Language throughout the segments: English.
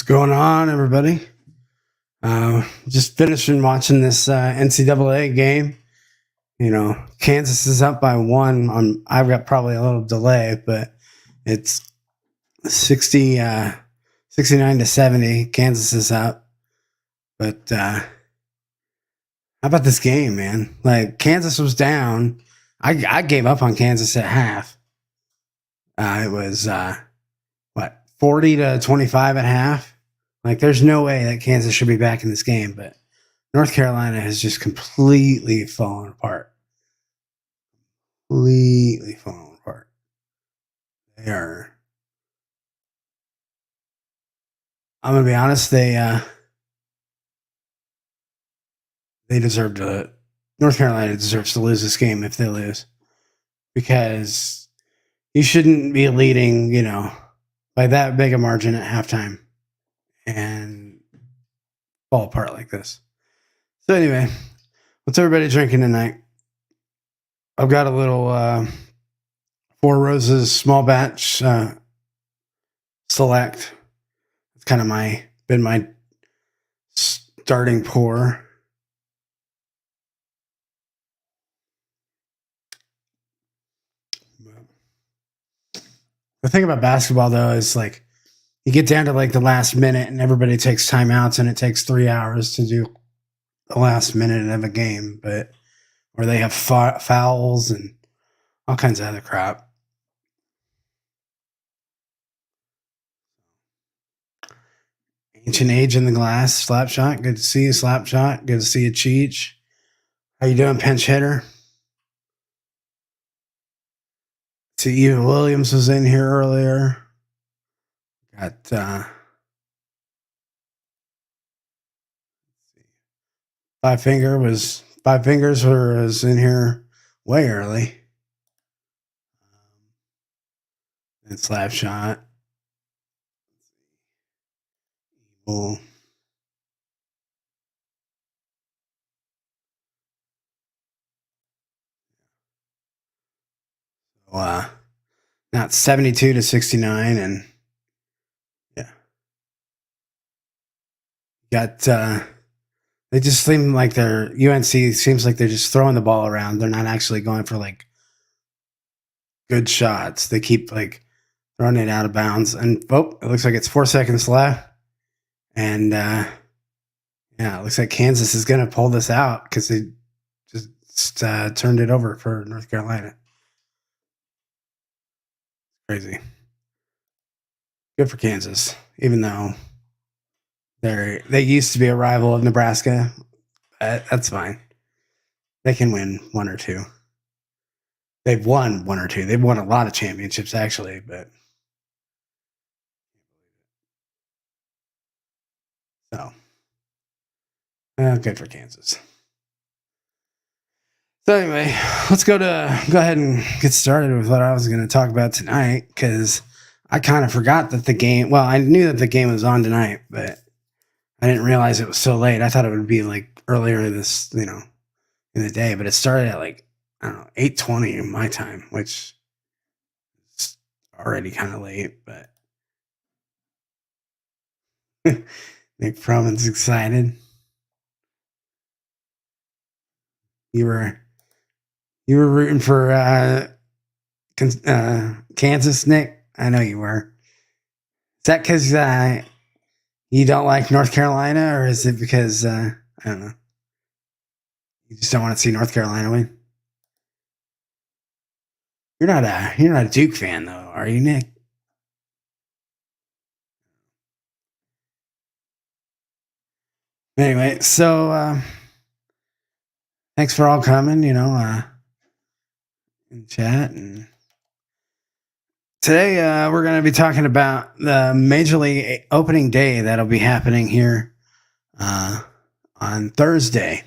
What's going on, everybody? Just finishing watching this NCAA game. Kansas is up by 1. I've got probably a little delay, but it's 69-70. Kansas is up. But how about this game, man? Like, Kansas was down. I gave up on Kansas at half. It was 40-25 at half. Like, there's no way that Kansas should be back in this game, but North Carolina has just completely fallen apart. They are. I'm gonna be honest. They deserve to. North Carolina deserves to lose this game if they lose, because you shouldn't be leading, by that big a margin at halftime and fall apart like this. So anyway, what's everybody drinking tonight? I've got a little Four Roses small batch select. It's kind of been my starting pour. The thing about basketball, though, is like you get down to like the last minute and everybody takes timeouts and it takes 3 hours to do the last minute of a game, or they have fouls and all kinds of other crap. Ancient Age in the Glass, Slapshot. Good to see you, Slapshot. Good to see you, Cheech. How you doing, pinch hitter? See, Eva Williams was in here earlier. Got Five Fingers was in here way early. And Slapshot. Evil. Now it's 72-69, and yeah, got they just seem like UNC seems like they're just throwing the ball around. They're not actually going for like good shots. They keep like throwing it out of bounds, and it looks like it's 4 seconds left, and it looks like Kansas is going to pull this out because they just turned it over for North Carolina. Crazy. Good for Kansas, even though they used to be a rival of Nebraska. That's fine. They can win one or two. They've won one or two. They've won a lot of championships, actually, but so good for Kansas. So anyway, let's go ahead and get started with what I was going to talk about tonight, because I kind of forgot that the game. Well, I knew that the game was on tonight, but I didn't realize it was so late. I thought it would be like earlier in the day, but it started at like 8:20 in my time, which is already kind of late. But Nick Froman's excited. You were rooting for Kansas, Nick. I know you were. Is that because you don't like North Carolina, or is it because I don't know? You just don't want to see North Carolina win? You're not a Duke fan, though, are you, Nick? Anyway, so thanks for all coming, in chat. And today we're going to be talking about the Major League opening day that'll be happening here on Thursday.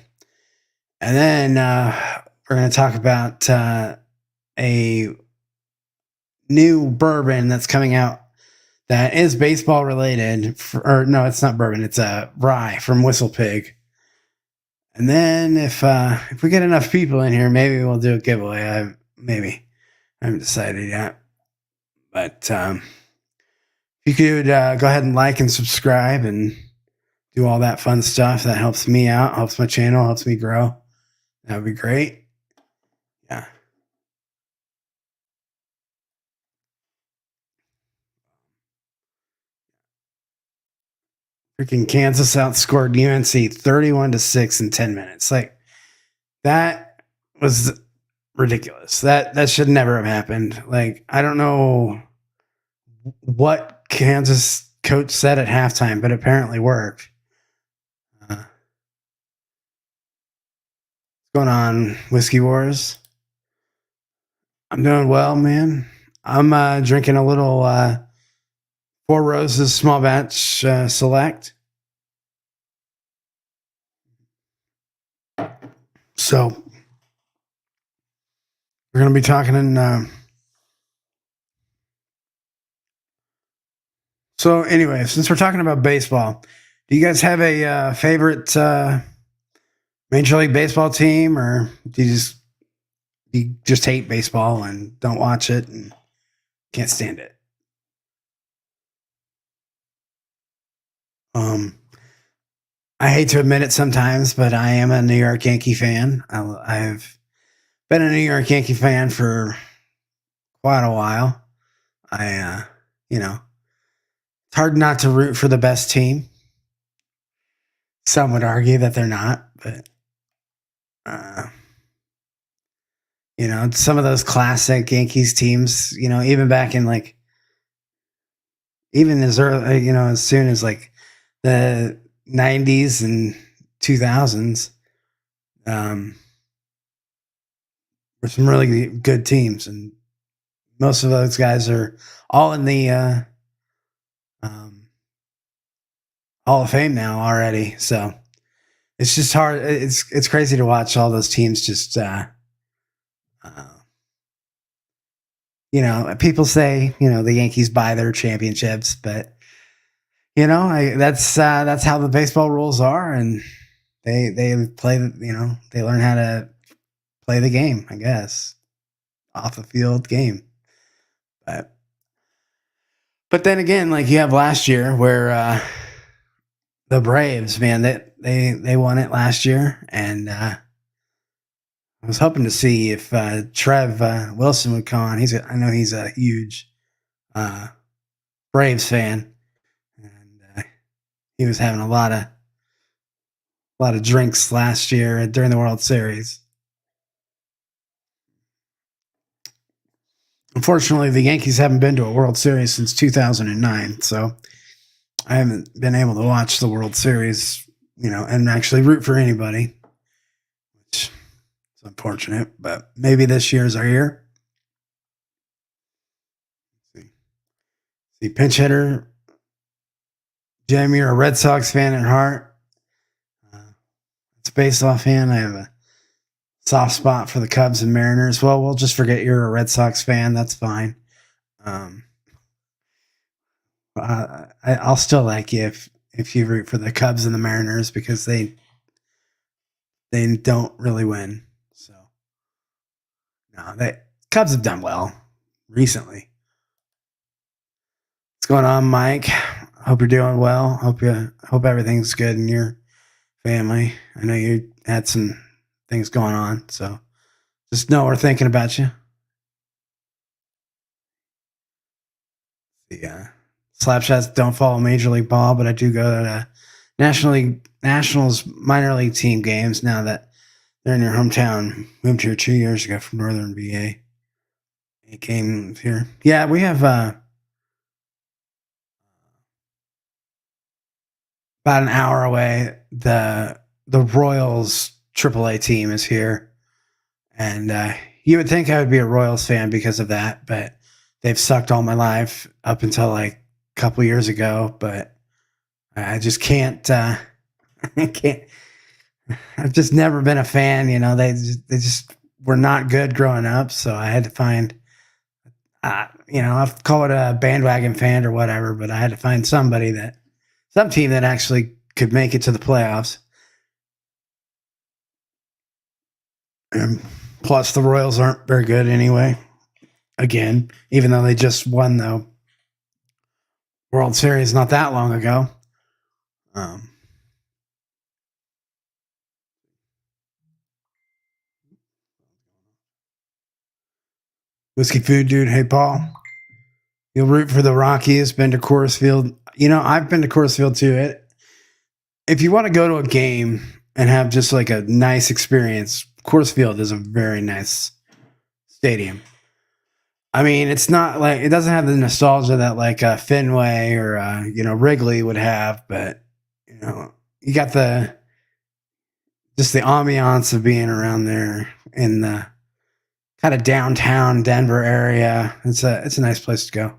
And then we're going to talk about a new bourbon that's coming out that is baseball related. No, it's not bourbon. It's a rye from WhistlePig. And then if we get enough people in here, maybe we'll do a giveaway. I haven't decided yet. But if If you could go ahead and like and subscribe and do all that fun stuff, that helps me out, helps my channel, helps me grow. That would be great. Yeah. Freaking Kansas outscored UNC 31-6 in 10 minutes. Like, that was ridiculous. That should never have happened. Like, I don't know what Kansas coach said at halftime, but apparently worked. What's going on, Whiskey Wars? I'm doing well, man. I'm drinking a little Four Roses small batch select. So we're going to be talking in. So anyway, since we're talking about baseball, do you guys have a favorite Major League Baseball team, or do you just hate baseball and don't watch it and can't stand it? I hate to admit it sometimes, but I am a New York Yankee fan. I've been a New York Yankee fan for quite a while. It's hard not to root for the best team. Some would argue that they're not, but some of those classic Yankees teams, even back in even as early, as soon as like the 90s and 2000s, were some really good teams, and most of those guys are all in the Hall of Fame now already. So it's just hard. It's crazy to watch all those teams just, people say, the Yankees buy their championships, but that's how the baseball rules are, and they play. They learn how to play the game, I guess, off the field game. But then again, like you have last year where the Braves, man, they won it last year, and I was hoping to see if Trev Wilson would come on. I know he's a huge Braves fan, and he was having a lot of drinks last year during the World Series. Unfortunately, the Yankees haven't been to a World Series since 2009, so I haven't been able to watch the World Series, and actually root for anybody, which is unfortunate, but maybe this year's our year. Let's see, pinch hitter, Jim, you're a Red Sox fan at heart. It's a baseball fan. I have a soft spot for the Cubs and Mariners. Well, we'll just forget you're a Red Sox fan. That's fine. I'll still like you if you root for the Cubs and the Mariners, because they don't really win. So no, the Cubs have done well recently. What's going on, Mike? Hope you're doing well. Hope everything's good in your family. I know you had some things going on, so just know we're thinking about you. Yeah. Slapshots don't follow Major League Ball, but I do go to Nationals minor league team games now that they're in your hometown. Moved here 2 years ago from Northern VA. 8 games here. Yeah, we have about an hour away. The Royals AAA team is here, and you would think I would be a Royals fan because of that, but they've sucked all my life up until like a couple years ago. But I just can't. I can't. I've just never been a fan. They just were not good growing up, so I had to find. I'll call it a bandwagon fan or whatever, but I had to find some team that actually could make it to the playoffs. And plus, the Royals aren't very good anyway. Again, even though they just won the World Series not that long ago. Whiskey Food Dude, hey Paul. You'll root for the Rockies. Been to Coors Field. I've been to Coors Field too. If you want to go to a game and have just like a nice experience, Coors Field is a very nice stadium. I mean, it's not like it doesn't have the nostalgia that like Fenway or Wrigley would have, but you got the ambiance of being around there in the kind of downtown Denver area. It's a nice place to go.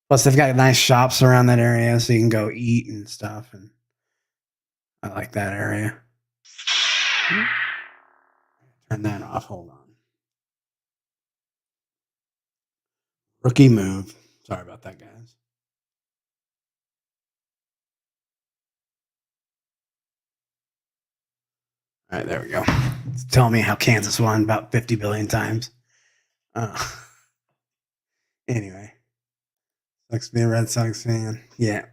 Plus, they've got nice shops around that area, so you can go eat and stuff. And I like that area. Turn that off. Hold on. Rookie move. Sorry about that, guys. All right, there we go. Tell me how Kansas won about 50 billion times. Anyway, sucks to be a Red Sox fan. Yeah.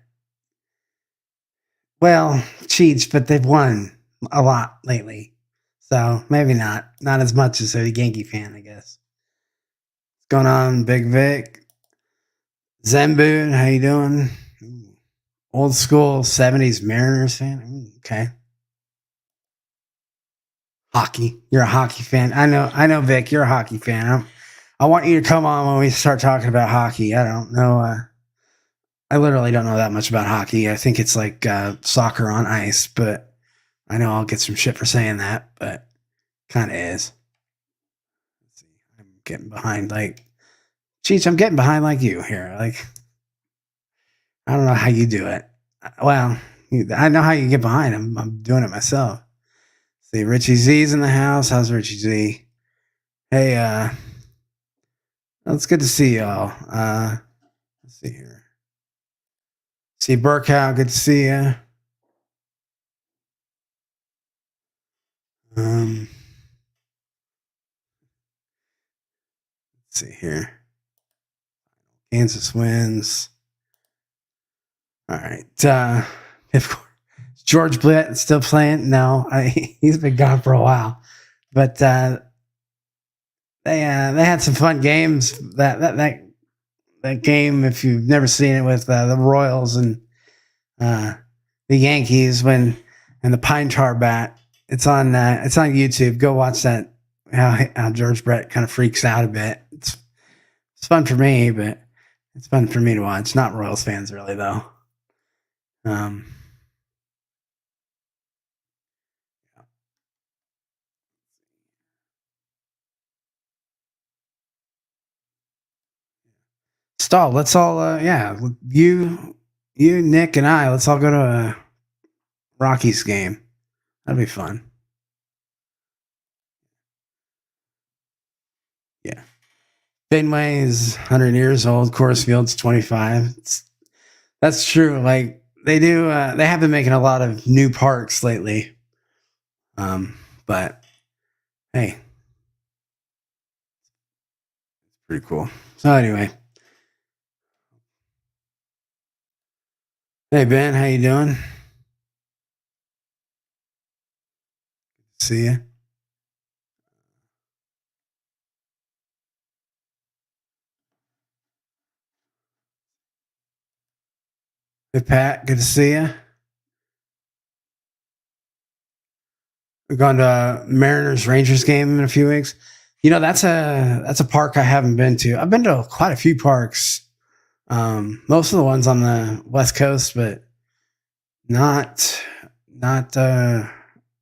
Well, Cheech, but they've won a lot lately. So maybe not. Not as much as a Yankee fan, I guess. What's going on, Big Vic? Zemboon, how you doing? Old school 70s Mariners fan? Okay. Hockey. You're a hockey fan. I know, Vic, you're a hockey fan. I want you to come on when we start talking about hockey. I don't know. I literally don't know that much about hockey. I think it's like soccer on ice, but I know I'll get some shit for saying that, but kind of is. Let's see. I'm getting behind like Cheech, I'm getting behind like you here. Like, I don't know how you do it. Well, I know how you get behind. I'm doing it myself. See, Richie Z's in the house. How's Richie Z? Hey, it's good to see y'all. Let's see here. See Burkow, good to see you. Let's see here. Kansas wins. All right. If George Blitt still playing? No, he's been gone for a while. But they had some fun games. That game, if you've never seen it, with the Royals and the Yankees and the Pine Tar Bat. It's on YouTube. Go watch that. How George Brett kind of freaks out a bit. It's fun for me, but it's fun for me to watch. Not Royals fans really though. Stall. Let's all you, Nick, and I. Let's all go to a Rockies game. That'd be fun. Yeah. Fenway is 100 years old. Coors Field's 25. That's true. Like they do. They have been making a lot of new parks lately. But hey, pretty cool. So anyway, hey Ben, how you doing? See ya. Hey Pat, good to see you. We're going to a Mariners Rangers game in a few weeks. That's a park I haven't been to. I've been to quite a few parks. Most of the ones on the West Coast, but not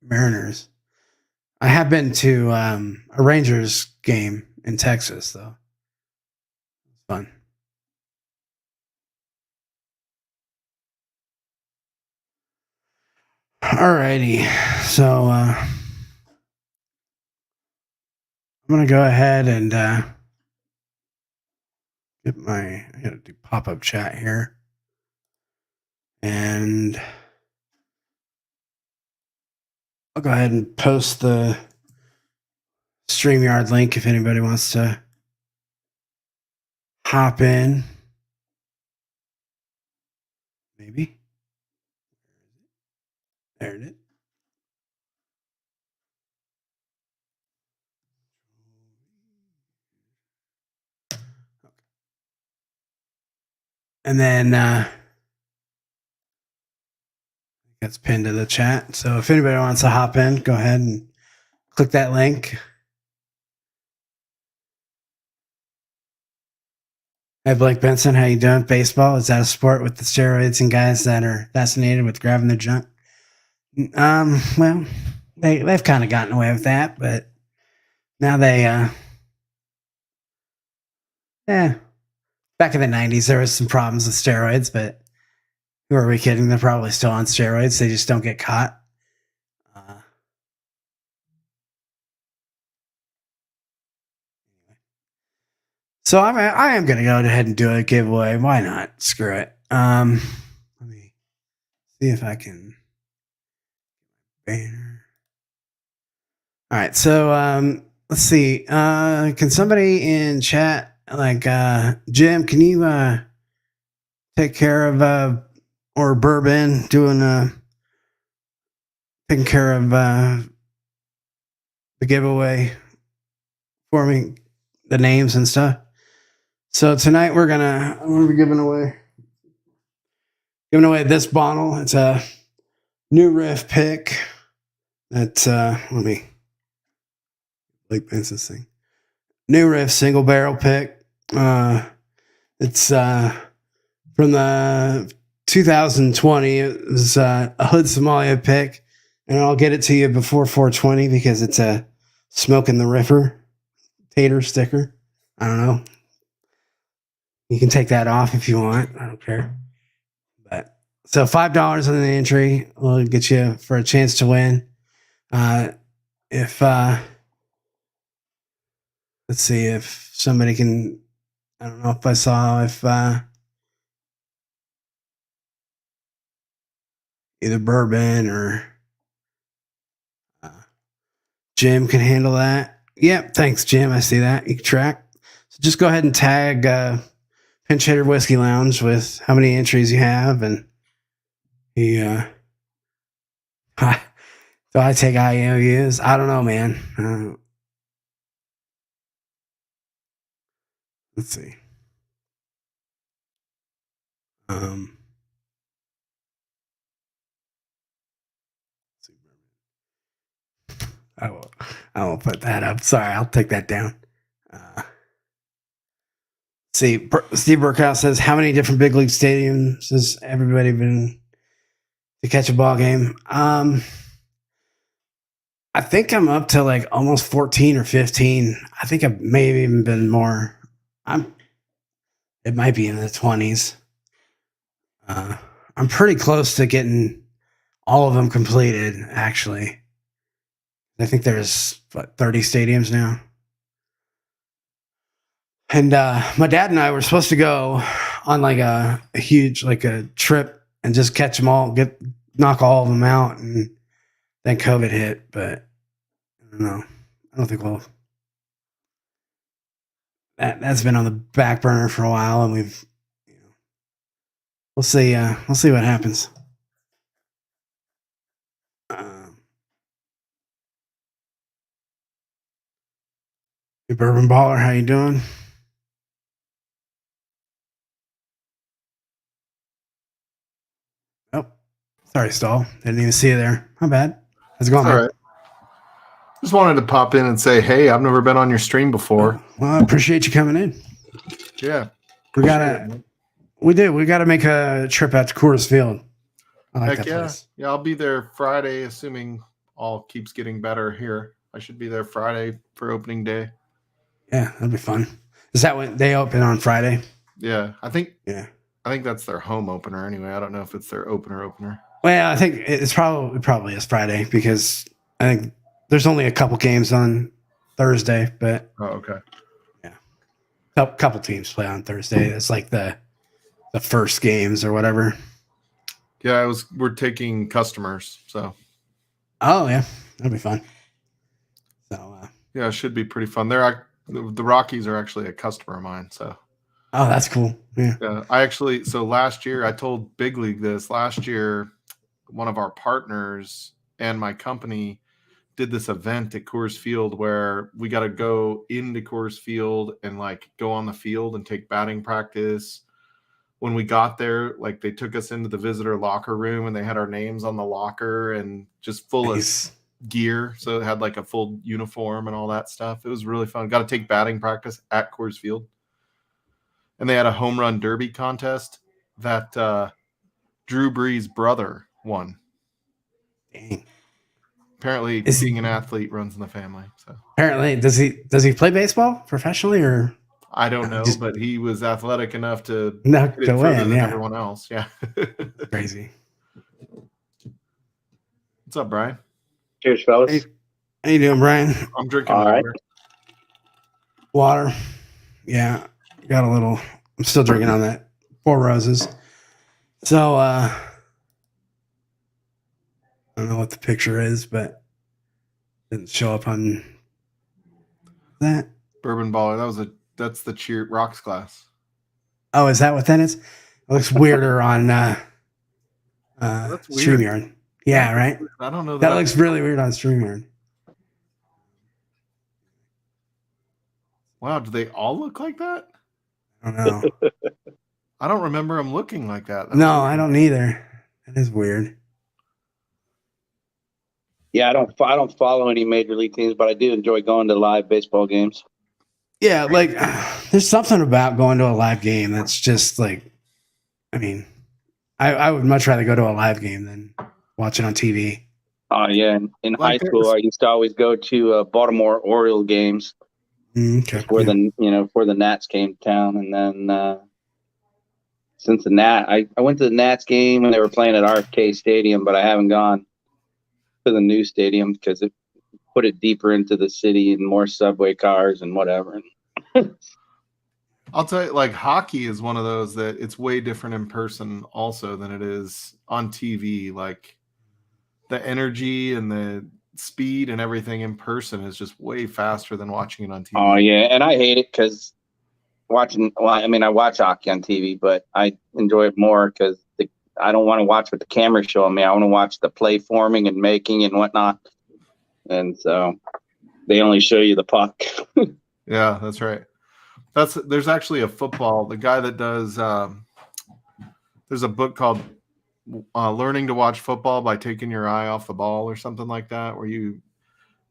Mariners. I have been to a Rangers game in Texas though. It's fun. Alrighty, so I'm gonna go ahead and get I gotta do pop-up chat here, and I'll go ahead and post the StreamYard link if anybody wants to hop in. maybe. There it is. And then that's pinned to the chat. So if anybody wants to hop in, go ahead and click that link. Hey, Blake Benson, how you doing? Baseball, is that a sport with the steroids and guys that are fascinated with grabbing their junk? Well, they've kind of gotten away with that, but now back in the 90s, there was some problems with steroids, but who are we kidding? They're probably still on steroids. They just don't get caught. So I am going to go ahead and do a giveaway. Why not? Screw it. Let me see if I can. Banner. All right. So let's see. Can somebody in chat, like Jim, can you take care of or Bourbon taking care of the giveaway for me, the names and stuff. So tonight we're gonna be giving away this bottle. It's a new riff pick. That's let me like this thing. New riff single barrel pick. It's from the 2020. It was a Hood Somalia pick, and I'll get it to you before 420 because it's a Smoking the Riffer tater sticker. I don't know. You can take that off if you want. I don't care. But so $5 on the entry will get you for a chance to win. If let's see if somebody can. I don't know if I saw if either Bourbon or Jim can handle that. Yep, thanks, Jim. I see that. You can track. So just go ahead and tag Pinch Hitter Whiskey Lounge with how many entries you have, and he. Do I take IOUs? I don't know, man. Let's see. I won't put that up. Sorry, I'll take that down. See, Steve Burkhouse says, how many different big league stadiums has everybody been to catch a ball game? I think I'm up to like almost 14 or 15. I think I've maybe even been more. It might be in the 20s. I'm pretty close to getting all of them completed, actually. I think there's 30 stadiums now. And my dad and I were supposed to go on like a huge like a trip and just catch them all, knock all of them out, and then COVID hit. But I don't know. I don't think that's been on the back burner for a while, and we'll see. We'll see what happens. Hey, Bourbon Baller, how you doing? Oh, sorry, Stall. Didn't even see you there. My bad. How's it going, man? All right. Just wanted to pop in and say, hey, I've never been on your stream before. Well, I appreciate you coming in. Yeah. We gotta make a trip out to Coors Field. I like that place. Yeah, I'll be there Friday, assuming all keeps getting better here. I should be there Friday for opening day. Yeah, that'd be fun. Is that when they open on Friday? Yeah, I think that's their home opener anyway. I don't know if it's their opener. Well, I think it probably is Friday because I think there's only a couple games on Thursday, but okay. Yeah. A couple teams play on Thursday. It's like the first games or whatever. Yeah, we're taking customers, so. Oh yeah, that'd be fun. So yeah, it should be pretty fun. The Rockies are actually a customer of mine, so. Oh, that's cool. Yeah. I actually, so last year, I told Big League this. Last year, one of our partners and my company did this event at Coors Field where we got to go into Coors Field and like go on the field and take batting practice. When we got there, like they took us into the visitor locker room and they had our names on the locker and just full Nice. of gear. So it had like a full uniform and all that stuff. It was really fun. Got to take batting practice at Coors Field. And they had a home run derby contest that Drew Brees' brother won. Dang. Apparently, being an athlete runs in the family. So apparently, does he play baseball professionally or? I don't know, but he was athletic enough to Not get to it further win. than Yeah. everyone else. Yeah. Crazy. What's up, Brian? Cheers, fellas. Hey, how you doing, Brian? I'm drinking All right. water. Water. Yeah. Got a little. I'm still drinking on that Four Roses. So I don't know what the picture is, but it didn't show up on that. Bourbon baller. That's the cheer rocks glass. Oh, is that what that is? It looks weirder on That's weird. StreamYard. Yeah, right? I don't know That looks really weird on StreamYard. Wow, do they all look like that? I don't know. I don't remember them looking like that. No, I don't either. That is weird. Yeah, I don't follow any major league teams, but I do enjoy going to live baseball games. Yeah, like there's something about going to a live game that's just like, I mean, I would much rather go to a live game than watch it on TV. Oh yeah, in high school I used to always go to Baltimore Orioles games Okay. before the Nats came to town, and then since I went to the Nats game when they were playing at RFK Stadium, but I haven't gone to the new stadium because it put it deeper into the city and more subway cars and whatever. I'll tell you, like hockey is one of those that it's way different in person also than it is on TV. Like the energy and the speed and everything in person is just way faster than watching it on TV. Oh yeah, and I hate it because I watch hockey on TV, but I enjoy it more because I don't want to watch what the camera's showing me. I want to watch the play forming and making and whatnot. And so they only show you the puck. Yeah, that's right. There's actually a football. The guy that does there's a book called Learning to Watch Football by Taking Your Eye Off the Ball or something like that, where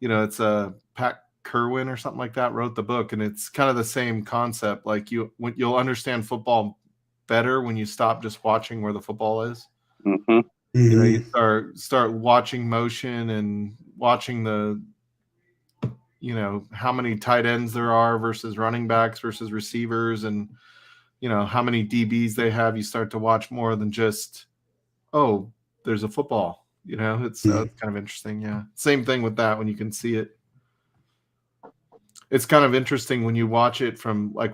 it's a Pat Kerwin or something like that wrote the book, and it's kind of the same concept. Like you'll understand football better when you stop just watching where the football is. Mm-hmm. You know, you start watching motion and watching how many tight ends there are versus running backs versus receivers, and how many DBs they have. You start to watch more than just, oh, there's a football. It's kind of interesting. Yeah, same thing with that when you can see it. It's kind of interesting when you watch it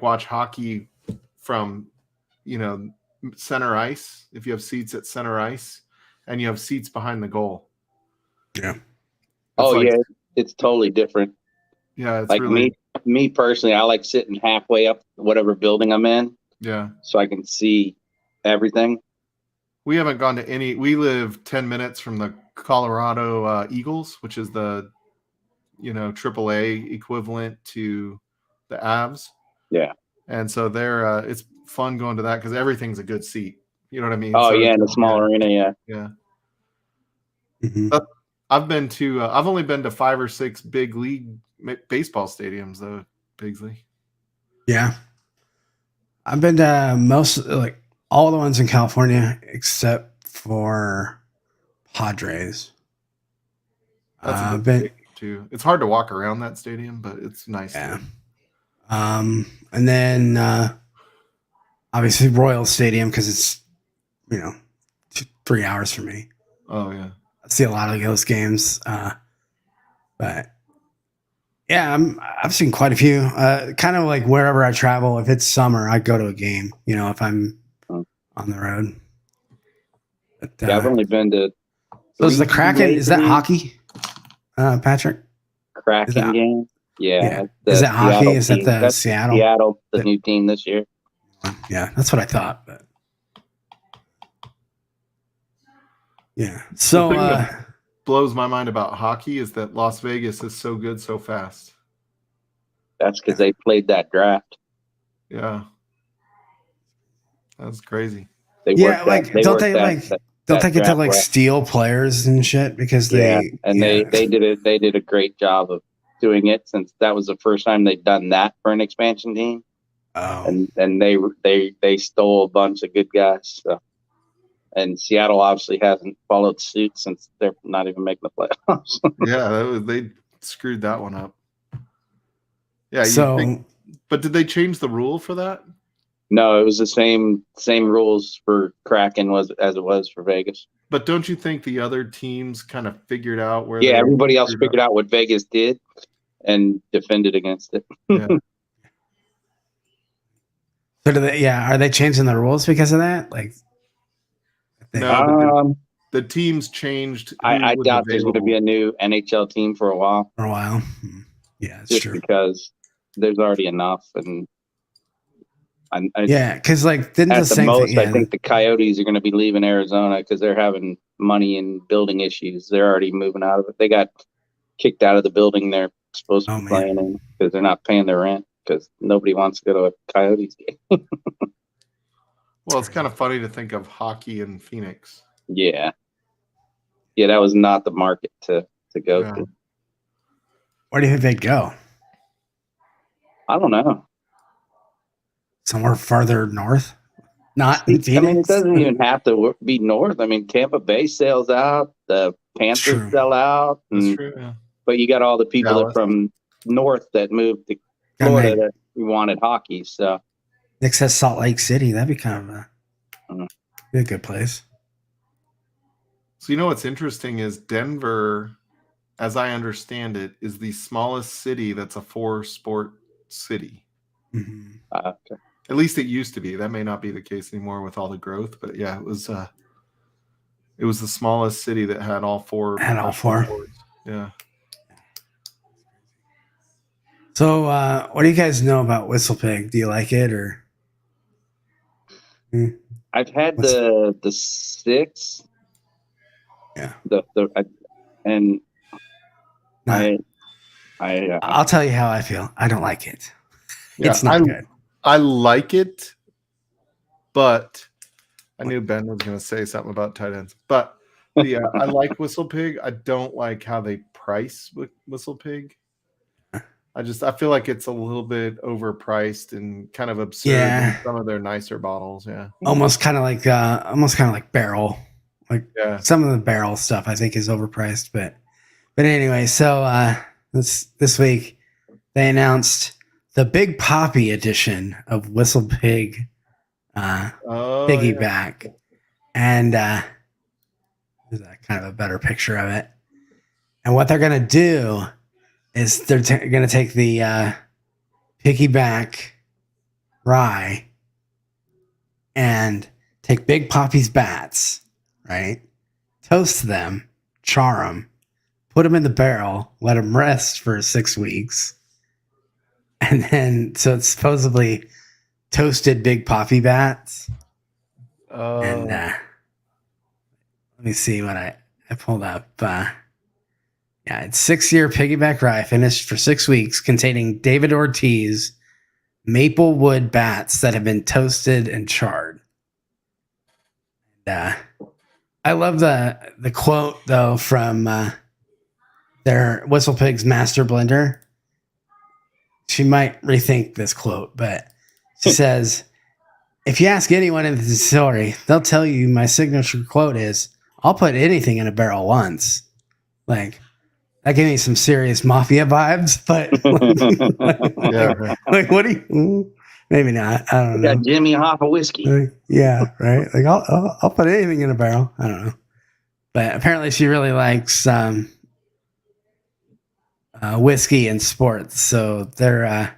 watch hockey from center ice, if you have seats at center ice and you have seats behind the goal. Yeah. It's totally different. Yeah, it's like really me personally, I like sitting halfway up whatever building I'm in. Yeah. So I can see everything. We haven't gone to any. We live 10 minutes from the Colorado Eagles, which is the AAA equivalent to the Avs. Yeah. And so it's fun going to that because everything's a good seat. You know what I mean? Oh, so yeah, in the small arena, yeah. Yeah. Mm-hmm. I've only been to 5 or 6 big league baseball stadiums, though, Bigsley. Yeah. I've been to all the ones in California except for Padres. That's a good stadium too. It's hard to walk around that stadium, but it's nice. Yeah. And then obviously Royal Stadium because it's 3 hours for me. Oh yeah. I see a lot of those games, but yeah, I've seen quite a few. Kind of like wherever I travel, if it's summer, I go to a game. If I'm on the road. But, yeah, I've only been to. So is the Kraken? Is that hockey, Patrick? Kraken game? Yeah. Is that hockey? Is that the That's Seattle? Seattle, the new team this year. Yeah, that's what I thought. But yeah. So The thing that blows my mind about hockey is that Las Vegas is so good so fast. That's because they played that draft. Yeah. That's crazy. They yeah, worked like that, don't they don't they get to draft like well. steal players and shit because Yeah, they and they did a great job of doing it, since that was the first time they'd done that for an expansion team. oh And they stole a bunch of good guys. So. And Seattle obviously hasn't followed suit since they're not even making the playoffs. Yeah, they screwed that one up. Yeah, so but did they change the rule for that? No, it was the same rules for Kraken as it was for Vegas. But don't you think the other teams kind of figured out where? Yeah, everybody else figured out what Vegas did and defended against it. Yeah. So do they? Yeah, are they changing the rules because of that? Like, No, the teams changed. I doubt there's going to be a new NHL team for a while. For a while, yeah, it's true. Because there's already enough, and yeah, because like didn't at the the same most, thing, yeah. I think the Coyotes are going to be leaving Arizona because they're having money and building issues. They're already moving out of it. They got kicked out of the building they're supposed to be playing in because they're not paying their rent because nobody wants to go to a Coyotes game. Well, it's kind of funny to think of hockey in Phoenix. Yeah, that was not the market to go to. Where do you think they'd go? I don't know. Somewhere farther north? Not in Phoenix? I mean, it doesn't even have to be north. I mean, Tampa Bay sells out. The Panthers sell out. That's true, yeah. But you got all the people from north that moved to Florida that wanted hockey. So Nick says Salt Lake City. That'd be kind of be a good place. So you know what's interesting is Denver, as I understand it, is the smallest city that's a 4-sport city. Mm-hmm. Okay. At least it used to be. That may not be the case anymore with all the growth, but yeah, it was the smallest city that had all four. Had all four. Sports. Yeah. So, what do you guys know about WhistlePig? Do you like it or? I've had the 6. Yeah. I'll tell you how I feel. I don't like it. Yeah, it's not good. I like it, but I knew Ben was going to say something about tight ends. But yeah, I like WhistlePig. I don't like how they price WhistlePig. I feel like it's a little bit overpriced and kind of absurd in some of their nicer bottles. Yeah, almost kind of like barrel. Like some of the barrel stuff I think is overpriced. But anyway, so this week they announced the Big Poppy edition of WhistlePig Piggyback. And there's kind of a better picture of it. And what they're going to do is they're going to take the Piggyback rye and take Big Poppy's bats, right? Toast them, char them, put them in the barrel, let them rest for 6 weeks. And then, so it's supposedly toasted Big Poppy bats. And let me see what I pulled up. It's 6-year Piggyback rye finished for 6 weeks, containing David Ortiz maple wood bats that have been toasted and charred. And, I love the quote though from their WhistlePig's master blender. She might rethink this quote, but she says, if you ask anyone in the distillery, they'll tell you my signature quote is, I'll put anything in a barrel once. Like, that gave me some serious mafia vibes, but like what do you, maybe not. I don't know. Got Jimmy Hoffa whiskey. Yeah, right. Like I'll put anything in a barrel. I don't know. But apparently she really likes whiskey and sports, so they're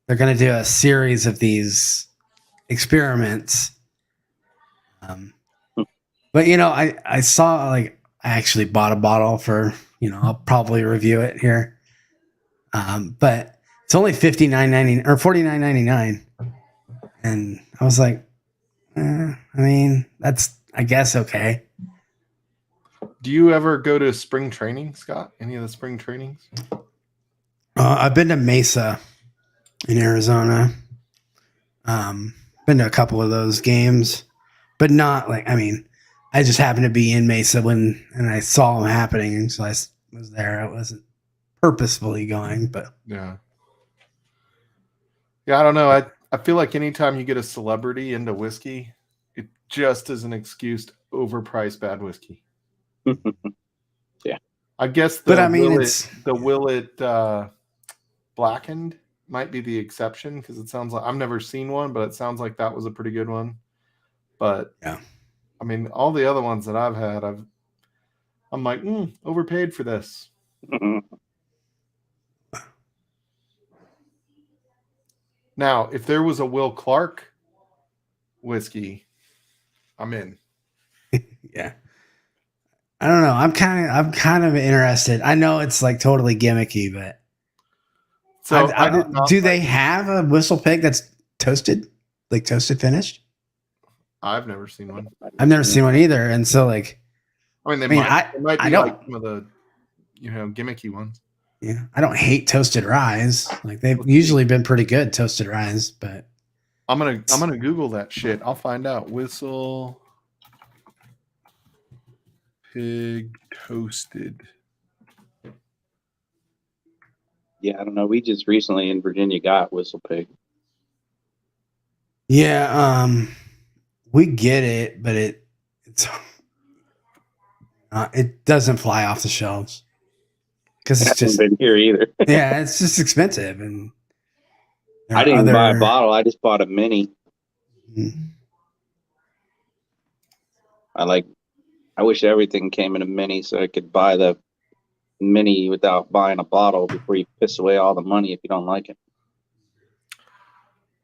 going to do a series of these experiments. But I saw I actually bought a bottle for I'll probably review it here. But it's only $59.99 or $49.99, And I was like, I mean, that's, I guess, okay. Do you ever go to spring training, Scott? Any of the spring trainings? I've been to Mesa in Arizona. Been to a couple of those games, but not like, I mean, I just happened to be in Mesa and I saw them happening. And so I was there. I wasn't purposefully going, but Yeah. Yeah, I don't know. I feel like anytime you get a celebrity into whiskey, it just is an excuse to overprice bad whiskey. Yeah. I guess But I mean, it's the Willet blackened might be the exception because it sounds like I've never seen one, but it sounds like that was a pretty good one. But yeah. I mean, all the other ones that I've had, I'm like, overpaid for this. Now, if there was a Will Clark whiskey, I'm in. Yeah. I don't know. I'm kind of interested. I know it's like totally gimmicky, but So I don't. Do they have a WhistlePig that's toasted, like toasted finished? I've never seen one. I've never seen one either, and so like, I mean, they I might be don't. like some of the, gimmicky ones. Yeah, I don't hate toasted ryes. Like they've usually been pretty good toasted ryes, but I'm gonna Google that shit. I'll find out. Whistle pig toasted. Yeah, I don't know. We just recently in Virginia got WhistlePig. yeah, we get it, but it doesn't fly off the shelves because it's just been here either. yeah, it's just expensive, and I didn't buy a bottle. I just bought a mini. Mm-hmm. I wish everything came in a mini so I could buy the mini without buying a bottle before you piss away all the money if you don't like it.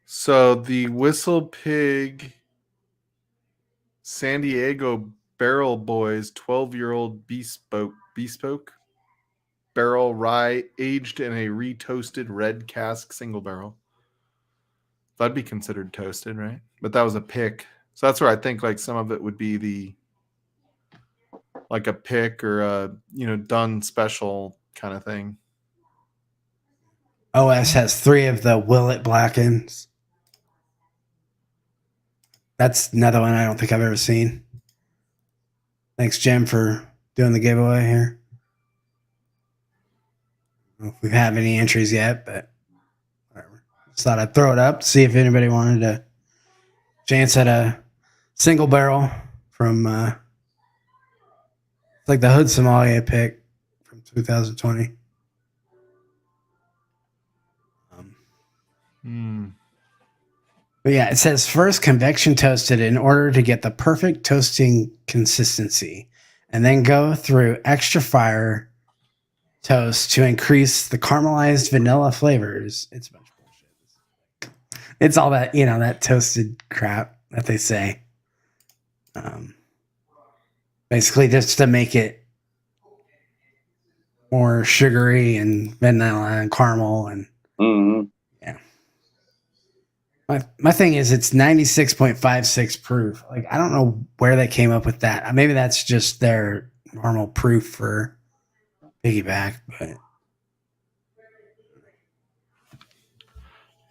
So the WhistlePig San Diego Barrel Boys 12-year-old bespoke barrel rye aged in a retoasted red cask single barrel. That'd be considered toasted, right? But that was a pick. So that's where I think like some of it would be like a pick or a done special kind of thing. OS has 3 of the Willet Blackens. That's another one I don't think I've ever seen. Thanks, Jim, for doing the giveaway here. I don't know if we have any entries yet, but whatever. Just thought I'd throw it up to see if anybody wanted a chance at a single barrel from it's like the Hood Somalia pick from 2020. But yeah, it says first convection toasted in order to get the perfect toasting consistency, and then go through extra fire toast to increase the caramelized vanilla flavors. It's a bunch of bullshit. It's all that, that toasted crap that they say. Basically just to make it more sugary and vanilla and caramel and yeah. My thing is it's 96.56 proof. Like I don't know where they came up with that. Maybe that's just their normal proof for piggyback, but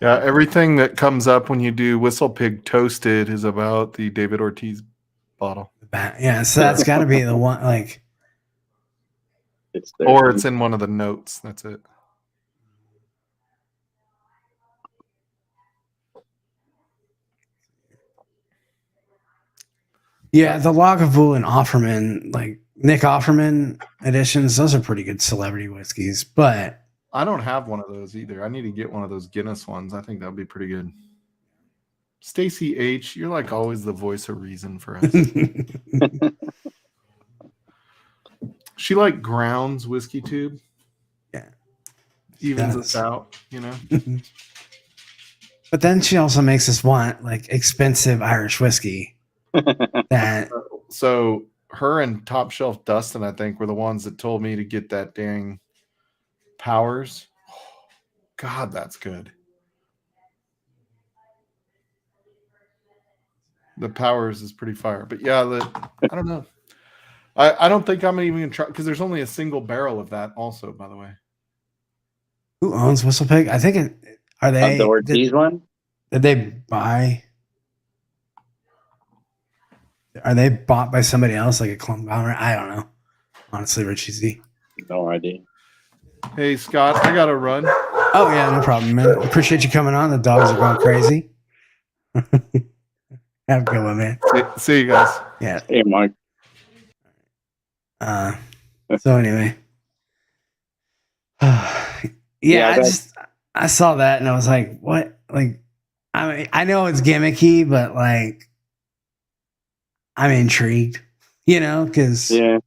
yeah, everything that comes up when you do WhistlePig toasted is about the David Ortiz bottle. Yeah, so that's got to be the one. Like, it's in one of the notes. That's it. Yeah, the Lagavulin Offerman, like Nick Offerman editions, those are pretty good celebrity whiskeys. But I don't have one of those either. I need to get one of those Guinness ones. I think that would be pretty good. Stacy H, you're like always the voice of reason for us. She like grounds whiskey tube. Yeah. Evens us out, But then she also makes us want like expensive Irish whiskey. So her and Top Shelf Dustin, I think, were the ones that told me to get that dang Powers. God, that's good. the Powers is pretty fire. But yeah, I don't know. I don't think I'm even gonna try because there's only a single barrel of that. Also, by the way, Who owns WhistlePig? I think are they The Ortiz one? Did they buy? Are they bought by somebody else, like a conglomerate? I don't know. Honestly, Richie Z. No idea. hey Scott, I gotta run. Oh yeah, no problem, man. Appreciate you coming on. The dogs are going crazy. Have a good one, man. See you guys. Yeah. Hey, Mike. So anyway, yeah, I saw that and I was like, what? Like, I mean, I know it's gimmicky, but like, I'm intrigued, because Yeah.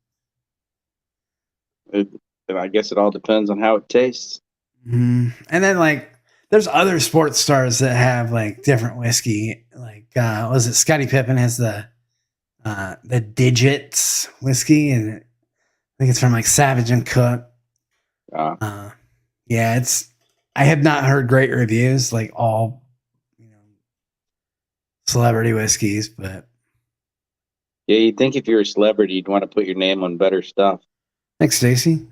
I guess it all depends on how it tastes. and then like, there's other sports stars that have like different whiskey. Like, was it Scottie Pippen has the Digits whiskey, and I think it's from like Savage and Cook. Yeah, I have not heard great reviews, like all celebrity whiskeys, but Yeah, you'd think if you're a celebrity, you'd want to put your name on better stuff. thanks, Stacy.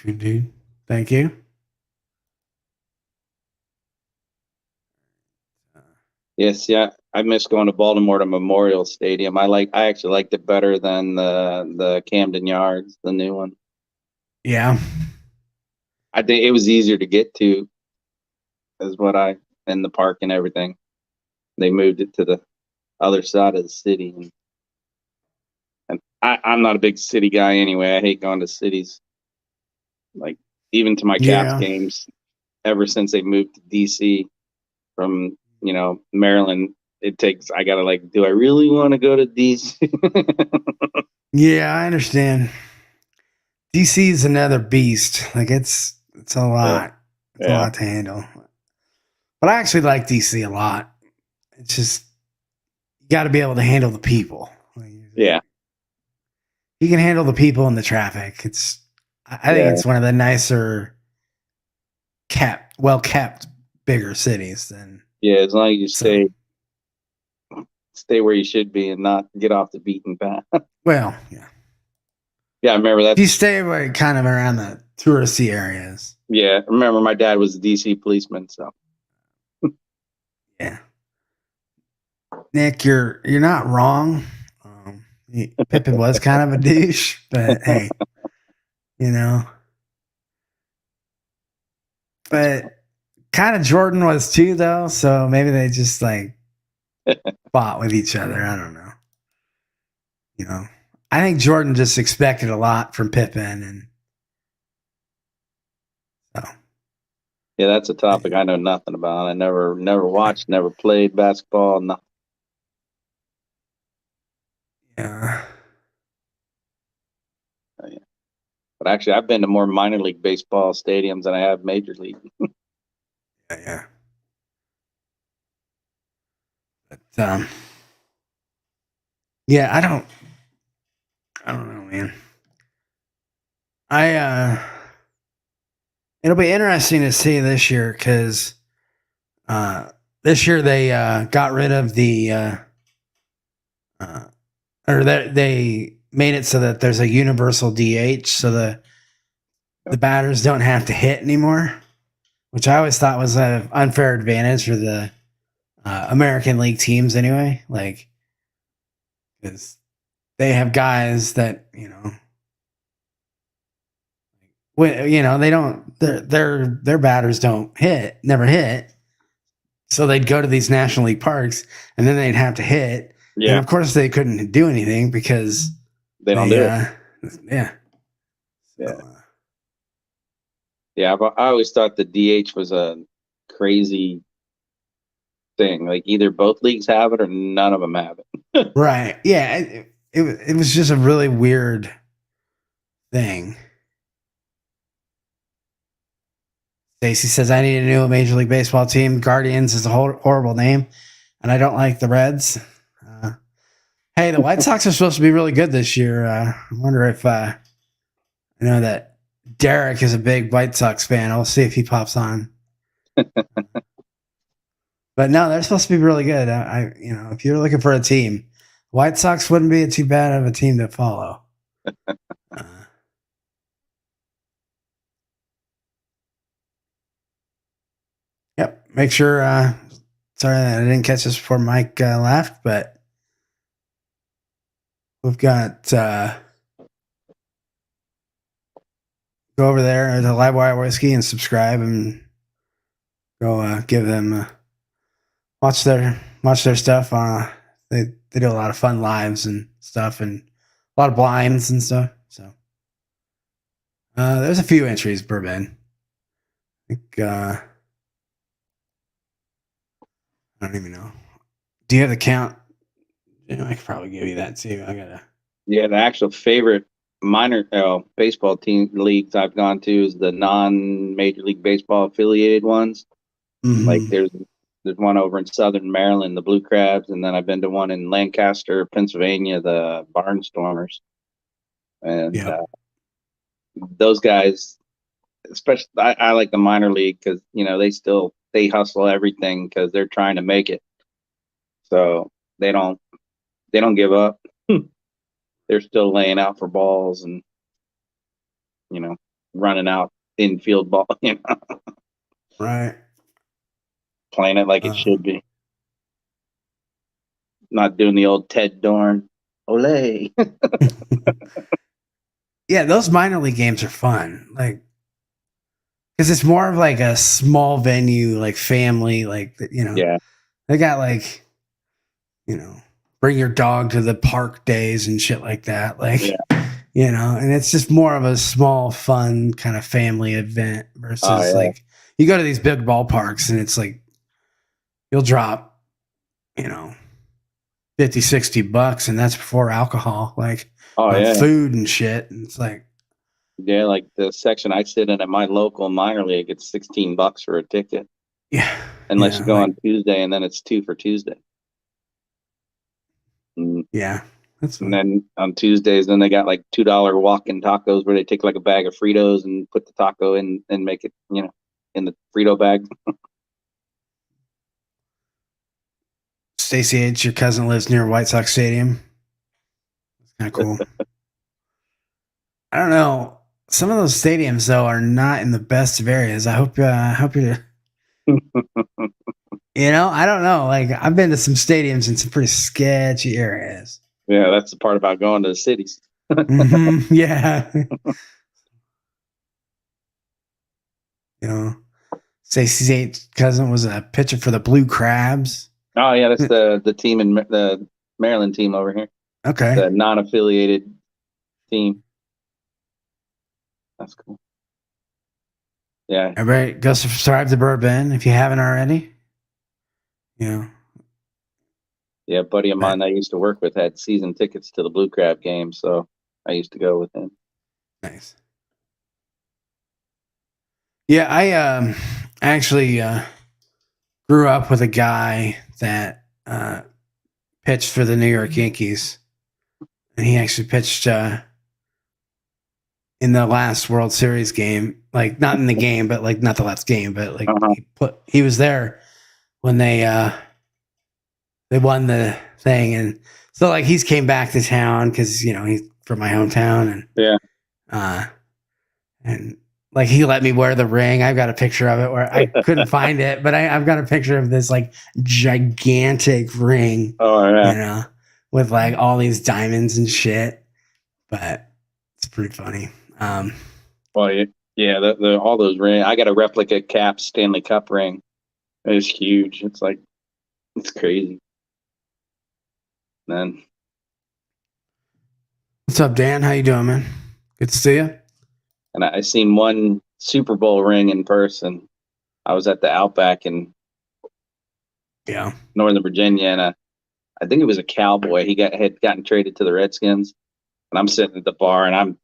Dude, thank you. Yes, yeah. I miss going to Baltimore to Memorial Stadium. I actually liked it better than the Camden Yards, the new one. Yeah. I think it was easier to get to, in the park and everything. They moved it to the other side of the city, and I'm not a big city guy anyway. I hate going to cities. Like even to my Caps games, ever since they moved to DC from Maryland, I gotta like, do I really want to go to DC? Yeah, I understand. DC is another beast. Like it's a lot. It's a lot to handle. But I actually like DC a lot. It's just you got to be able to handle the people. Yeah. You can handle the people and the traffic. I think it's one of the nicer well kept bigger cities than. Yeah, as long as you stay where you should be and not get off the beaten path. Well, yeah. Yeah, I remember that. You stay kind of around the touristy areas. Yeah, I remember my dad was a DC policeman, so. Yeah. Nick, you're not wrong. Pippen was kind of a douche, but hey, But kind of Jordan was too, though. So maybe they just like fought with each other. I don't know. I think Jordan just expected a lot from Pippen, and so. Yeah, that's a topic I know nothing about. I never watched, never played basketball, nothing. Yeah. Oh, yeah. But actually, I've been to more minor league baseball stadiums than I have major league. Yeah. But yeah, I don't know, man. It'll be interesting to see this year because this year they got rid of the they made it so that there's a universal DH, so the batters don't have to hit anymore, which I always thought was an unfair advantage for the American League teams anyway. Like, because they have guys that they don't their batters don't never hit, so they'd go to these National League parks and then they'd have to hit. Yeah. And of course they couldn't do anything because they don't do it. Yeah. Yeah, I always thought the DH was a crazy thing. Like either both leagues have it or none of them have it. Right. Yeah. It was just a really weird thing. Stacy says, I need a new Major League Baseball team. Guardians is a horrible name, and I don't like the Reds. Hey, the White Sox are supposed to be really good this year. I wonder if I know that Derek is a big White Sox fan. I'll see if he pops on. But no, they're supposed to be really good. If you're looking for a team, White Sox wouldn't be too bad of a team to follow. Yep. Make sure. Sorry that I didn't catch this before Mike left, but we've got go over there to Livewire Whiskey and subscribe and go give them watch their stuff. They do a lot of fun lives and stuff and a lot of blinds and stuff. So there's a few entries per bin. I think I don't even know. Do you have the count? I could probably give you that too. Yeah, the actual favorite minor baseball team leagues I've gone to is the non-Major League Baseball affiliated ones. Mm-hmm. Like there's one over in Southern Maryland, the Blue Crabs, and then I've been to one in Lancaster, Pennsylvania, the Barnstormers. And those guys, especially, I like the minor league because they hustle everything because they're trying to make it. So they don't give up. They're still laying out for balls and running out infield ball. Right. Playing it like it should be. Not doing the old Ted Dorn, ole. Yeah, those minor league games are fun. Like, because it's more of like a small venue, like family, like, Yeah. They got like, bring your dog to the park days and shit like that. Like, and it's just more of a small, fun kind of family event versus like you go to these big ballparks and it's like you'll drop, $50, $60 and that's before alcohol, like food and shit. And it's like, like the section I sit in at my local minor league, it's $16 for a ticket. Yeah. Unless you go on Tuesday and then it's $2 for Tuesday. Yeah. And then on Tuesdays, then they got like $2 walk-in tacos where they take like a bag of Fritos and put the taco in and make it, in the Frito bag. Stacey H, your cousin lives near White Sox Stadium. It's kind of cool. I don't know. Some of those stadiums though are not in the best of areas. I hope you're. I don't know. Like I've been to some stadiums in some pretty sketchy areas. Yeah, that's the part about going to the cities. Mm-hmm. Yeah. Stacey's H cousin was a pitcher for the Blue Crabs. Oh yeah, that's the team in the Maryland team over here. Okay. The non-affiliated team. That's cool. Yeah. Everybody go subscribe to Bourbon if you haven't already. Yeah, a buddy of mine I used to work with had season tickets to the Blue Crab game, so I used to go with him. Nice. Yeah, I actually grew up with a guy that pitched for the New York Yankees, and he actually pitched in the last World Series game. Like not in the game, but like not the last game, but like he was there when they won the thing, and so like he's came back to town because he's from my hometown, and and like he let me wear the ring. I've got a picture of it where I couldn't find it, but I've got a picture of this like gigantic ring. Oh yeah, with like all these diamonds and shit. But it's pretty funny. Well, yeah, the all those rings. I got a replica Cap Stanley Cup ring. It's huge. It's crazy. Man, what's up, Dan? How you doing, man? Good to see you. And I seen one Super Bowl ring in person. I was at the Outback in Northern Virginia, and I think it was a cowboy. He had gotten traded to the Redskins, and I'm sitting at the bar, and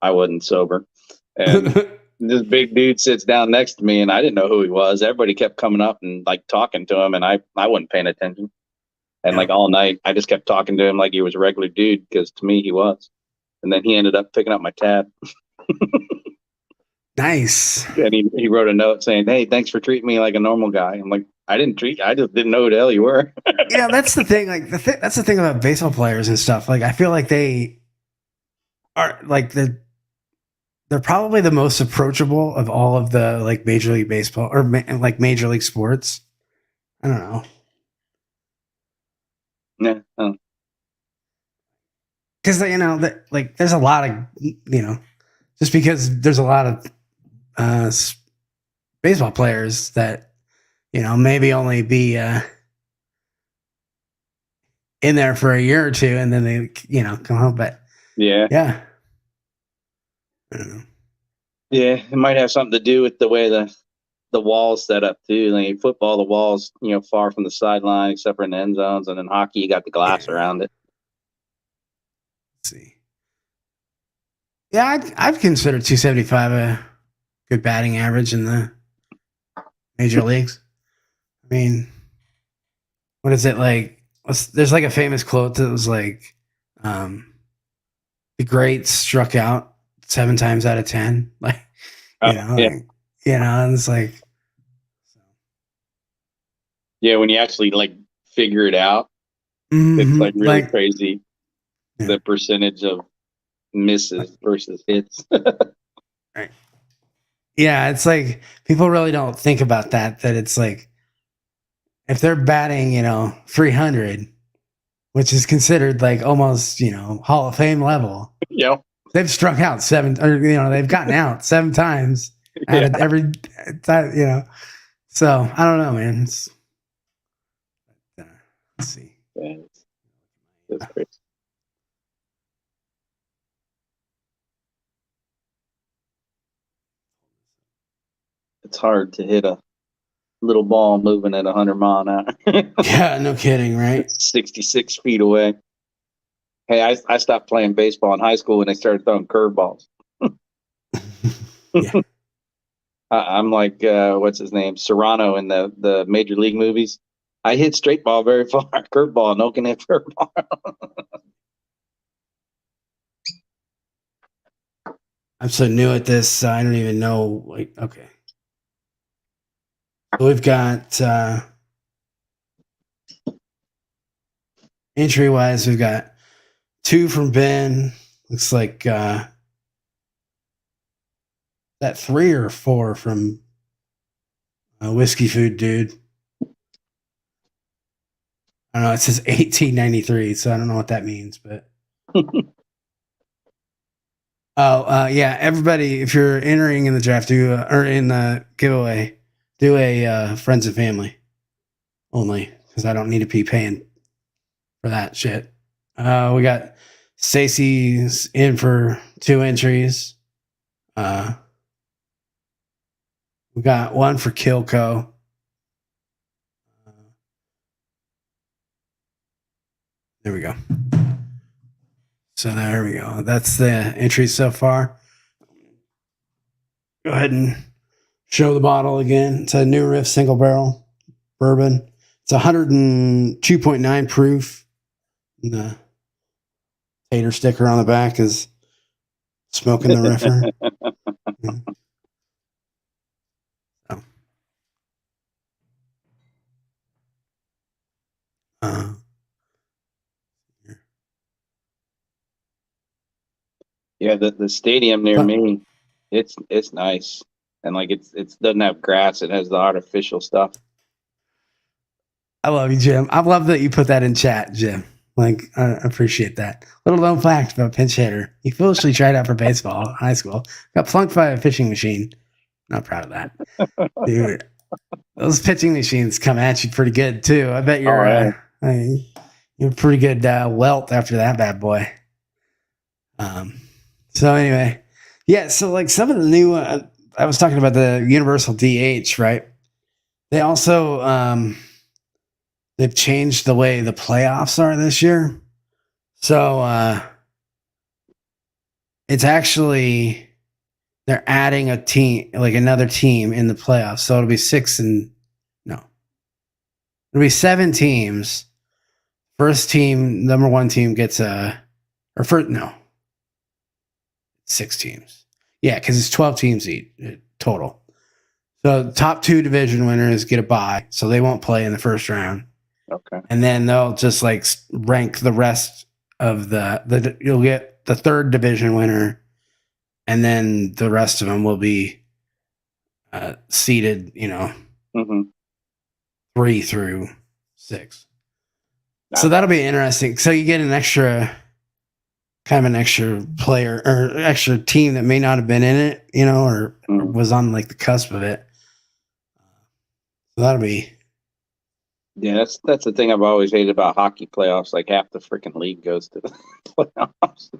I wasn't sober, and this big dude sits down next to me, and I didn't know who he was. Everybody kept coming up and like talking to him, and I wasn't paying attention. And like all night, I just kept talking to him like he was a regular dude because to me he was. And then he ended up picking up my tab. Nice. And he wrote a note saying, "Hey, thanks for treating me like a normal guy." I'm like, I just didn't know who the hell you were. That's the thing. Like that's the thing about baseball players and stuff. Like I feel like they are like they're probably the most approachable of all of the like Major League Baseball or like Major League sports. I don't know. Yeah. Oh. Because that like there's a lot of just because there's a lot of baseball players that maybe only be in there for a year or two and then they come home. But Yeah. I don't know. Yeah, it might have something to do with the way the wall's set up too. Like football, the wall's far from the sideline except for in the end zones, and in hockey you got the glass around it. Let's see. Yeah, I'd consider 275 a good batting average in the major leagues. I mean, what is it like? There's like a famous quote that was like, the greats struck out 7 times out of 10. Like, Yeah. and it's like, yeah, when you actually like figure it out, it's like really crazy. Yeah. The percentage of misses versus hits. Right. Yeah, it's like people really don't think about that it's like if they're batting, 300, which is considered like almost, Hall of Fame level. Yeah. They've struck out 7 or they've gotten out 7 times out of every time, So, I don't know, man. Let's see. Yeah, that's crazy. It's hard to hit a little ball moving at 100 mile an hour. Yeah, no kidding, right? 66 feet away. Hey, I stopped playing baseball in high school when they started throwing curveballs. Yeah. I'm like, what's his name? Serrano in the Major League movies. I hit straight ball very far. Curveball, no can hit curveball. I'm so new at this. I don't even know. Like, okay. We've got entry wise, we've got 2 from Ben. Looks like that 3 or 4 from Whiskey Food Dude. I don't know. It says 1893, so I don't know what that means, but. Yeah. Everybody, if you're entering in the draft, or in the giveaway, do a friends and family only, because I don't need to be paying for that shit. We got Stacy's in for 2 entries. We got 1 for Kilco. There we go. So there we go. That's the entries so far. Go ahead and show the bottle again. It's a New Riff single barrel bourbon. It's 102.9 proof. And the tater sticker on the back is smoking the riffer. Yeah, the stadium near me, it's nice, and like it doesn't have grass; it has the artificial stuff. I love you, Jim. I love that you put that in chat, Jim. Like, I appreciate that. Little known fact about pinch hitter: he foolishly tried out for baseball in high school, got flunked by a pitching machine. Not proud of that, dude. Those pitching machines come at you pretty good too. I bet you're you're pretty good welt after that bad boy. So anyway, yeah. So like some of the new, I was talking about the universal DH, right? They also they've changed the way the playoffs are this year. So it's actually they're adding a team, like another team in the playoffs. So it'll be 7 teams. First team, number 1 team gets 6 teams. Yeah, because it's 12 teams each total. So the top 2 division winners get a bye, so they won't play in the first round. Okay. And then they'll just like rank the rest of the you'll get the 3rd division winner, and then the rest of them will be seeded, Mm-hmm. 3 through 6. Nah. So that'll be interesting. So you get an extra player or extra team that may not have been in it, or was on like the cusp of it. So that'll be. Yeah, that's the thing I've always hated about hockey playoffs. Like half the freaking league goes to the playoffs.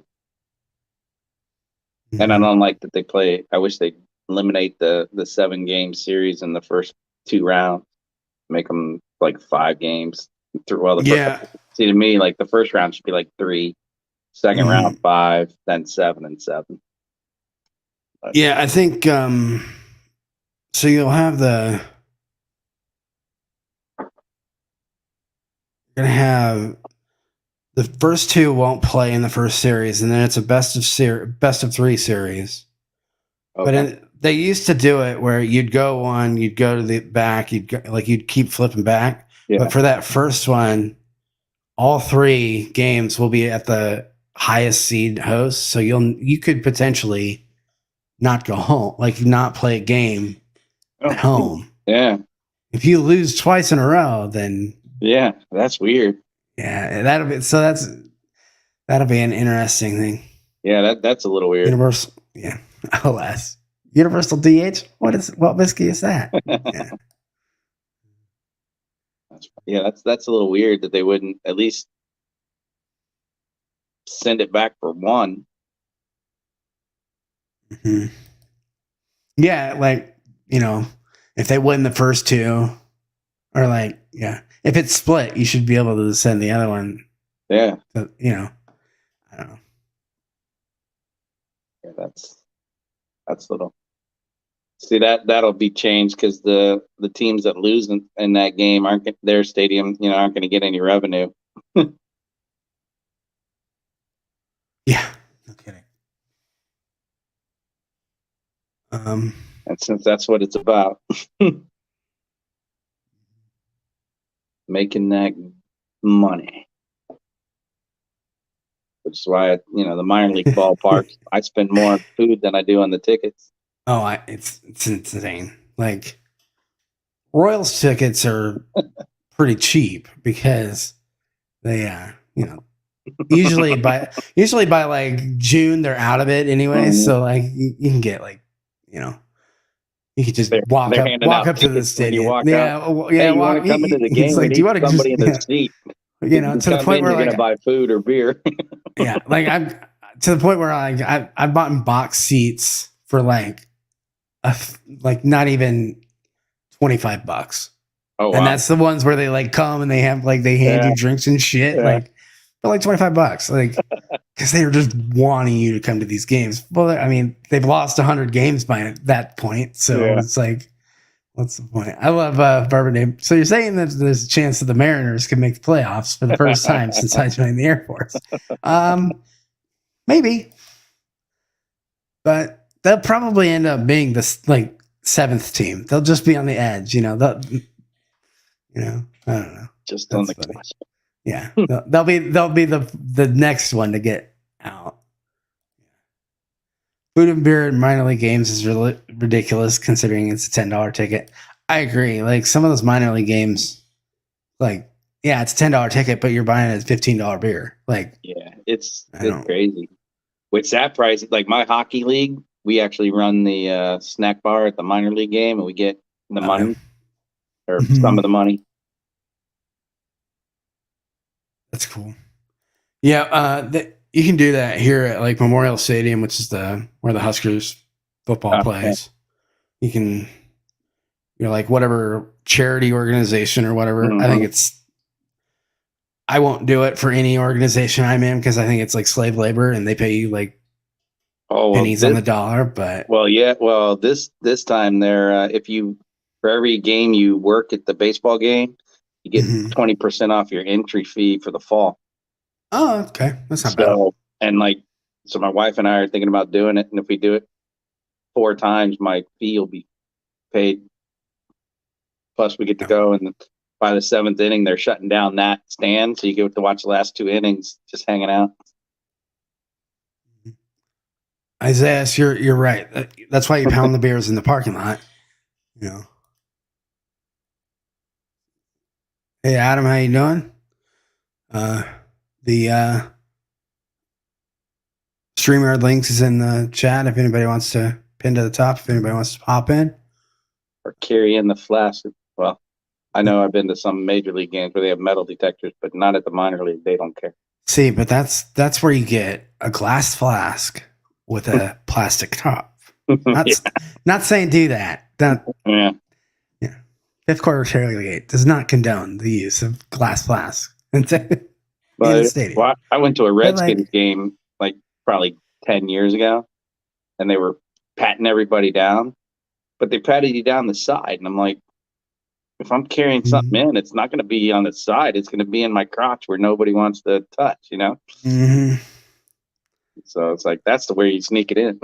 Mm-hmm. And I don't like that they play. I wish they'd eliminate the 7-game series in the first 2 rounds, make them like 5 games. See, to me, like the first round should be like 3, second round 5, then 7 and 7. But, yeah, I think so. You'll have you're gonna have the first 2 won't play in the first series, and then it's a best of 3 series. okay. But they used to do it where you'd go one, you'd go to the back, you'd keep flipping back. Yeah. But for that first one, all 3 games will be at the highest seed host, so you could potentially not go home, like not play a game at home. Yeah. If you lose twice in a row, then yeah, that's weird. Yeah, that'll be an interesting thing. Yeah, that's a little weird. Universal, yeah. Alas, Universal DH. What whiskey is that? Yeah. That's a little weird that they wouldn't at least send it back for 1. Mm-hmm. Yeah, like if they win the first 2, or if it's split, you should be able to send the other one. Yeah. I don't know. Yeah, that's little. See that'll be changed because the teams that lose in that game their stadium aren't going to get any revenue. Yeah, no kidding. And since that's what it's about, making that money, which is why the minor league ballparks I spend more on food than I do on the tickets. Oh, it's insane. Like Royals tickets are pretty cheap because they usually by like June they're out of it anyway. Mm-hmm. So like you can get like you could just walk up to the stadium. Hey, you want to come into the game? Like, do you want to somebody in the seat? To the point where you're gonna buy food or beer. Yeah, like I'm to the point where I bought box seats for like not even $25. Oh, wow. And that's the ones where they like come and they have they hand you drinks and shit for like $25, like because they were just wanting you to come to these games. Well, I mean, they've lost 100 games by that point, so it's like, what's the point? I love Bourbon Name. So you're saying that there's a chance that the Mariners can make the playoffs for the first time since I joined the Air Force? Maybe, but they'll probably end up being the 7th team. They'll just be on the edge, I don't know. Just on the cusp. Yeah, they'll be the next one to get out. Food and beer in minor league games is really ridiculous considering it's a $10 ticket. I agree. Like some of those minor league games, it's a $10 ticket, but you're buying it as $15 beer. Like, yeah, it's crazy. With that price, like my hockey league, we actually run the snack bar at the minor league game, and we get the money or some of the money. That's cool. Yeah, you can do that here at like Memorial Stadium, which is where the Huskers football plays. You can, like whatever charity organization or whatever. Mm-hmm. I think I won't do it for any organization I'm in because I think it's like slave labor and they pay you like pennies on the dollar. But this time there, for every game you work at the baseball game, you get 20% off your entry fee for the fall. Oh, okay. That's not bad. And so my wife and I are thinking about doing it. And if we do it, 4 times my fee will be paid. Plus, we get to go, and by the 7th inning, they're shutting down that stand, so you get to watch the last 2 innings just hanging out. Isaiah, you're right. That's why you pound the beers in the parking lot. You know. Hey, Adam, how you doing? The StreamYard links is in the chat if anybody wants to pin to the top, if anybody wants to pop in. Or carry in the flask. Well, I know I've been to some major league games where they have metal detectors, but not at the minor league. They don't care. See, but that's where you get a glass flask with a plastic top. Not saying do that. Yeah. Fifth Quarter Tailgate does not condone the use of glass flasks in the stadium. Well, I went to a Redskins game like probably 10 years ago, and they were patting everybody down, but they patted you down the side, and I'm like, if I'm carrying something in, it's not going to be on the side. It's going to be in my crotch where nobody wants to touch, you know? Mm-hmm. So it's like, that's the way you sneak it in.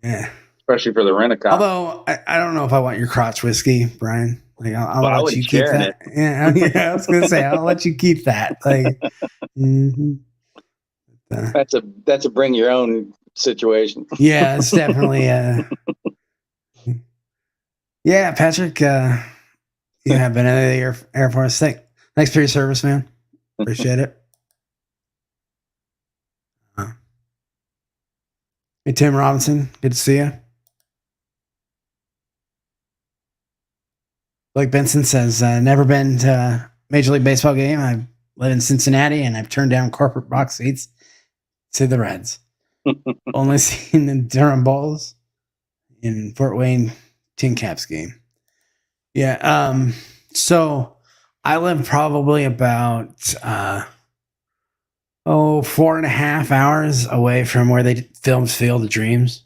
Yeah. Especially for the rent-a-cop. Although, I don't know if I want your crotch whiskey, Brian. Like, I'll let you keep that. Yeah, I was going to say, I'll let you keep that. Like, That's a bring your own situation. Yeah, it's definitely yeah, Patrick, you have been in the Air Force. Thanks for your service, man. Appreciate it. Hey, Tim Robinson, good to see you. Blake Benson says, never been to a Major League Baseball game. I live in Cincinnati, and I've turned down corporate box seats to the Reds. Only seen the Durham Bulls in Fort Wayne Tin Caps game. Yeah. So I live probably about 4.5 hours away from where they filmed Field of Dreams.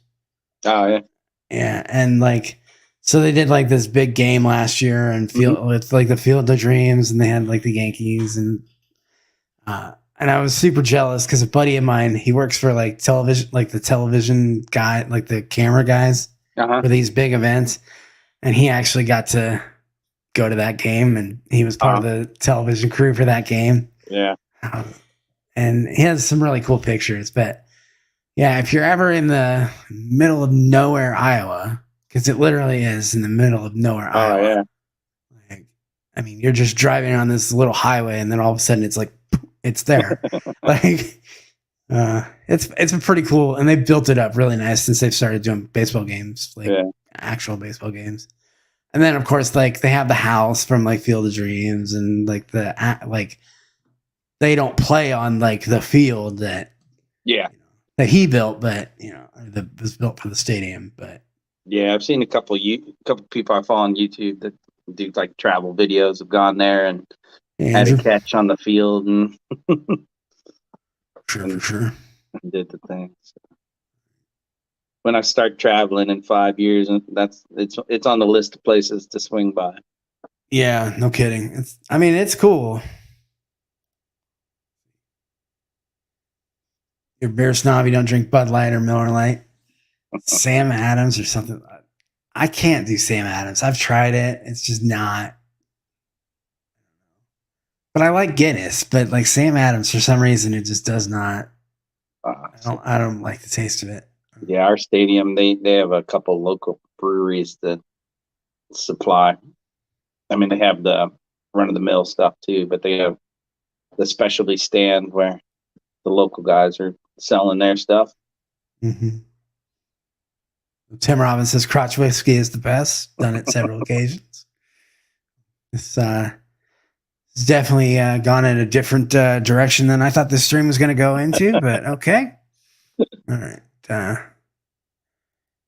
Oh yeah. Yeah, and like, so they did like this big game last year and with like the Field of Dreams, and they had like the Yankees, and I was super jealous because a buddy of mine, he works for like television, like the television guy, like the camera guys for these big events, and he actually got to go to that game, and he was part of the television crew for that game. Yeah. And he has some really cool pictures, but yeah, if you're ever in the middle of nowhere, Iowa, because it literally is in the middle of nowhere, Iowa. Yeah. Like, I mean, you're just driving on this little highway, and then all of a sudden it's like, it's there. Like, it's been pretty cool, and they built it up really nice since they've started doing baseball games, like actual baseball games. And then, of course, like they have the house from like Field of Dreams, and like they don't play on like the field that that he built, but that was built for the stadium. But yeah, I've seen a couple people I follow on YouTube that do like travel videos, have gone there and had a catch on the field and sure did the thing. So when I start traveling in 5 years, and it's on the list of places to swing by. Yeah, no kidding. It's cool. You're a beer snob. You don't drink Bud Light or Miller Lite. Sam Adams or something. I can't do Sam Adams. I've tried it. It's just not. But I like Guinness. But like Sam Adams, for some reason, it just does not. I don't like the taste of it. Yeah, our stadium, they have a couple local breweries that supply. I mean, they have the run-of-the-mill stuff too, but they have the specialty stand where the local guys are selling their stuff. Mm-hmm. Tim Robbins says crotch whiskey is the best. Done it several occasions. It's definitely gone in a different direction than I thought this stream was going to go into, but okay. All right.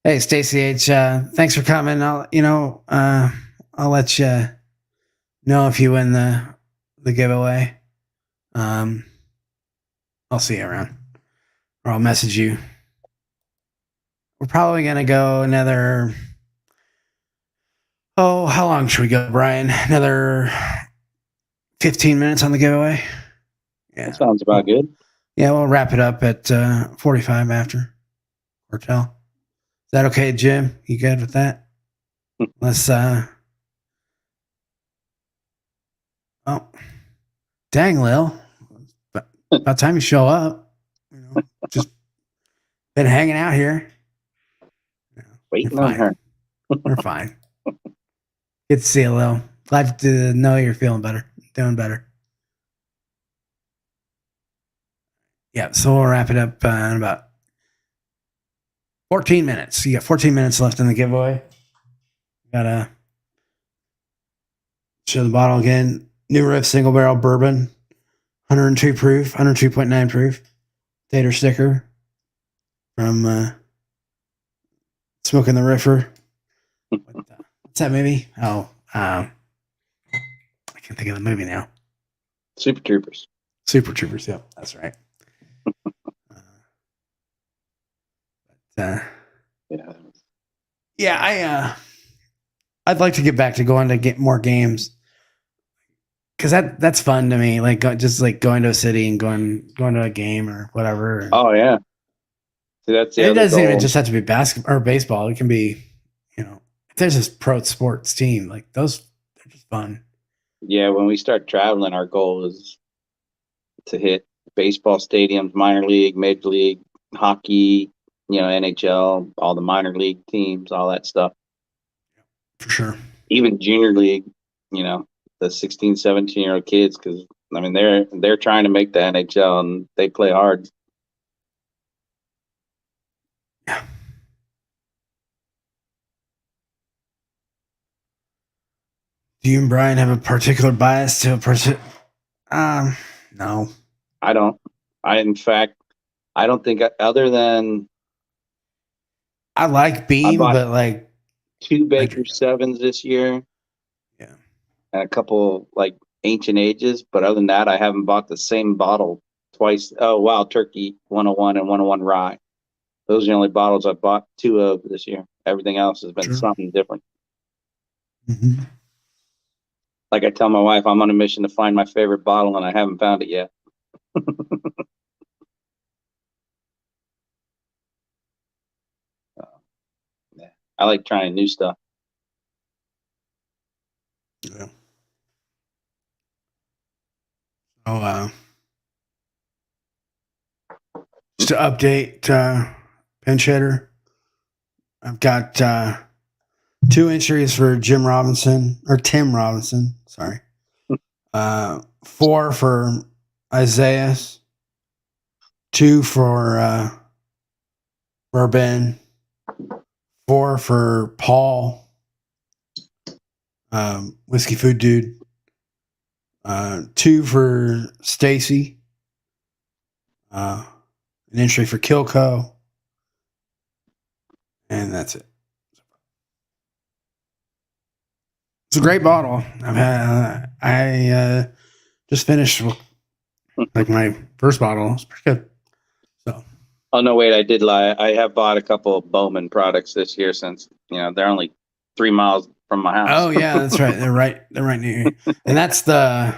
Hey, Stacey H, thanks for coming. I'll let you know if you win the giveaway. I'll see you around, or I'll message you. We're probably going to go another. Oh, how long should we go, Brian? Another 15 minutes on the giveaway? Yeah. That sounds about good. Yeah, we'll wrap it up at 45 after. Or tell. Is that okay, Jim? You good with that? Let's oh, dang, Lil. About time you show up. Just been hanging out here. Waiting on her. We're fine. Good to see you, Lil. Glad to know you're feeling better, doing better. Yeah, so we'll wrap it up in about 14 minutes. You got 14 minutes left in the giveaway. Gotta show the bottle again. New Riff single barrel bourbon, 102 proof, 102.9 proof. Tater sticker from Smoking the Riffer. What's that movie? Oh, I can't think of the movie now. Super Troopers. Super Troopers. Yep, that's right. Yeah, I'd like to get back to going to get more games because that's fun to me. Like just like going to a city and going to a game or whatever. Oh yeah. See, that's the it other doesn't goal. even just have to be basketball or baseball. It can be, if there's this pro sports team, like those, they're just fun. Yeah, when we start traveling, our goal is to hit baseball stadiums, minor league, major league, hockey, NHL, all the minor league teams, all that stuff. For sure. Even junior league, the 16, 17-year-old kids, because I mean they're trying to make the NHL and they play hard. Yeah. Do you and Brian have a particular bias to a person? No. I don't. In fact, I don't think other than I like Beam, but like 2 Baker 7s this year. Yeah. And a couple like Ancient Ages, but other than that, I haven't bought the same bottle twice. Oh, Wild Turkey 101 and 101 Rye. Those are the only bottles I've bought 2 of this year. Everything else has been something different. Mm-hmm. Like I tell my wife, I'm on a mission to find my favorite bottle, and I haven't found it yet. Yeah. I like trying new stuff. Yeah. Oh, just to update pinch hitter, I've got 2 entries for Tim Robinson. Sorry. 4 for Isaiah. 2 for Bourbon. 4 for Paul. Whiskey Food Dude. 2 for Stacy. An entry for Kilco. And that's it. It's a great bottle. I just finished like my first bottle. It's pretty good. So. Oh no, wait! I did lie. I have bought a couple of Bowman products this year since they're only 3 miles from my house. Oh yeah, that's right. They're right near you. And that's the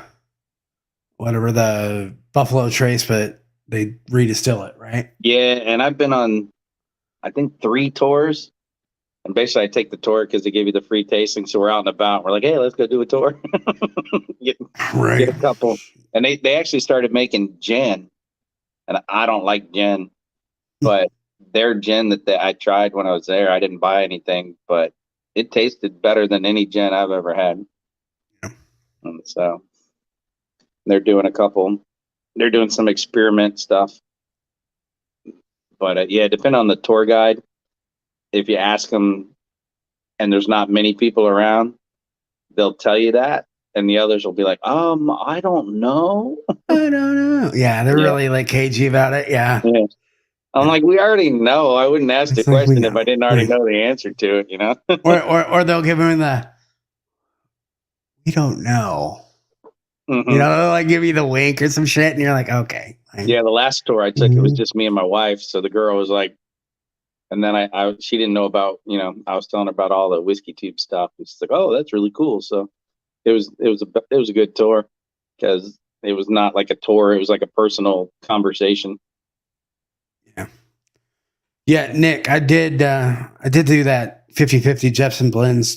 Buffalo Trace, but they redistill it, right? Yeah, and I've been on, I think 3 tours. And basically, I take the tour because they give you the free tasting. So we're out and about. We're like, hey, let's go do a tour. get a couple. And they actually started making gin. And I don't like gin. But their gin that I tried when I was there, I didn't buy anything. But it tasted better than any gin I've ever had. Yeah. And so they're doing a couple. They're doing some experiment stuff. But yeah, depending on the tour guide. If you ask them and there's not many people around, they'll tell you that. And the others will be like, I don't know. I don't know. Yeah, they're really like cagey about it. Yeah. I'm like, we already know. I wouldn't ask the question if I didn't already know the answer to it, or they'll give them we don't know. Mm-hmm. They'll like give you the wink or some shit, and you're like, okay. Yeah, the last tour I took, it was just me and my wife. So the girl was like, and then she didn't know about, I was telling her about all the whiskey tube stuff. And she's like, oh, that's really cool. So it was a good tour because it was not like a tour. It was like a personal conversation. Yeah. Yeah, Nick, I did do that 50-50 Jepson blends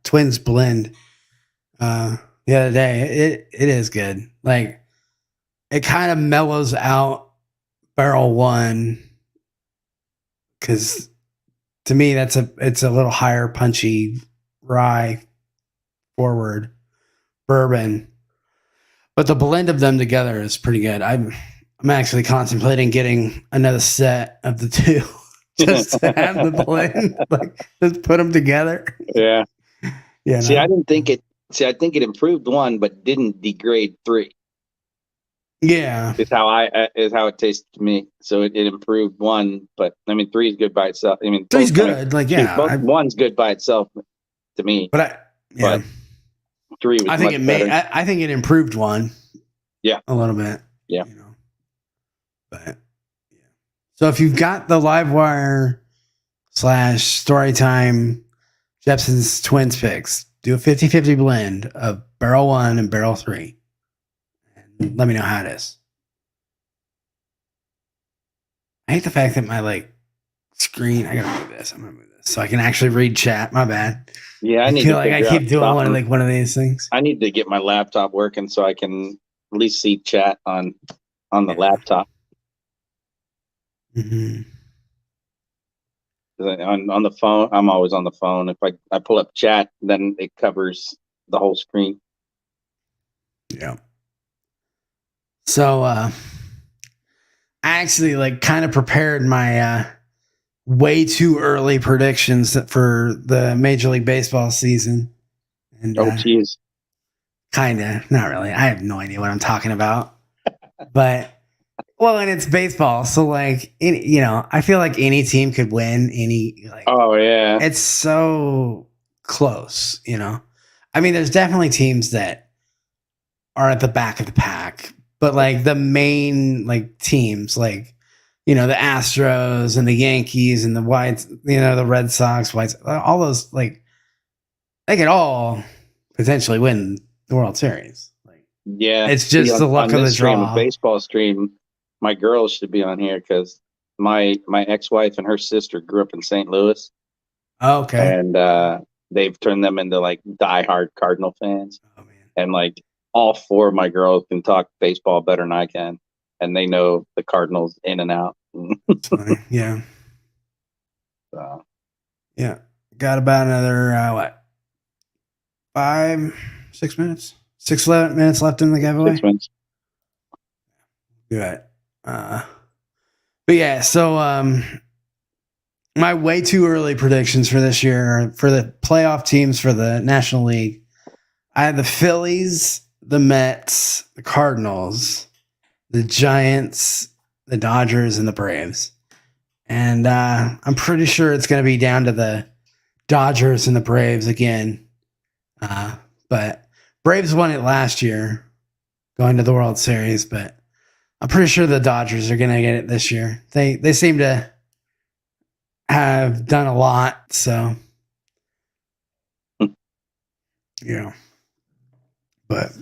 twins blend the other day. It is good. Like it kind of mellows out barrel one because to me it's a little higher punchy rye forward bourbon, but the blend of them together is pretty good. I'm actually contemplating getting another set of the two just to have the blend, like just put them together. Yeah. Yeah. See, I didn't think it. See, I think it improved one, but didn't degrade three. Yeah. Is how it tasted to me. So it improved one, but I mean, three is good by itself. I mean, Three's both, good. Like, yeah. one's good by itself to me. But three was much better. I think it improved one. Yeah. A little bit. Yeah. You know. But yeah. So if you've got the Livewire / Storytime Jepson's Twins picks, do a 50-50 blend of barrel one and barrel three. And let me know how it is. I hate the fact that my screen, I gotta move this. I'm gonna move this so I can actually read chat. My bad. Yeah, I feel like I keep doing one of these things. I need to get my laptop working so I can at least see chat on the laptop. Mm-hmm. On the phone, I'm always on the phone. If I pull up chat, then it covers the whole screen. Yeah. So I actually kind of prepared my way too early predictions for the Major League Baseball season. And geez. Kinda, not really. I have no idea what I'm talking about. But and it's baseball, so I feel like any team could win any oh yeah. It's so close, I mean, there's definitely teams that are at the back of the pack, but the main teams the Astros and the Yankees and the Whites, the Red Sox, Whites, all those they could all potentially win the World Series. Yeah, it's just the luck of the draw. Baseball stream. My girls should be on here because my ex-wife and her sister grew up in St. Louis. Oh, okay. And they've turned them into diehard Cardinal fans. Oh man. And all four of my girls can talk baseball better than I can, and they know the Cardinals in and out. That's funny. Yeah. So. Yeah. Got about another 5, 6 minutes. 6 minutes left in the giveaway. 6 minutes. Good. But yeah, so my way too early predictions for this year for the playoff teams for the National League. I had the Phillies, the Mets, the Cardinals, the Giants, the Dodgers, and the Braves. And I'm pretty sure it's going to be down to the Dodgers and the Braves again. But Braves won it last year, going to the World Series, but I'm pretty sure the Dodgers are going to get it this year. They seem to have done a lot, so yeah. But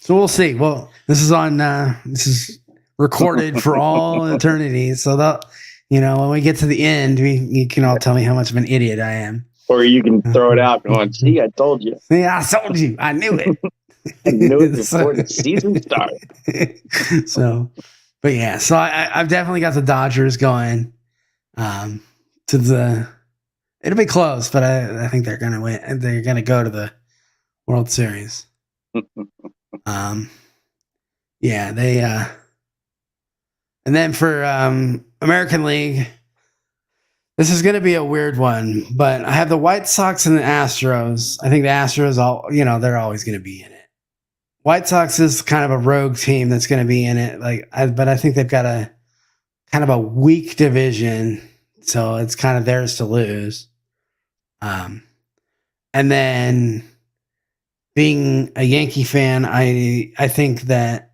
so we'll see. Well, this is recorded for all eternity, so that when we get to the end, you can all tell me how much of an idiot I am. Or you can throw it out going, see, I told you. See, I told you. I knew it. I knew it before the season started. So, but yeah, so I've definitely got the Dodgers going it'll be close, but I think they're going to win. They're going to go to the World Series. Yeah, they, and then for American League, this is going to be a weird one, but I have the White Sox and the Astros. I think the Astros, they're always going to be in it. White Sox is kind of a rogue team that's going to be in it. But I think they've got a kind of a weak division, so it's kind of theirs to lose. And then being a Yankee fan, I think that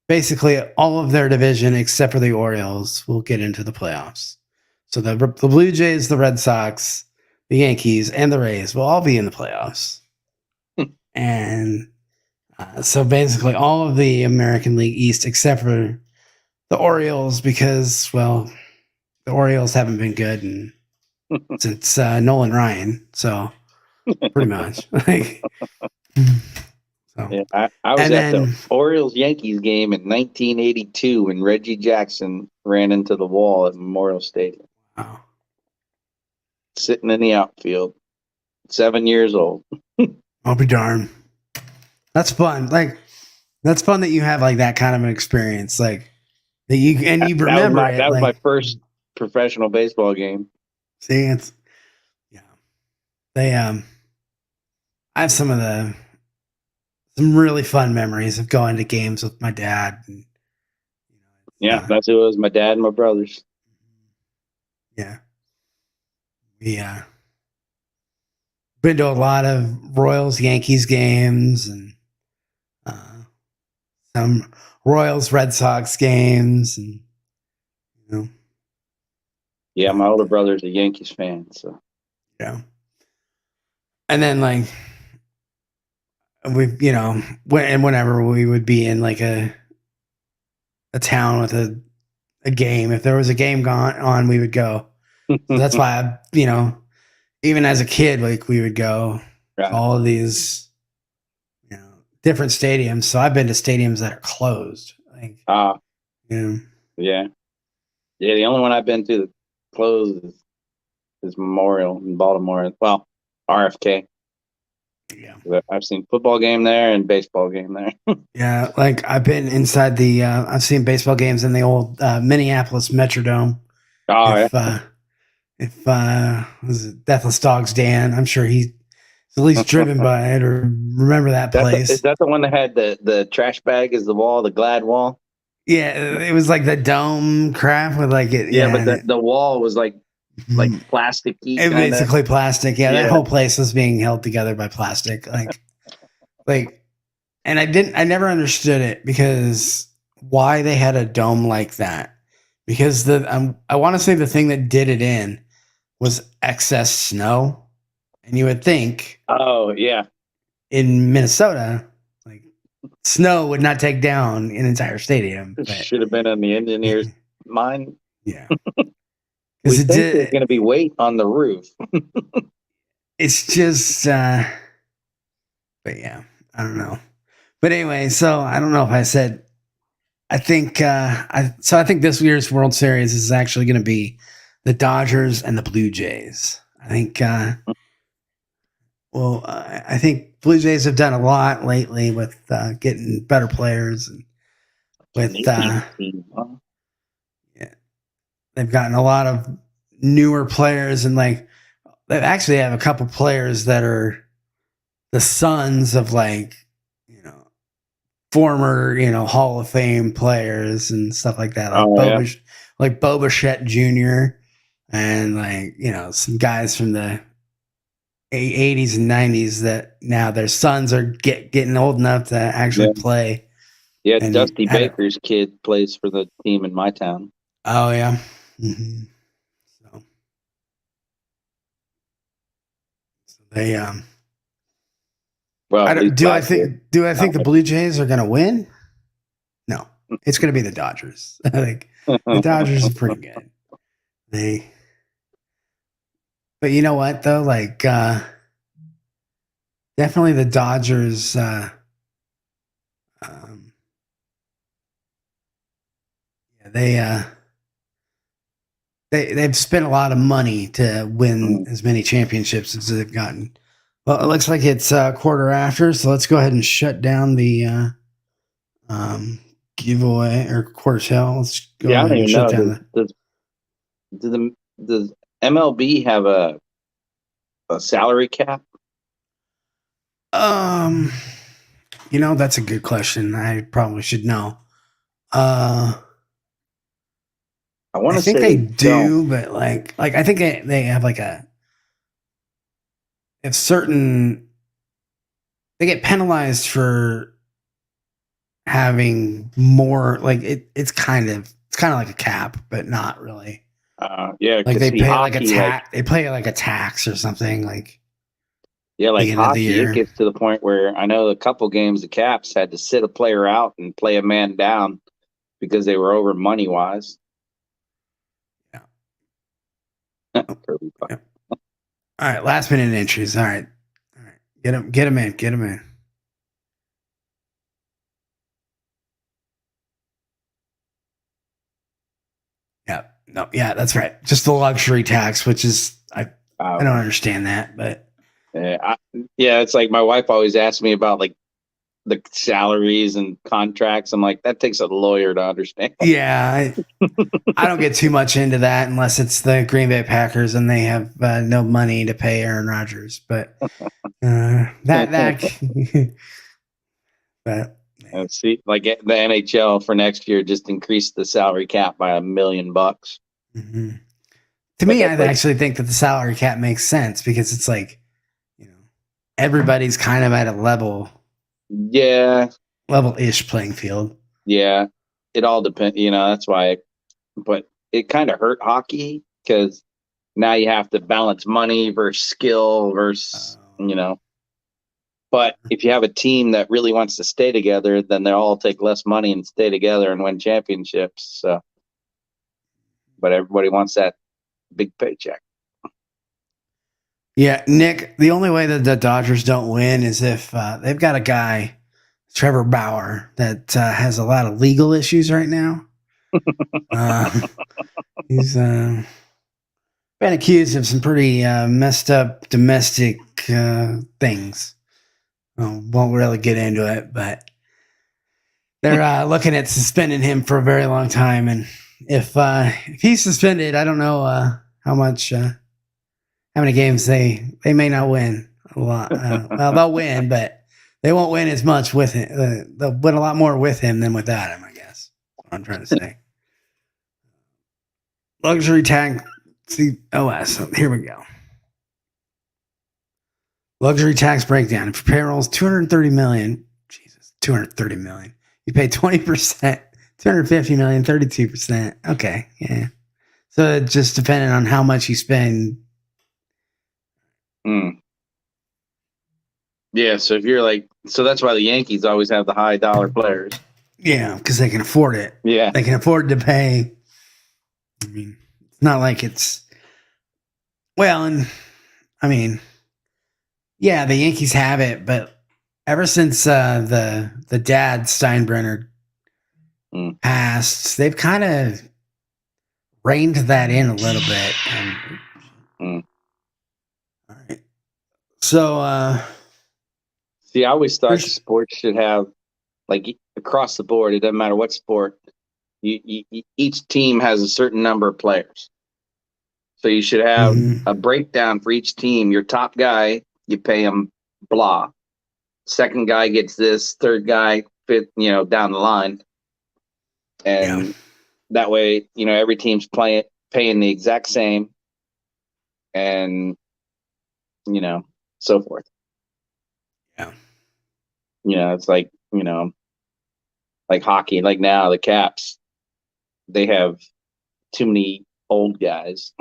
basically all of their division, except for the Orioles, will get into the playoffs. So the Blue Jays, the Red Sox, the Yankees, and the Rays will all be in the playoffs. And so basically all of the American League East, except for the Orioles, because, they're the Orioles haven't been good since Nolan Ryan. So pretty much. Like, so. Yeah, I was And at then, the Orioles Yankees game in 1982 when Reggie Jackson ran into the wall at Memorial Stadium, wow. sitting in the outfield, 7 years old. I'll be darned. That's fun. Like, that's fun that you have like that kind of an experience. Like that you remember it. That was my Like, first professional baseball game. see, it's yeah. They I have some really fun memories of going to games with my dad. And, Yeah, that's who it was. My dad and my brothers. Yeah. We been to a lot of Royals Yankees games and some Royals Red Sox games and Yeah, my older brother's a Yankees fan, so yeah. And then like we whenever we would be in like a town with a game, if there was a game on, we would go. So that's why even as a kid, like we would go to all of these different stadiums. So I've been to stadiums that are closed. Like yeah. The only one I've been to that closed is Memorial in Baltimore. Well, RFK. Yeah, I've seen football game there and baseball game there. yeah. Like I've been inside the. I've seen baseball games in the old Minneapolis Metrodome. Oh, If was it Deathless Dogs Dan? I'm sure he's at least driven by it or remember that place. Is that the one that had the trash bag as the wall, the Glad wall? Yeah, it was like the dome crap with like it. Yeah, but the wall was like plasticky. Basically plastic. Yeah, that whole place was being held together by plastic. Like, and I never understood it because why they had a dome like that. Because I want to say the thing that did it in was excess snow, and you would think, oh yeah, in Minnesota, like snow would not take down an entire stadium. It should have been on the engineer's mind. Yeah. We think there's going to be weight on the roof. It's just, but yeah, I don't know. But anyway, so I don't know if I said. I think I think this year's World Series is actually going to be the Dodgers and the Blue Jays. I think. I think Blue Jays have done a lot lately with getting better players and with yeah, they've gotten a lot of newer players and like they actually have a couple players that are the sons of like former Hall of Fame players and stuff like that, like Bo Bichette Jr. and like some guys from the 80s and 90s that now their sons are getting old enough to actually play. Yeah, Dusty Baker's kid plays for the team in my town. Oh yeah. Mm-hmm. So they well, do I think the Blue Jays are going to win? No, it's going to be the Dodgers. Like the Dodgers are pretty good. But you know what though? Like definitely the Dodgers. They've spent a lot of money to win as many championships as they've gotten. Well, it looks like it's quarter after, so let's go ahead and shut down the giveaway or quarter tail. Let's go ahead and shut down Does MLB have a salary cap? That's a good question. I probably should know. I think they do, but like I think they have like if certain they get penalized for having more like it's kind of like a cap, but not really. Yeah, like they pay like a tax. They pay like a tax or something like. Yeah, like hockey, it gets to the point where I know a couple games the Caps had to sit a player out and play a man down because they were over money wise. Yeah, Kirby Puck. Yep. All right, last minute entries. All right. Get him in. Yeah, no, yeah, that's right. Just the luxury tax, which is I don't understand that, but it's like my wife always asks me about like the salaries and contracts. I'm like, that takes a lawyer to understand. Yeah, I don't get too much into that unless it's the Green Bay Packers and they have no money to pay Aaron Rodgers. But that but And see, like the NHL for next year just increased the salary cap by $1 million. mm-hmm. To me, I like, actually think that the salary cap makes sense because it's like, everybody's kind of at a level-ish playing field. Yeah, it all depends. That's why. But it kind of hurt hockey because now you have to balance money versus skill versus But if you have a team that really wants to stay together, then they'll all take less money and stay together and win championships. So, but everybody wants that big paycheck. Yeah, Nick, the only way that the Dodgers don't win is if they've got a guy, Trevor Bauer, that has a lot of legal issues right now. He's been accused of some pretty messed up domestic things. Won't really get into it, but they're looking at suspending him for a very long time. And if he's suspended, I don't know how many games they may not win. A lot. Well, they'll win, but they won't win as much with him. They'll win a lot more with him than without him, I guess. That's what I'm trying to say. Luxury tag COS. Here we go. Luxury tax breakdown. If your payroll is $230 million, Jesus, $230 million. You pay 20%, $250 million, 32%. Okay, yeah. So it just depending on how much you spend. Yeah, so if you're so that's why the Yankees always have the high dollar players. Yeah, because they can afford it. Yeah. They can afford to pay. I mean, it's not like it's. Well, and I mean, yeah, the Yankees have it, but ever since the dad Steinbrenner passed, they've kind of reined that in a little bit. All right. So, see, I always thought sports should have across the board. It doesn't matter what sport. Each team has a certain number of players, so you should have a breakdown for each team. Your top guy, you pay him blah. Second guy gets this. Third guy, fifth, down the line, and that way, every team's paying the exact same, and so forth. Yeah, it's like hockey. Like now, the Caps, they have too many old guys,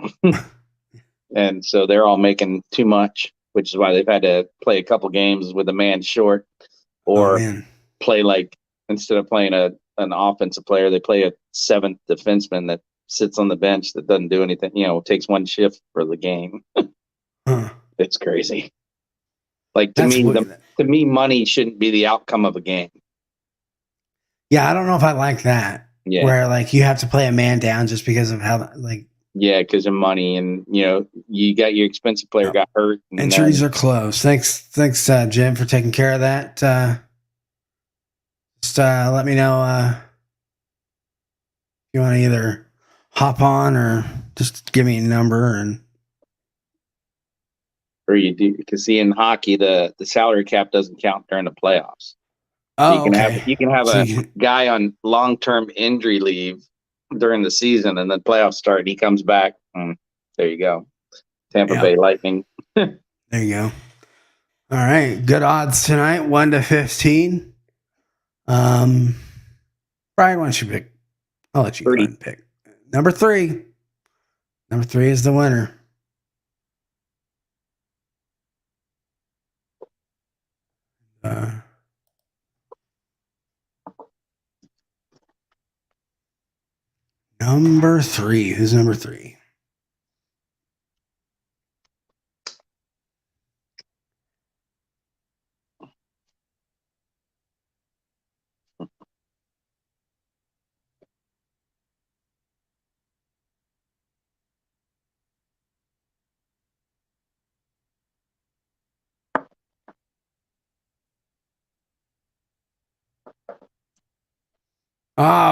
and so they're all making too much, which is why they've had to play a couple games with a man short, or play instead of playing an offensive player, they play a seventh defenseman that sits on the bench that doesn't do anything. Takes one shift for the game. It's crazy. To me, money shouldn't be the outcome of a game. Yeah, I don't know if I like that. Yeah. Where you have to play a man down just because of how Yeah, because of money, and you got your expensive player got hurt. Injuries are close. Thanks, Jim, for taking care of that. Just let me know if you want to either hop on or just give me a number or you do, because see, in hockey the salary cap doesn't count during the playoffs. Oh, you can have a guy on long-term injury leave during the season, and then playoffs start, and he comes back. There you go, Tampa Bay Lightning. There you go. All right, good odds tonight, 1-15. Brian, why don't you pick? I'll let you go ahead and pick. Number 3. Number 3 is the winner. Number 3. Who's number 3?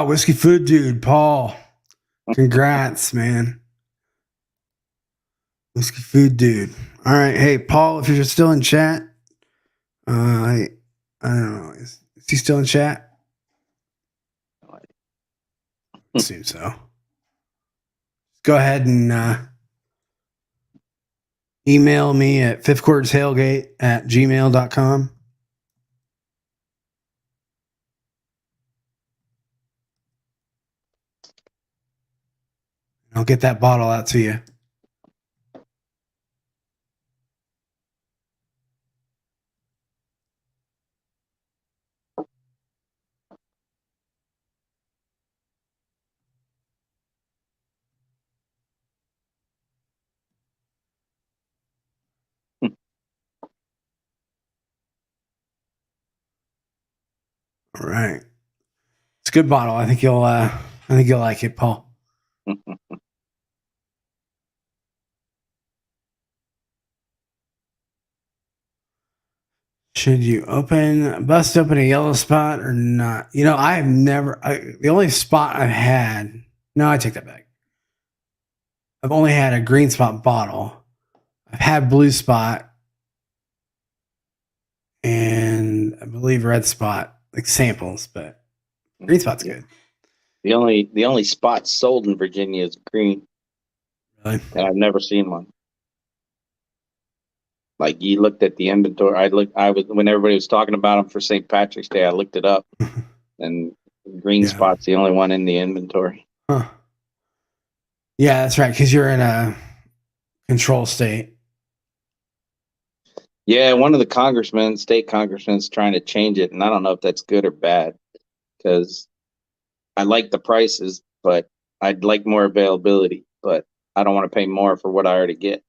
Whiskey Food Dude, Paul. Congrats, man. Whiskey Food Dude. All right. Hey, Paul, if you're still in chat, I don't know. Is he still in chat? Seems so. Go ahead and email me at fifthquartertailgate@gmail.com. I'll get that bottle out to you. All right. It's a good bottle. I think you'll like it, Paul. Should you bust open a yellow spot or not? You know, I have never, the only spot I've had, no, I take that back. I've only had a green spot bottle. I've had blue spot and I believe red spot, like samples, but green spot's good. The only spot sold in Virginia is green. Really? And I've never seen one. Like you looked at the inventory. I was when everybody was talking about them for St. Patrick's Day, I looked it up, and green spot's the only one in the inventory. Huh. Yeah, that's right. Because you're in a control state. Yeah, one of the state congressmen, is trying to change it, and I don't know if that's good or bad. Because I like the prices, but I'd like more availability. But I don't want to pay more for what I already get.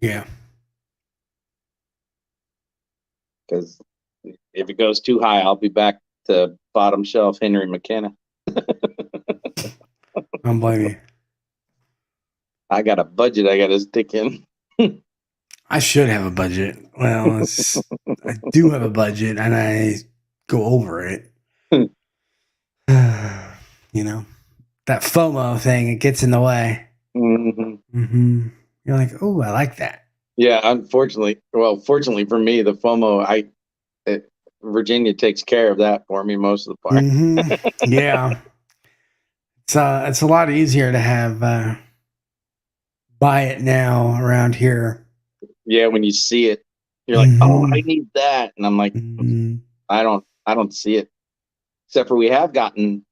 Yeah. Because if it goes too high, I'll be back to bottom shelf Henry McKenna. Don't blame you. I got a budget I got to stick in. I should have a budget. Well, I do have a budget, and I go over it. You know, that FOMO thing, it gets in the way. Mm-hmm. You're like, oh, I like that. Yeah, fortunately for me, the FOMO, Virginia takes care of that for me most of the part. Yeah, it's a lot easier to have buy it now around here. Yeah, when you see it, you're like, oh, I need that, and I'm like, I don't see it. Except for we have gotten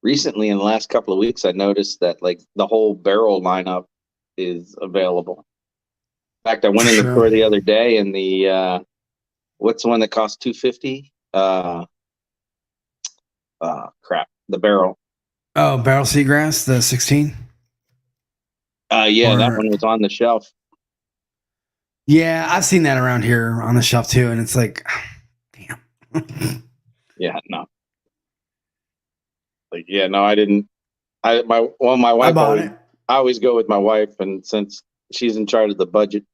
recently in the last couple of weeks, I noticed that like the whole barrel lineup is available. In fact, I went in the store the other day, and the what's the one that costs $250? Crap, the barrel. Oh, barrel seagrass, the 16. Yeah, that one was on the shelf. Yeah, I've seen that around here on the shelf too, and it's like, damn. Yeah, no. Like, yeah, no, I didn't. My wife I always go with my wife, and since she's in charge of the budget,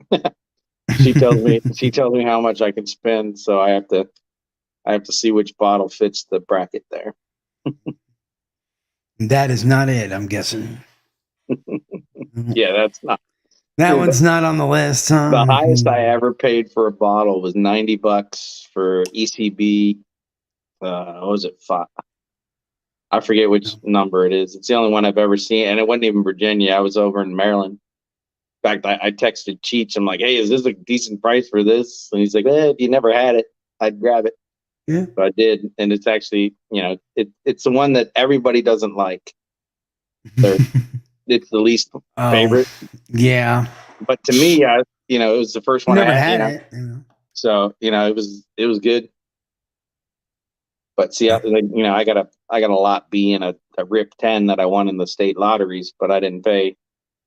she tells me how much I can spend, so I have to see which bottle fits the bracket there. That is not it, I'm guessing. Yeah, that's not. That one's not on the list, huh? The highest I ever paid for a bottle was $90 for ECB. What was it? I forget which number it is. It's the only one I've ever seen, and it wasn't even Virginia. I was over in Maryland. In fact, I texted Cheech. I'm like, "Hey, is this a decent price for this?" And he's like, "If you never had it, I'd grab it." Yeah, so I did, and it's actually, it's the one that everybody doesn't like. It's the least favorite. Yeah, but to me, it was the first one never I had. it. So it was good. But see, I got a lot B and a RIP 10 that I won in the state lotteries, but I didn't pay.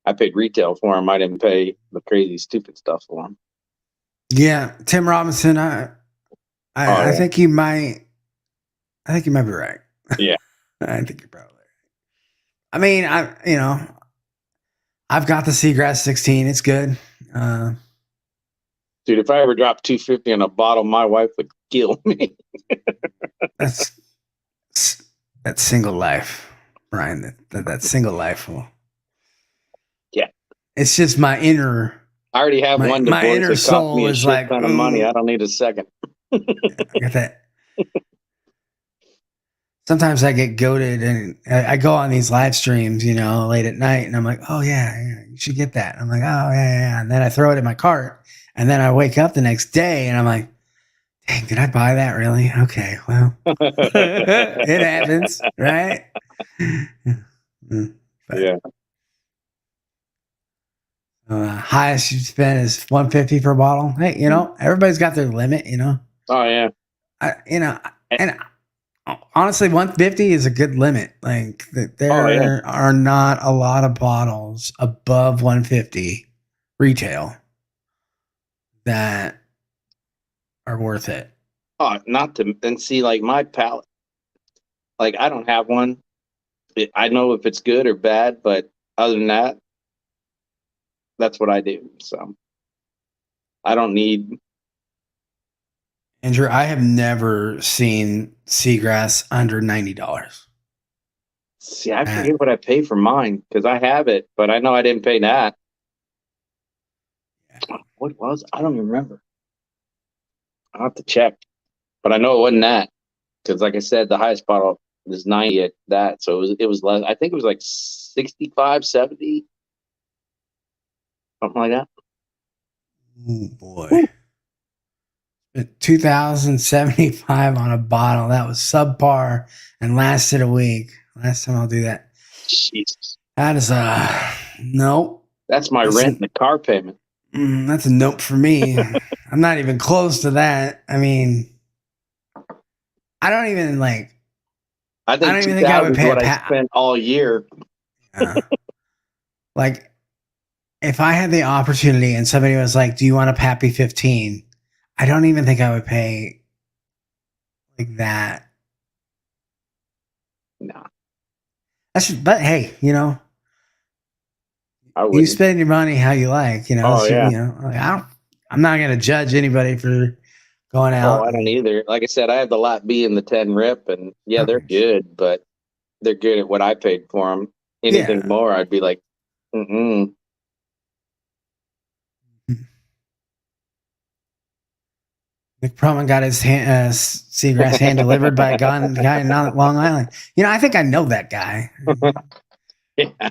I paid retail for them. I didn't pay the crazy stupid stuff for them. Yeah, Tim Robinson. I think you might. I think you might be right. Yeah, I think you're probably right. I mean, I've got the Seagrass 16. It's good. Dude, if I ever dropped 250 on a bottle, my wife would kill me. That's single life, Brian. That single life. Yeah. It's just my inner. I already have one my divorce inner that cost soul me a is shit like, ton of money. I don't need a second. I got that. Sometimes I get goaded and I go on these live streams, late at night, and I'm like, oh yeah, you should get that. I'm like, oh yeah. And then I throw it in my cart, and then I wake up the next day and I'm like, dang, did I buy that really? Okay, well, it happens, right? But, yeah. highest you spend is 150 per bottle. Hey, everybody's got their limit, Oh yeah. And honestly, 150 is a good limit. Like there are not a lot of bottles above 150 retail that are worth it. Oh, not to and see like my palate. Like I don't have one. I know if it's good or bad, but other than that, that's what I do. So I don't need. Andrew, I have never seen seagrass under $90. See, I forget what I pay for mine because I have it, but I know I didn't pay that. What was? I don't even remember. I'll have to check, but I know it wasn't that because, like I said, the highest bottle is 90 at that, so it was less. I think it was like 65, 70, something like that. Oh boy. 2,075 on a bottle. That was subpar and lasted a week. Last time I'll do that. Jesus. That is nope. That's my rent and the car payment. That's a nope for me. I'm not even close to that. I mean, I don't even like. I don't even think I would pay what I spent all year. Like, if I had the opportunity and somebody was like, "Do you want a Pappy 15?" I don't even think I would pay like that. No. But hey, you spend your money how you like. Oh, yeah. I'm not gonna judge anybody for going out. Oh, I don't either. Like I said, I have the Lot B and the 10 Rip, and yeah, they're good, but they're good at what I paid for them. Anything more, I'd be like, mm-mm. Nick Perlman got his seagrass hand delivered by a guy in Long Island. I think I know that guy. Yeah.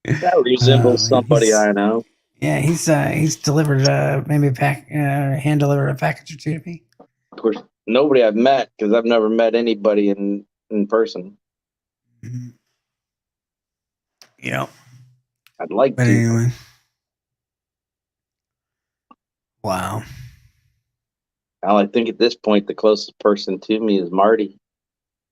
That resembles somebody I know. Yeah, he's delivered maybe hand delivered a package or two to me. Of course, nobody I've met because I've never met anybody in person. Mm-hmm. Yeah, I'd like to. Anyway, wow. Well, I think at this point the closest person to me is Marty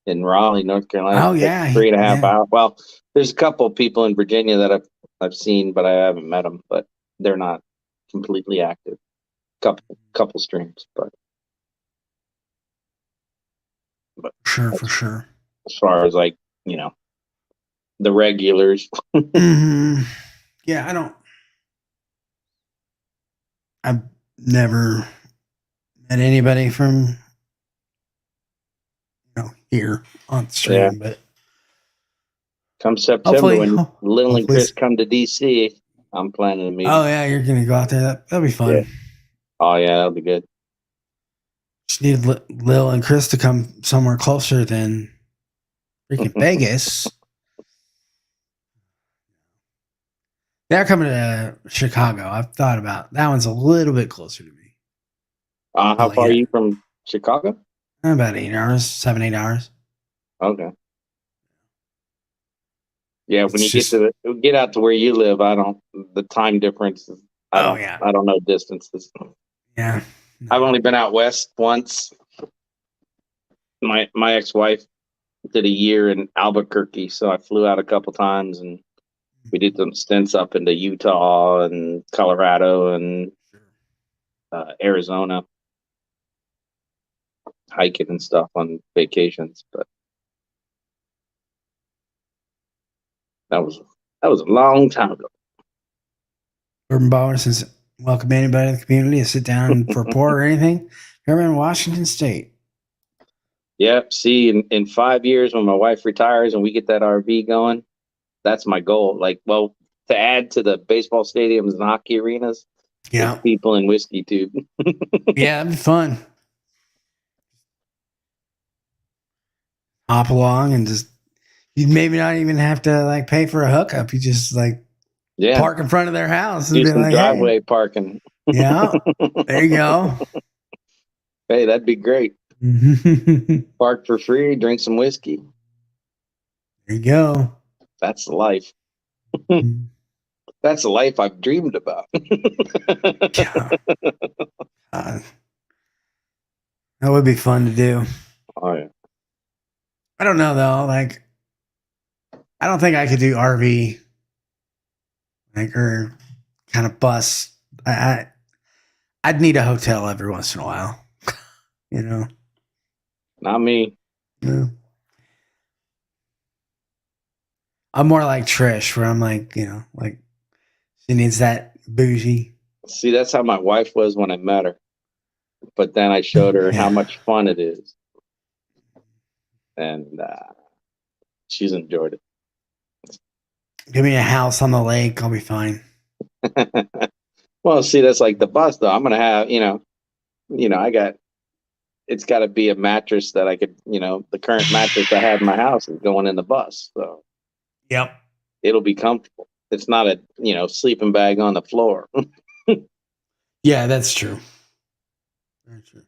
in Raleigh, North Carolina. Oh yeah, 3.5 hours. Well, there's a couple of people in Virginia that I've seen, but I haven't met them. But they're not completely active. Couple streams, but sure, for sure. As far as like the regulars. Mm-hmm. Yeah, I've never met anybody from here on the stream, but come September when Lil and Chris come to DC, I'm planning to meet. Oh yeah, you're gonna go out there. That'll be fun. Yeah. Oh yeah, that'll be good. Just need Lil and Chris to come somewhere closer than freaking Vegas. They're coming to Chicago. I've thought about that one's a little bit closer to me. How far are you from Chicago? About 8 hours, 7, 8 hours. Okay. Yeah, when you get out to where you live, the time difference. I don't know distances. Yeah. No. I've only been out west once. My ex-wife did a year in Albuquerque, so I flew out a couple times and we did some stints up into Utah and Colorado and Arizona, hiking and stuff on vacations. But that was That was a long time ago. Urban Baller says, welcome anybody to the community to sit down for a pour or anything. You're in Washington State. Yep. See, in 5 years when my wife retires and we get that RV going, that's my goal. Like, well, to add to the baseball stadiums and hockey arenas, Yeah. people in Whiskey Tube. Yeah, it'd be fun. Hop along and just, you'd maybe not even have to like pay for a hookup. You just like park in front of their house and do be some like, driveway hey. Parking. Yeah, there you go. Hey, that'd be great. Park for free, drink some whiskey. There you go. That's the life. That's the life I've dreamed about. Yeah. That would be fun to do. Oh, yeah. I don't know though. Like, I don't think I could do RV, like, or kind of bus. I'd need a hotel every once in a while. You know. Not me. Yeah. I'm more like Trish, where I'm like, you know, like she needs that bougie. See, that's how my wife was when I met her. But then I showed her how much fun it is. And she's enjoyed it. Give me a house on the lake. I'll be fine. Well, see, that's like the bus, though. I'm going to have, it's got to be a mattress that I could, the current mattress I have in my house is going in the bus. So, yep. It'll be comfortable. It's not a, sleeping bag on the floor. Yeah, that's true. Very true.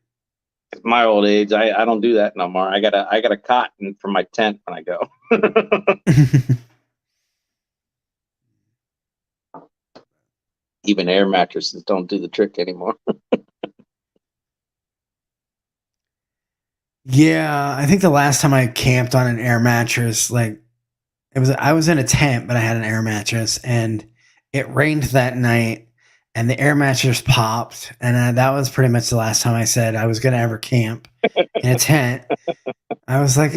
At my old age, I don't do that no more. I got a cot for my tent when I go. Even air mattresses don't do the trick anymore. Yeah, I think the last time I camped on an air mattress, like I was in a tent, but I had an air mattress, and it rained that night, and the air mattress popped, and that was pretty much the last time I said I was going to ever camp in a tent. I was like,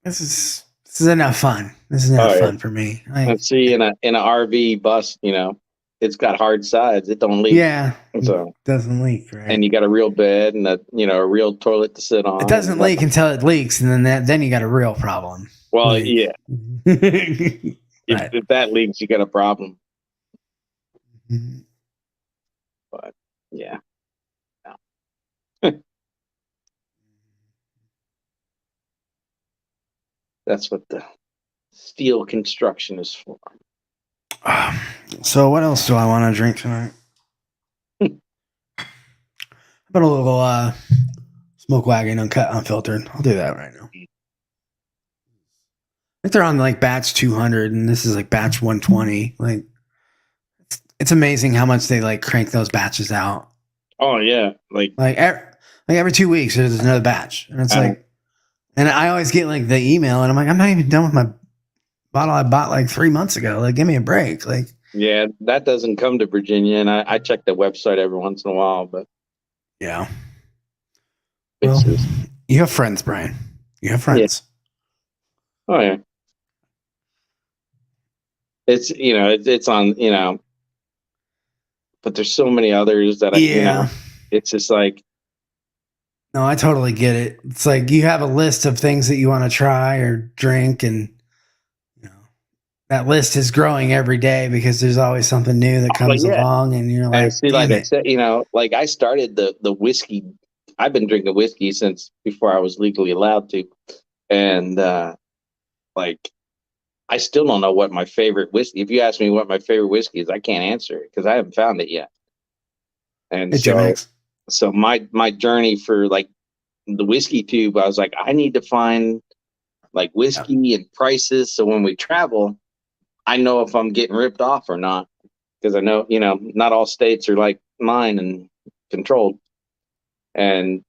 this is enough fun. This is enough fun for me. Let's see, in an RV bus, it's got hard sides. It don't leak. Yeah, so it doesn't leak, right? And you got a real bed and a real toilet to sit on. It doesn't leak until it leaks, and then you got a real problem. Well, yeah. If that leaks, you got a problem. Mm-hmm. But yeah. No. That's what the steel construction is for. So what else do I want to drink tonight? How about a little Smoke Wagon uncut, unfiltered? I'll do that right now. I think they're on like batch 200, and this is like batch 120. Like, it's amazing how much they like crank those batches out. Oh yeah, like every 2 weeks there's another batch, and it's like, and I always get like the email, and I'm like, I'm not even done with my bottle I bought like 3 months ago. Like, give me a break. Like, yeah, that doesn't come to Virginia, and I check the website every once in a while, but yeah. Well, you have friends, Brian. You have friends. Yeah. Oh yeah. It's it's on but there's so many others that it's just like. No, I totally get it. It's like you have a list of things that you want to try or drink, and that list is growing every day because there's always something new that comes along, and you're like, I said, like I started the whiskey. I've been drinking whiskey since before I was legally allowed to, and like I still don't know what my favorite whiskey. If you ask me what my favorite whiskey is, I can't answer it because I haven't found it yet. And so my journey for like the whiskey tube, I was like, I need to find like whiskey and prices, so when we travel, I know if I'm getting ripped off or not, because I know not all states are like mine and controlled, and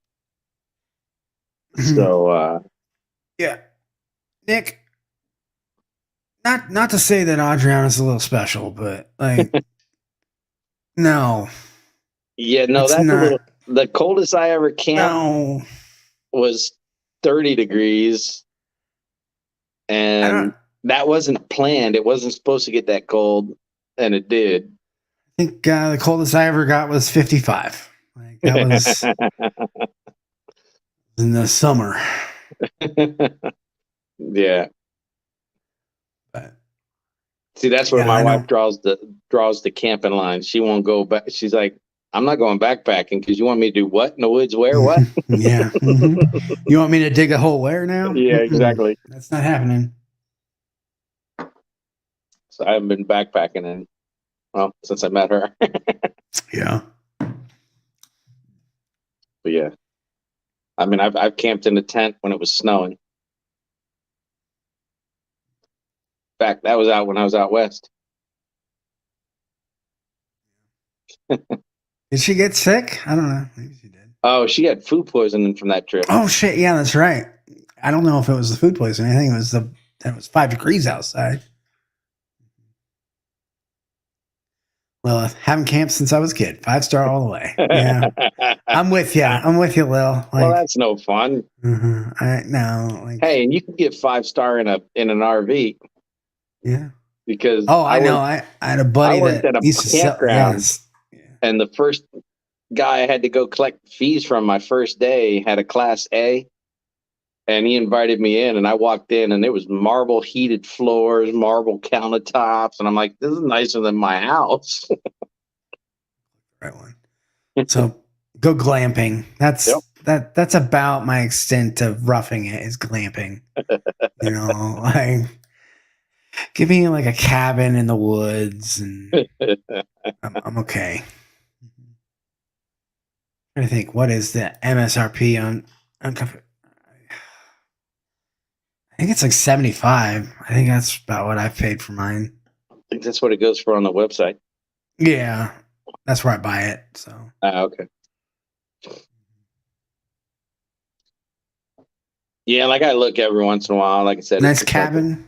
so yeah, Nick. Not to say that Adriana's a little special, but like, no. Yeah, no, that's not, a little. The coldest I ever camped was 30 degrees, and that wasn't planned. It wasn't supposed to get that cold, and it did. I think the coldest I ever got was 55. Like that was in the summer. Yeah. But See, that's where yeah, my I wife know. draws the camping line. She won't go back. She's like, I'm not going backpacking because you want me to do what in the woods? Where what? Yeah. You want me to dig a hole where now? Yeah, exactly. That's not happening. So I haven't been backpacking in since I met her. Yeah. But yeah, I mean, I've camped in a tent when it was snowing. In fact, that was out when I was out west. Did she get sick? I don't know. Maybe she did. Oh, she had food poisoning from that trip. Oh shit! Yeah, that's right. I don't know if it was the food poisoning. I think it was 5 degrees outside. Well, I haven't camped since I was a kid. 5-star all the way. Yeah, I'm with you. I'm with you, Lil. Like, Well, that's no fun. I no. Like, Hey, and you can get 5-star in an RV yeah. because Oh, I know. I had a buddy worked that at a used to sell. campground. Yes. And the first guy I had to go collect fees from my first day had a Class A, and he invited me in, and I walked in, and there was marble heated floors, marble countertops, and I'm like, this is nicer than my house. Right one. So go glamping. That's Yep. that's about my extent of roughing it is glamping. You know, like give me like a cabin in the woods, and I'm okay. I think what is the MSRP on comfort? I think it's like 75. I think that's about what I've paid for mine. I think that's what it goes for on the website. Yeah, that's where I buy it. So Okay. Yeah, like I look every once in a while. Like I said, nice cabin.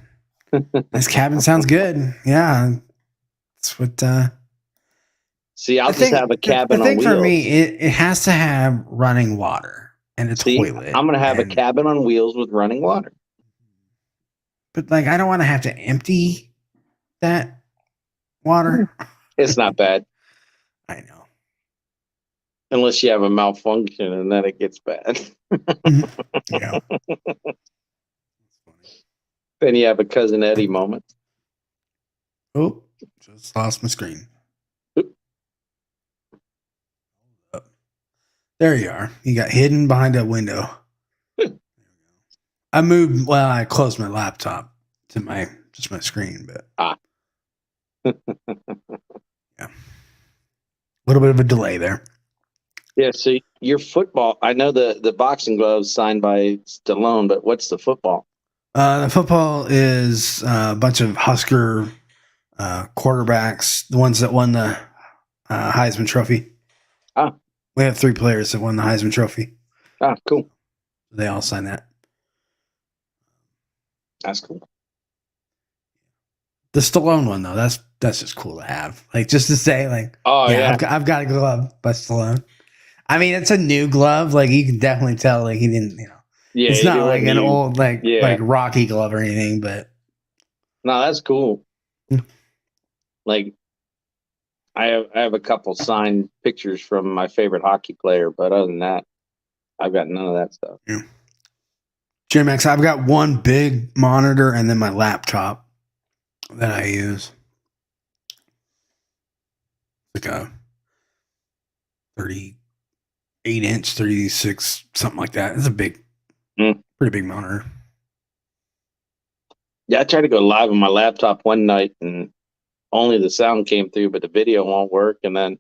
Nice cabin sounds good. Yeah, that's what. See, I'll just have a cabin the on thing wheels. for me, it has to have running water and a toilet. I'm gonna have a cabin on wheels with running water. But like, I don't want to have to empty that water. It's not bad. I know. Unless you have a malfunction, and then it gets bad. Yeah. Then you have a Cousin Eddie moment. Oh, just lost my screen. There you are. You got hidden behind a window. I moved. Well, I closed my laptop to my screen, but yeah, a little bit of a delay there. Yeah. So your football, I know the boxing gloves signed by Stallone, but what's the football? The football is a bunch of Husker quarterbacks, the ones that won the Heisman Trophy. Ah. We have 3 players that won the Heisman Trophy. Ah, cool. They all signed that. That's cool. The Stallone one though, that's just cool to have. Like just to say, like, oh yeah, I've got a glove by Stallone. I mean, it's a new glove. Like you can definitely tell, like he didn't, yeah. It's not like an old like Rocky glove or anything, but no, that's cool. Like I have a couple signed pictures from my favorite hockey player, but other than that, I've got none of that stuff. Yeah. JMax, I've got one big monitor and then my laptop that I use. Like a 38-inch, 36, something like that. It's a big, pretty big monitor. Yeah, I tried to go live on my laptop one night and only the sound came through, but the video won't work. And then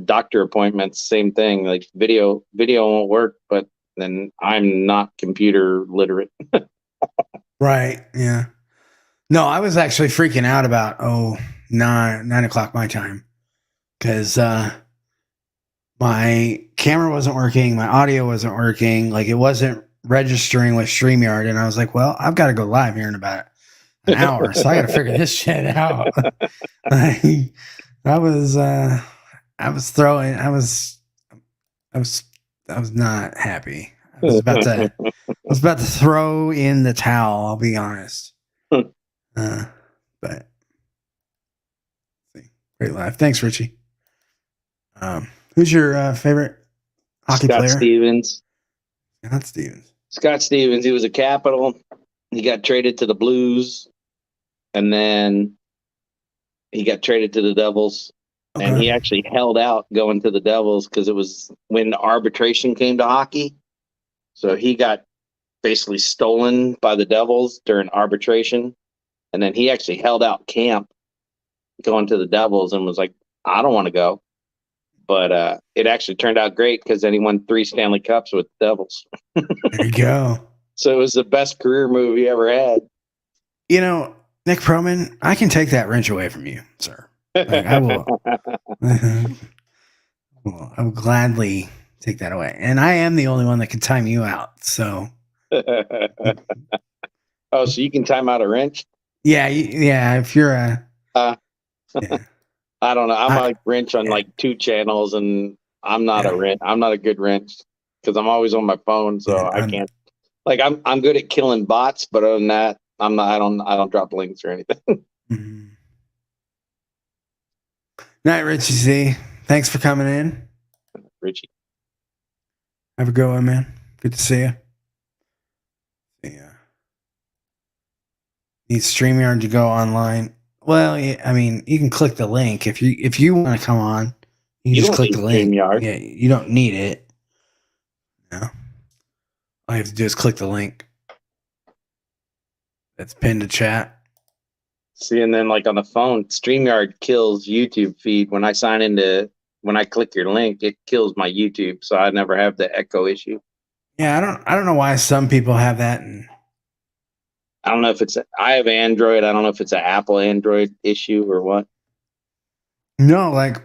doctor appointments, same thing. Like video won't work, but then I'm not computer literate. Right. Yeah. No, I was actually freaking out about 9 o'clock my time because my camera wasn't working, my audio wasn't working, like it wasn't registering with StreamYard, and I was like, well, I've got to go live here in about an hour, so I got to figure this shit out. I was not happy. I was about to throw in the towel, I'll be honest. But great live. Thanks, Richie. Who's your favorite hockey Scott player? Stevens. Scott Stevens. Scott Stevens. He was a Capital. He got traded to the Blues, and then he got traded to the Devils. Okay. And he actually held out going to the Devils because it was when arbitration came to hockey. So he got basically stolen by the Devils during arbitration. And then he actually held out camp going to the Devils and was like, I don't want to go. But it actually turned out great because then he won 3 Stanley Cups with the Devils. There you go. So it was the best career move he ever had. You know, Nick Proman, I can take that wrench away from you, sir. Like, I will. Well, I will gladly take that away. And I am the only one that can time you out. So. Oh, so you can time out a wrench? Yeah. If you're a. Yeah. I don't know. I'm a wrench on like 2 channels, and I'm not a wrench. I'm not a good wrench because I'm always on my phone, so I can't. Like I'm good at killing bots, but other than that, I'm not. I don't drop links or anything. Mm-hmm. Night, Richie C. Thanks for coming in. Richie. Have a good one, man. Good to see you. Yeah. Need StreamYard to go online. Well, yeah, I mean, you can click the link if you want to come on. You can just click the link. StreamYard. Yeah, you don't need it. No. All you have to do is click the link. That's pinned to chat. See, and then like on the phone, StreamYard kills YouTube feed. When I click your link, it kills my YouTube, so I never have the echo issue. Yeah, I don't know why some people have that, and I don't know if I have Android. I don't know if it's an Apple Android issue or what. no, like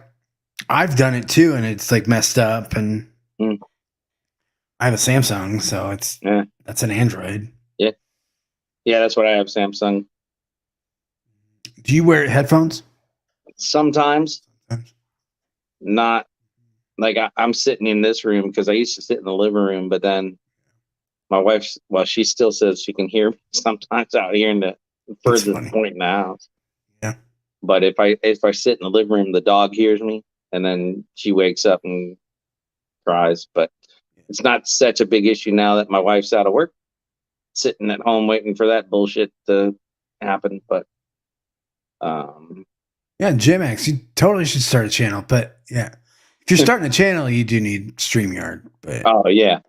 I've done it too, and it's like messed up, and I have a Samsung, so that's an Android. Yeah, that's what I have, Samsung. Do you wear headphones? Sometimes. Not like I'm sitting in this room because I used to sit in the living room, but then my wife, she still says she can hear me sometimes out here in the furthest point in the house. Yeah. But if I sit in the living room, the dog hears me, and then she wakes up and cries. But it's not such a big issue now that my wife's out of work, sitting at home waiting for that bullshit to happen. But yeah, JMX, you totally should start a channel. But yeah, if you're starting a channel, you do need StreamYard. But oh yeah,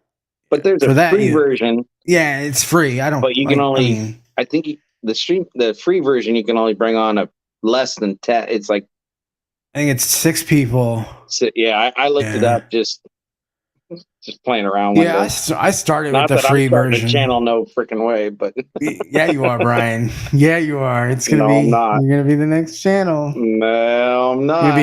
but there's a free version. Yeah, it's free. I don't. But you can only. I think the free version you can only bring on a less than 10. It's like. I think it's 6 people. So, yeah, I looked it up just playing around. Yeah, I started with the free version. Channel no freaking way, but yeah, you are, Brian. Yeah, you are. It's gonna be. You're gonna be the next channel. No, I'm not.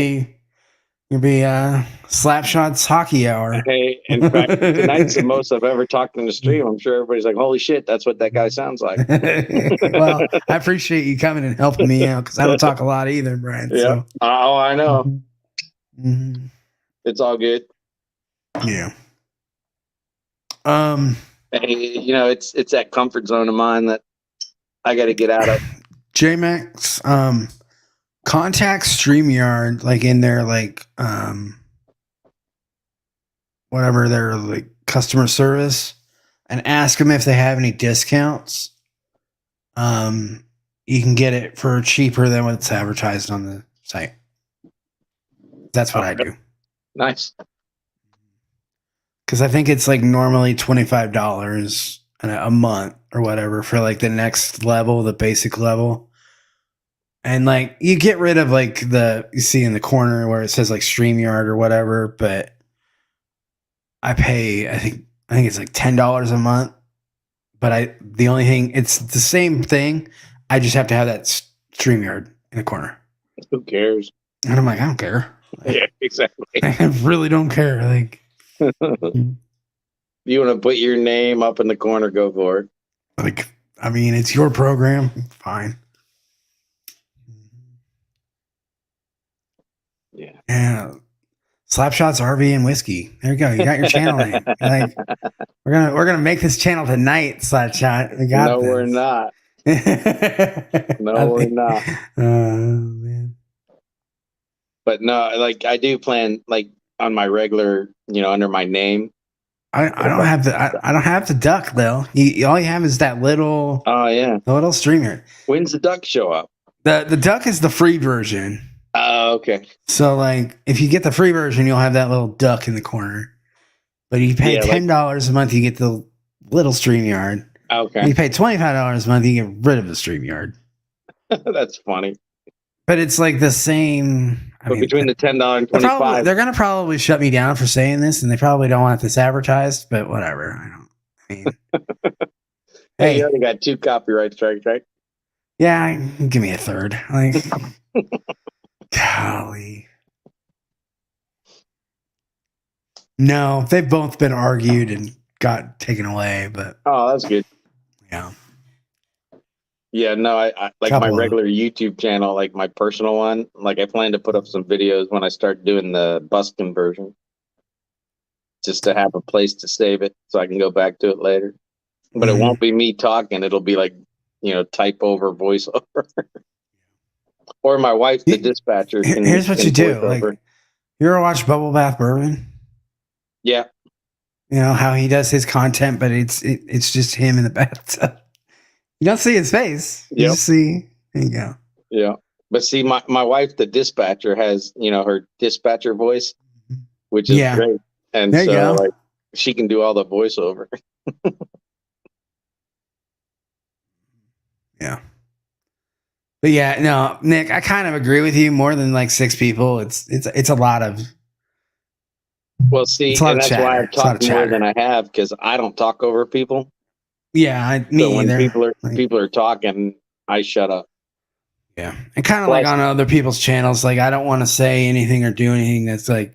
You'll be Slapshot's Hockey Hour. Hey, in fact, tonight's the most I've ever talked in the stream. I'm sure everybody's like, "Holy shit, that's what that guy sounds like." Well, I appreciate you coming and helping me out because I don't talk a lot either, Brian. Yeah. So. Oh, I know. Mm-hmm. It's all good. Yeah. Hey, it's that comfort zone of mine that I got to get out of. JMax, contact StreamYard, like in their whatever their like customer service, and ask them if they have any discounts. You can get it for cheaper than what's advertised on the site. That's what I do. Nice. Because I think it's like normally $25 a month or whatever for like the next level, the basic level. And like you get rid of like you see in the corner where it says like StreamYard or whatever, but I pay, I think it's like $10 a month. But the only thing, it's the same thing. I just have to have that StreamYard in the corner. Who cares? And I'm like, I don't care. Like, yeah, exactly. I really don't care. Like, you want to put your name up in the corner, go for it. Like, I mean, it's your program. Fine. Yeah. Yeah. Slapshots, RV, and whiskey. There you go. You got your channel name. Like, we're gonna make this channel tonight, Slapshot. We got no, this. We're not. No, we're not. Man. But no, like I do plan like on my regular, under my name. I don't have I don't have the duck though. All you have is that little Oh yeah. the little streamer. When's the duck show up? The duck is the free version. Oh, okay. So like if you get the free version, you'll have that little duck in the corner. But if you pay $10 a month, you get the little StreamYard. Okay. If you pay $25 a month, you get rid of the StreamYard. That's funny. But it's like the same. But between the $10 and $25, they're gonna probably shut me down for saying this, and they probably don't want this advertised. But whatever. I mean, hey, you already got 2 copyright strikes, right? Yeah, give me a third. Like, golly. No, they've both been argued and got taken away. But that's good. Yeah. Yeah, no, I like my regular YouTube channel, like my personal one. Like I plan to put up some videos when I start doing the bus conversion, just to have a place to save it so I can go back to it later. But it won't be me talking; it'll be like type over, voiceover, or my wife, the dispatcher. Here's what you do: like, you ever watch Bubble Bath Bourbon? Yeah. You know how he does his content, but it's just him in the bathtub. You don't see his face. You just see. There you go. Yeah, but see, my wife, the dispatcher, has her dispatcher voice, which is great, and so like she can do all the voiceover. Yeah. But yeah, no, Nick, I kind of agree with you. More than like 6 people, it's a lot of. Well, see, and that's why I've talked more than I have, because I don't talk over people. Yeah, me so when either. People are talking, I shut up. Yeah, and kind of like on other people's channels, like I don't want to say anything or do anything that's like.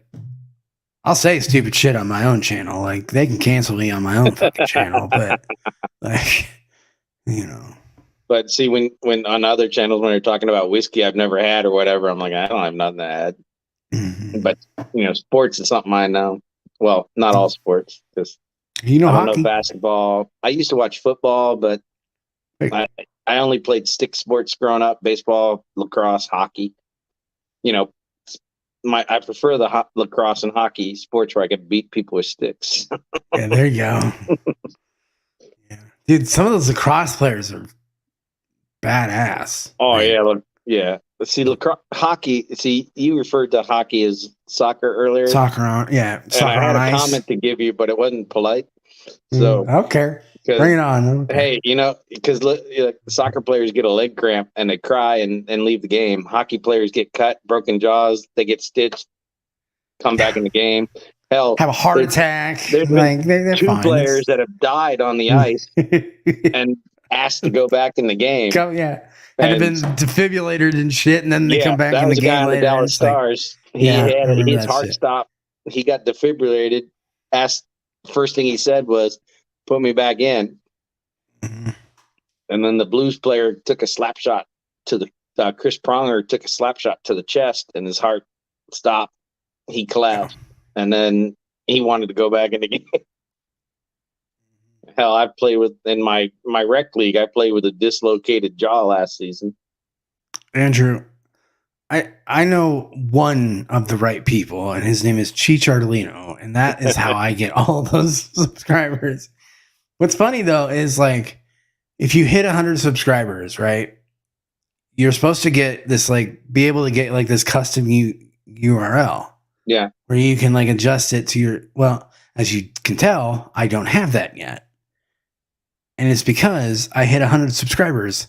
I'll say stupid shit on my own channel. Like they can cancel me on my own fucking channel, but like, But see, when on other channels when they're talking about whiskey I've never had or whatever, I'm like, I don't have nothing to add. Mm-hmm. But sports is something I know. Well, not all sports, because I don't know basketball. I used to watch football, but I only played stick sports growing up: baseball, lacrosse, hockey. I prefer the lacrosse and hockey sports where I could beat people with sticks. Yeah, there you go. Yeah, dude, some of those lacrosse players are badass. Oh yeah. See, hockey. See, you referred to hockey as soccer earlier. Soccer on, yeah. Soccer and I had a comment to give you, but it wasn't polite. So okay, bring it on. Okay. Hey, because soccer players get a leg cramp and they cry and leave the game. Hockey players get cut, broken jaws, they get stitched, come back in the game. Hell, have a heart attack. There's been 2 players that have died on the ice and asked to go back in the game. Had been defibrillated and shit, and then they come back in the game later. That was the guy on the Dallas Stars. He had his heart stopped. He got defibrillated. First thing he said was, "Put me back in." Mm-hmm. And then the Blues player took a slap shot to the Chris Pronger took a slap shot to the chest, and his heart stopped. He collapsed, and then he wanted to go back in the game. Hell, I played in my rec league. I played with a dislocated jaw last season. Andrew, I know one of the right people, and his name is Chicharlino, and that is how I get all those subscribers. What's funny though is like, if you hit 100 subscribers, right, you're supposed to get this be able to get like this custom URL. Yeah, where you can like adjust it to your. Well, as you can tell, I don't have that yet. And it's because I hit 100 subscribers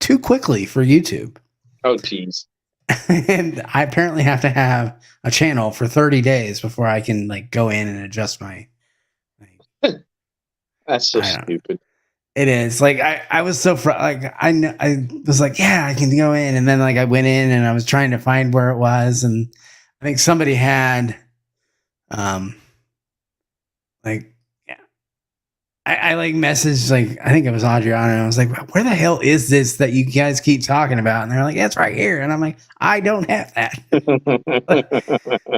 too quickly for YouTube. Oh, geez. And I apparently have to have a channel for 30 days before I can go in and adjust my. That's so stupid. It is I was so I was like, yeah, I can go in, and then I went in and I was trying to find where it was, and I think somebody had, I messaged I think it was Adriana, and I was like, where the hell is this that you guys keep talking about? And they're like, yeah, it's right here. And I'm like, I don't have that.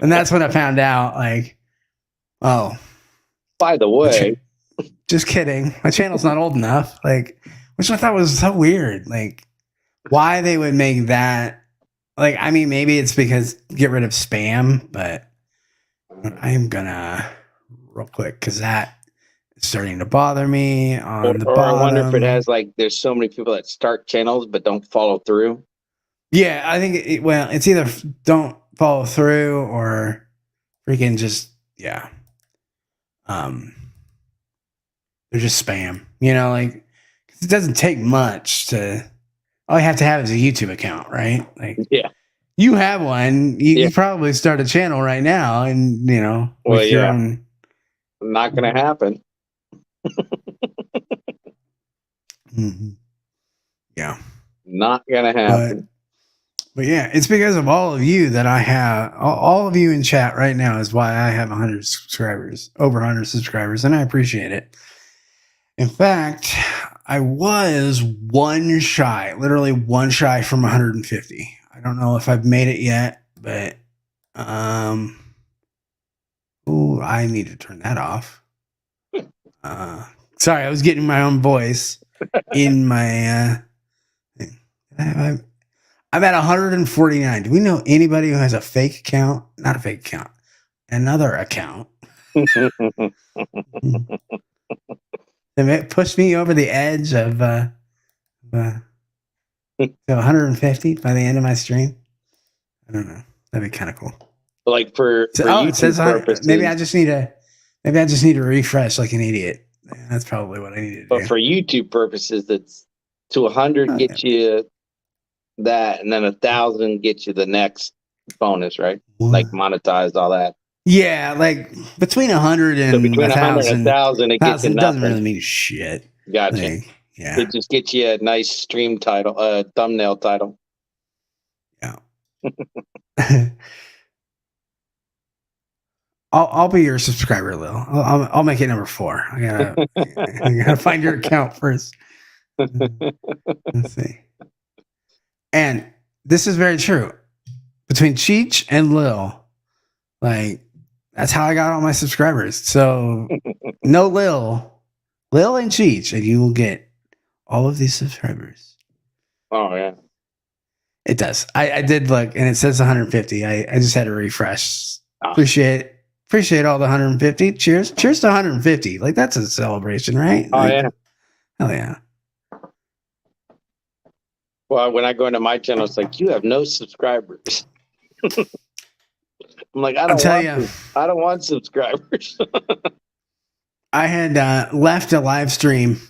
And that's when I found out oh, by the way, just kidding. My channel's not old enough. which I thought was so weird. Like, why they would make that? Like, I mean, maybe it's because get rid of spam, but I'm gonna real quick because that is starting to bother me on the Or I wonder if it bottom. has like there's so many people that start channels but don't follow through. Yeah, I think it's either don't follow through or freaking just they're just spam. You know, like 'cause it doesn't take much to. All you have to have is a YouTube account, right? Like, Yeah. you have one. You Yeah. could probably start a channel right now, and Well, with your yeah. own. Not gonna happen. Mhm. Yeah, Not gonna happen. but yeah, it's because of all of you that I have. All of you in chat right now is why I have 100 subscribers, over 100 subscribers, and I appreciate it. In fact, I was literally one shy from 150. I don't know if I've made it yet, but I need to turn that off. Sorry, I was getting my own voice in my thing. I'm at 149. Do we know anybody who has a fake account? Not a fake account, another account. It pushed me over the edge of to 150 by the end of my stream. I don't know. That'd be kind of cool. Like for it says purposes. maybe I just need to refresh like an idiot. Yeah, that's probably what I need to do. But for YouTube purposes, that's to 100 gets you that, and then 1,000 gets you the next bonus, right? What? Like monetized all that. Yeah, like between 100 and So between 100 and 1,000, it gets you it doesn't nothing. really mean shit. Gotcha. Like, yeah. It just gets you a nice stream title, thumbnail title. Yeah. I'll be your subscriber, Lil. I'll make it number 4. I gotta find your account first. Let's see. And this is very true. Between Cheech and Lil, like that's how I got all my subscribers. So no Lil and Cheech, and you will get all of these subscribers. Oh yeah. It does. I did look, and it says 150. I just had to refresh. Appreciate all the 150. Cheers to 150. Like that's a celebration, right? Oh like, yeah. Hell yeah. Well, when I go into my channel, it's like you have no subscribers. I'm like, I don't want subscribers. I had left a live stream,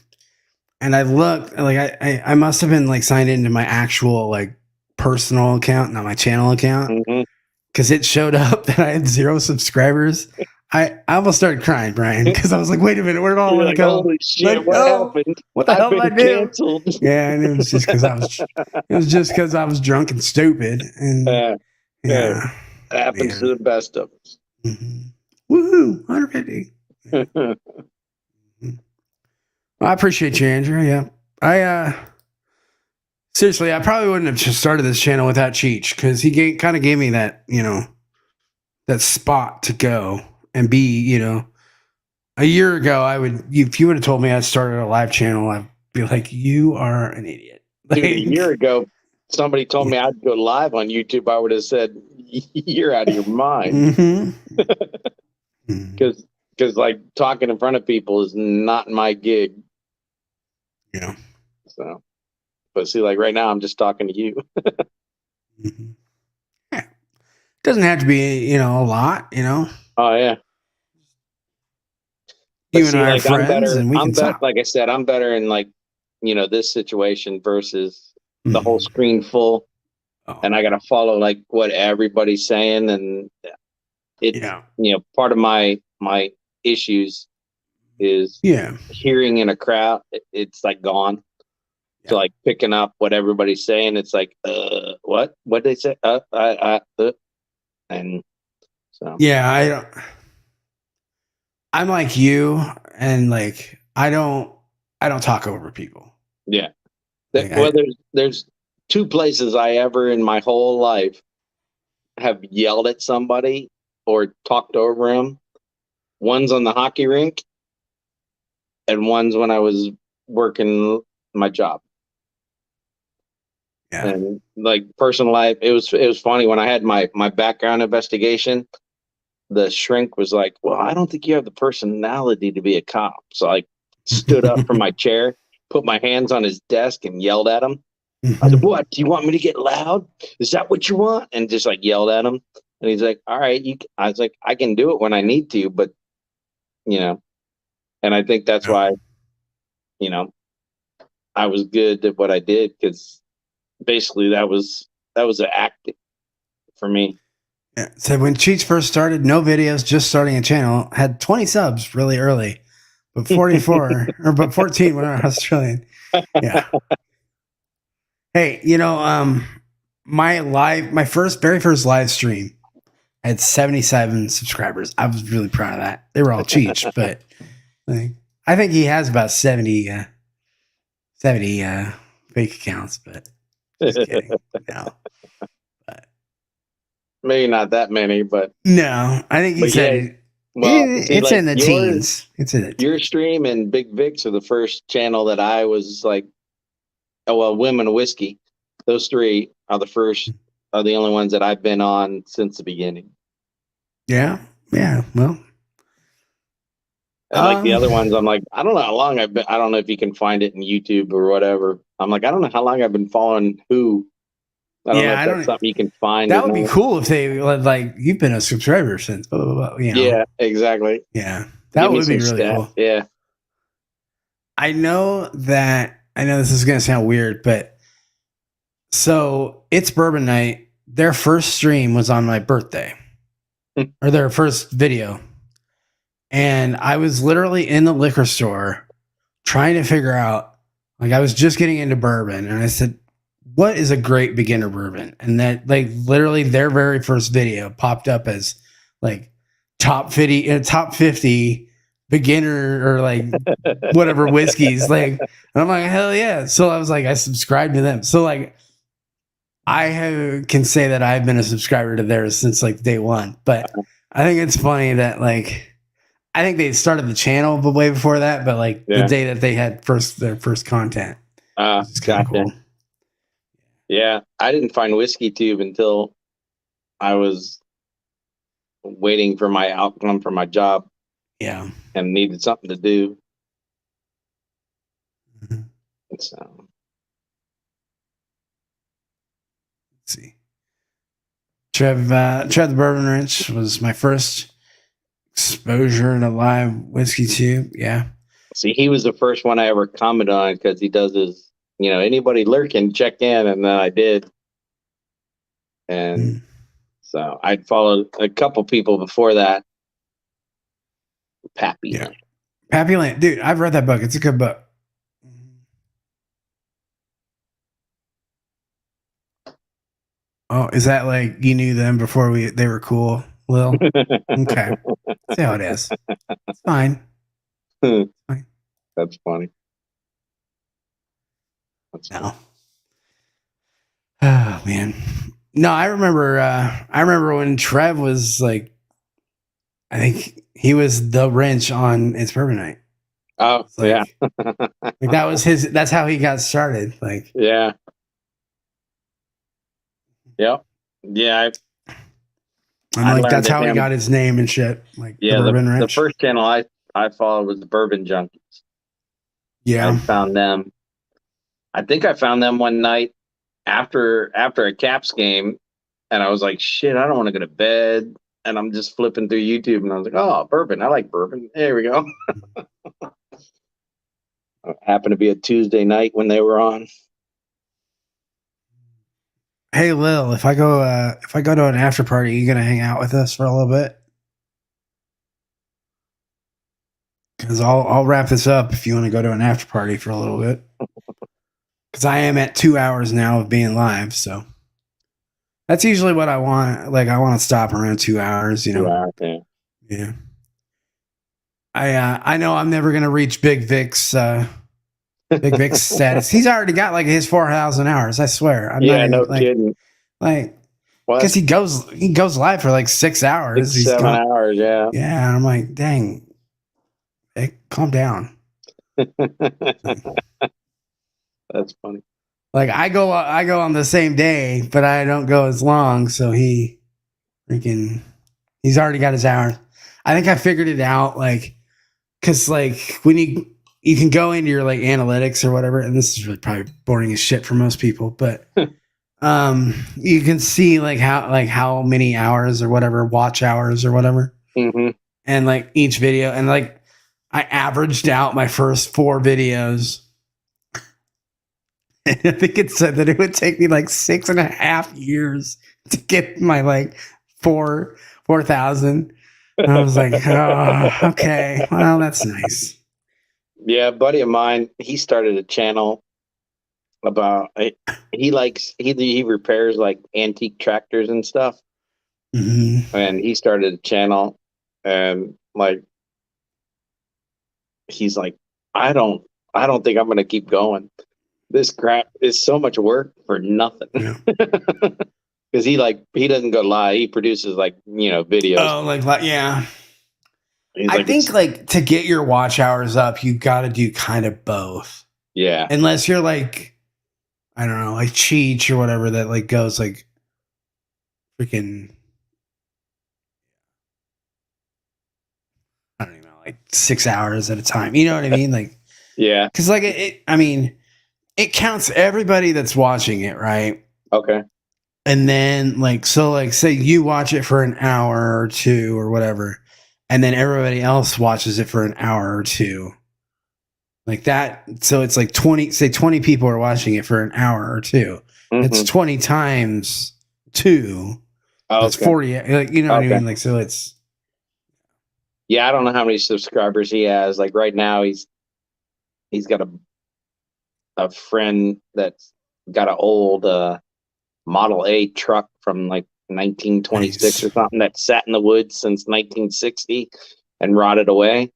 and I looked like I must have been like signed into my actual like personal account, not my channel account, because it showed up that I had 0 subscribers. I almost started crying, Brian, because I was like, "Wait a minute, where did all that go? Holy shit! Like, what happened? What the hell did I do?" Canceled. Yeah, and it was just because I was drunk and stupid, and yeah, it happens to the best of us. Mm-hmm. Woohoo! 150. I appreciate you, Andrew. Yeah, seriously, I probably wouldn't have just started this channel without Cheech, because he kind of gave me that, that spot to go and be, a year ago, if you would have told me I'd started a live channel, I'd be like, you are an idiot. Dude, a year ago, somebody told me I'd go live on YouTube. I would have said, you're out of your mind. Because like talking in front of people is not my gig. Yeah. So, but see, like right now, I'm just talking to you. Yeah. Doesn't have to be, a lot, Oh yeah. You and I are friends, and we can talk. Like I said, I'm better in like, this situation versus the whole screen full, and I got to follow like what everybody's saying, and it's part of my issues is hearing in a crowd. It's like gone. So like picking up what everybody's saying, it's like, what they say, and so I'm like you, and like I don't talk over people. Yeah. Well, there's 2 places I ever in my whole life have yelled at somebody or talked over them. One's on the hockey rink, and one's when I was working my job. Yeah. And like personal life, it was funny when I had my background investigation. The shrink was like, "Well, I don't think you have the personality to be a cop." So I stood up from my chair, put my hands on his desk, and yelled at him. I said, "What? Do you want me to get loud? Is that what you want?" And just like yelled at him. And he's like, "All right." I was like, "I can do it when I need to, but you know." And I think that's why, you know, I was good at what I did, because basically that was the acting for me. Yeah. So when Cheech first started, no videos, just starting a channel, had 20 subs really early, but 44 but 14 when I was Australian. Yeah. Hey, my very first live stream had 77 subscribers. I was really proud of that. They were all Cheech, but I think he has about 70 fake accounts, but just kidding. No. Maybe not that many, but No, I think he said yeah. Well, see, it's like in the teens. It's in the teens. Your stream and Big Vic's are the first channel that I was like, oh well, Women of Whiskey. Those three are the only ones that I've been on since the beginning. Yeah. Well, And like the other ones, I'm like, I don't know how long I've been. I don't know if you can find it in YouTube or whatever. I'm like, I don't know how long I've been following who. I don't know if that's something you can find. That would be cool if they like, you've been a subscriber since blah, blah, blah, Yeah, exactly. Yeah, that would be really cool. Yeah. I know this is going to sound weird, but so It's Bourbon Night. Their first stream was on my birthday, or their first video. And I was literally in the liquor store trying to figure out, like, I was just getting into bourbon, and I said, what is a great beginner bourbon? And that, like, literally their very first video popped up as like top 50 beginner or like whatever whiskeys. Like, and I'm like, hell yeah. So I was like, I subscribed to them. So like, can say that I've been a subscriber to theirs since like day one. But I think it's funny that like, I think they started the channel way before that, but like the day that they had their first content. It's kind of cool. Yeah, I didn't find Whiskey Tube until I was waiting for my outcome for my job. Yeah. And needed something to do. Mm-hmm. So. Let's see. Trev the Bourbon Wrench was my first exposure to live Whiskey Tube. Yeah. See, he was the first one I ever commented on, because he does his, anybody lurking, check in, and then I did. And so I'd followed a couple people before that. Pappy Land. Pappy Land. Dude, I've read that book. It's a good book. Oh, is that like you knew them before they were cool, Lil? Okay. See how it is. It's fine. It's fine. That's funny. No. Oh man. No, I remember when Trev was like, I think he was the wrench on It's Bourbon Night. Oh, yeah. Like that's how he got started. Like, yeah. Yep. Yeah. And like that's how he got his name and shit. Like, yeah, the first channel I followed was the Bourbon Junkies. Yeah. I found them. I think I found them one night after a Caps game, and I was like, shit, I don't want to go to bed. And I'm just flipping through YouTube, and I was like, oh, bourbon. I like bourbon. There we go. It happened to be a Tuesday night when they were on. Hey Lil, if I go to an after party, are you gonna hang out with us for a little bit? Because I'll wrap this up if you want to go to an after party for a little bit. Because I am at 2 hours now of being live, so that's usually what I want. Like, I want to stop around 2 hours. 2 hours, yeah. Yeah. I know I'm never gonna reach Big Vic's status. He's already got like his 4,000 hours. I swear. I'm not even, kidding. Like, because he goes live for like 6 hours. 7 hours, yeah. Yeah, I'm like, dang, hey, calm down. That's funny. Like I go on the same day, but I don't go as long. So he's already got his hours. I think I figured it out. Like, cause like when you can go into your like analytics or whatever, and this is really probably boring as shit for most people, but you can see like how many hours or whatever, watch hours or whatever, and like each video, and like I averaged out my first 4 videos. And I think it said that it would take me like 6.5 years to get my like 4,000. And I was like, oh, okay, well, that's nice. Yeah, a buddy of mine, he started a channel about he repairs like antique tractors and stuff. And he started a channel, and like he's like, I don't think I'm gonna keep going. This crap is so much work for nothing. Yeah. Because he doesn't go live. He produces like videos. Oh, like yeah. He's I think like to get your watch hours up, you got to do kind of both. Yeah. Unless you're like, I don't know, like Cheech or whatever that like goes like freaking, I don't even know, like 6 hours at a time. You know what I mean? Like, yeah. Because like it counts everybody that's watching it, right? Okay. And then like say you watch it for an hour or 2 or whatever, and then everybody else watches it for an hour or 2. Like that. So it's like 20 people are watching it for an hour or 2. It's 20 times 2. That's 40. Like, you know what I mean? Like, so it's. Yeah, I don't know how many subscribers he has. Like right now he's got a friend that's got an old Model A truck from like 1926 or something that sat in the woods since 1960 and rotted away.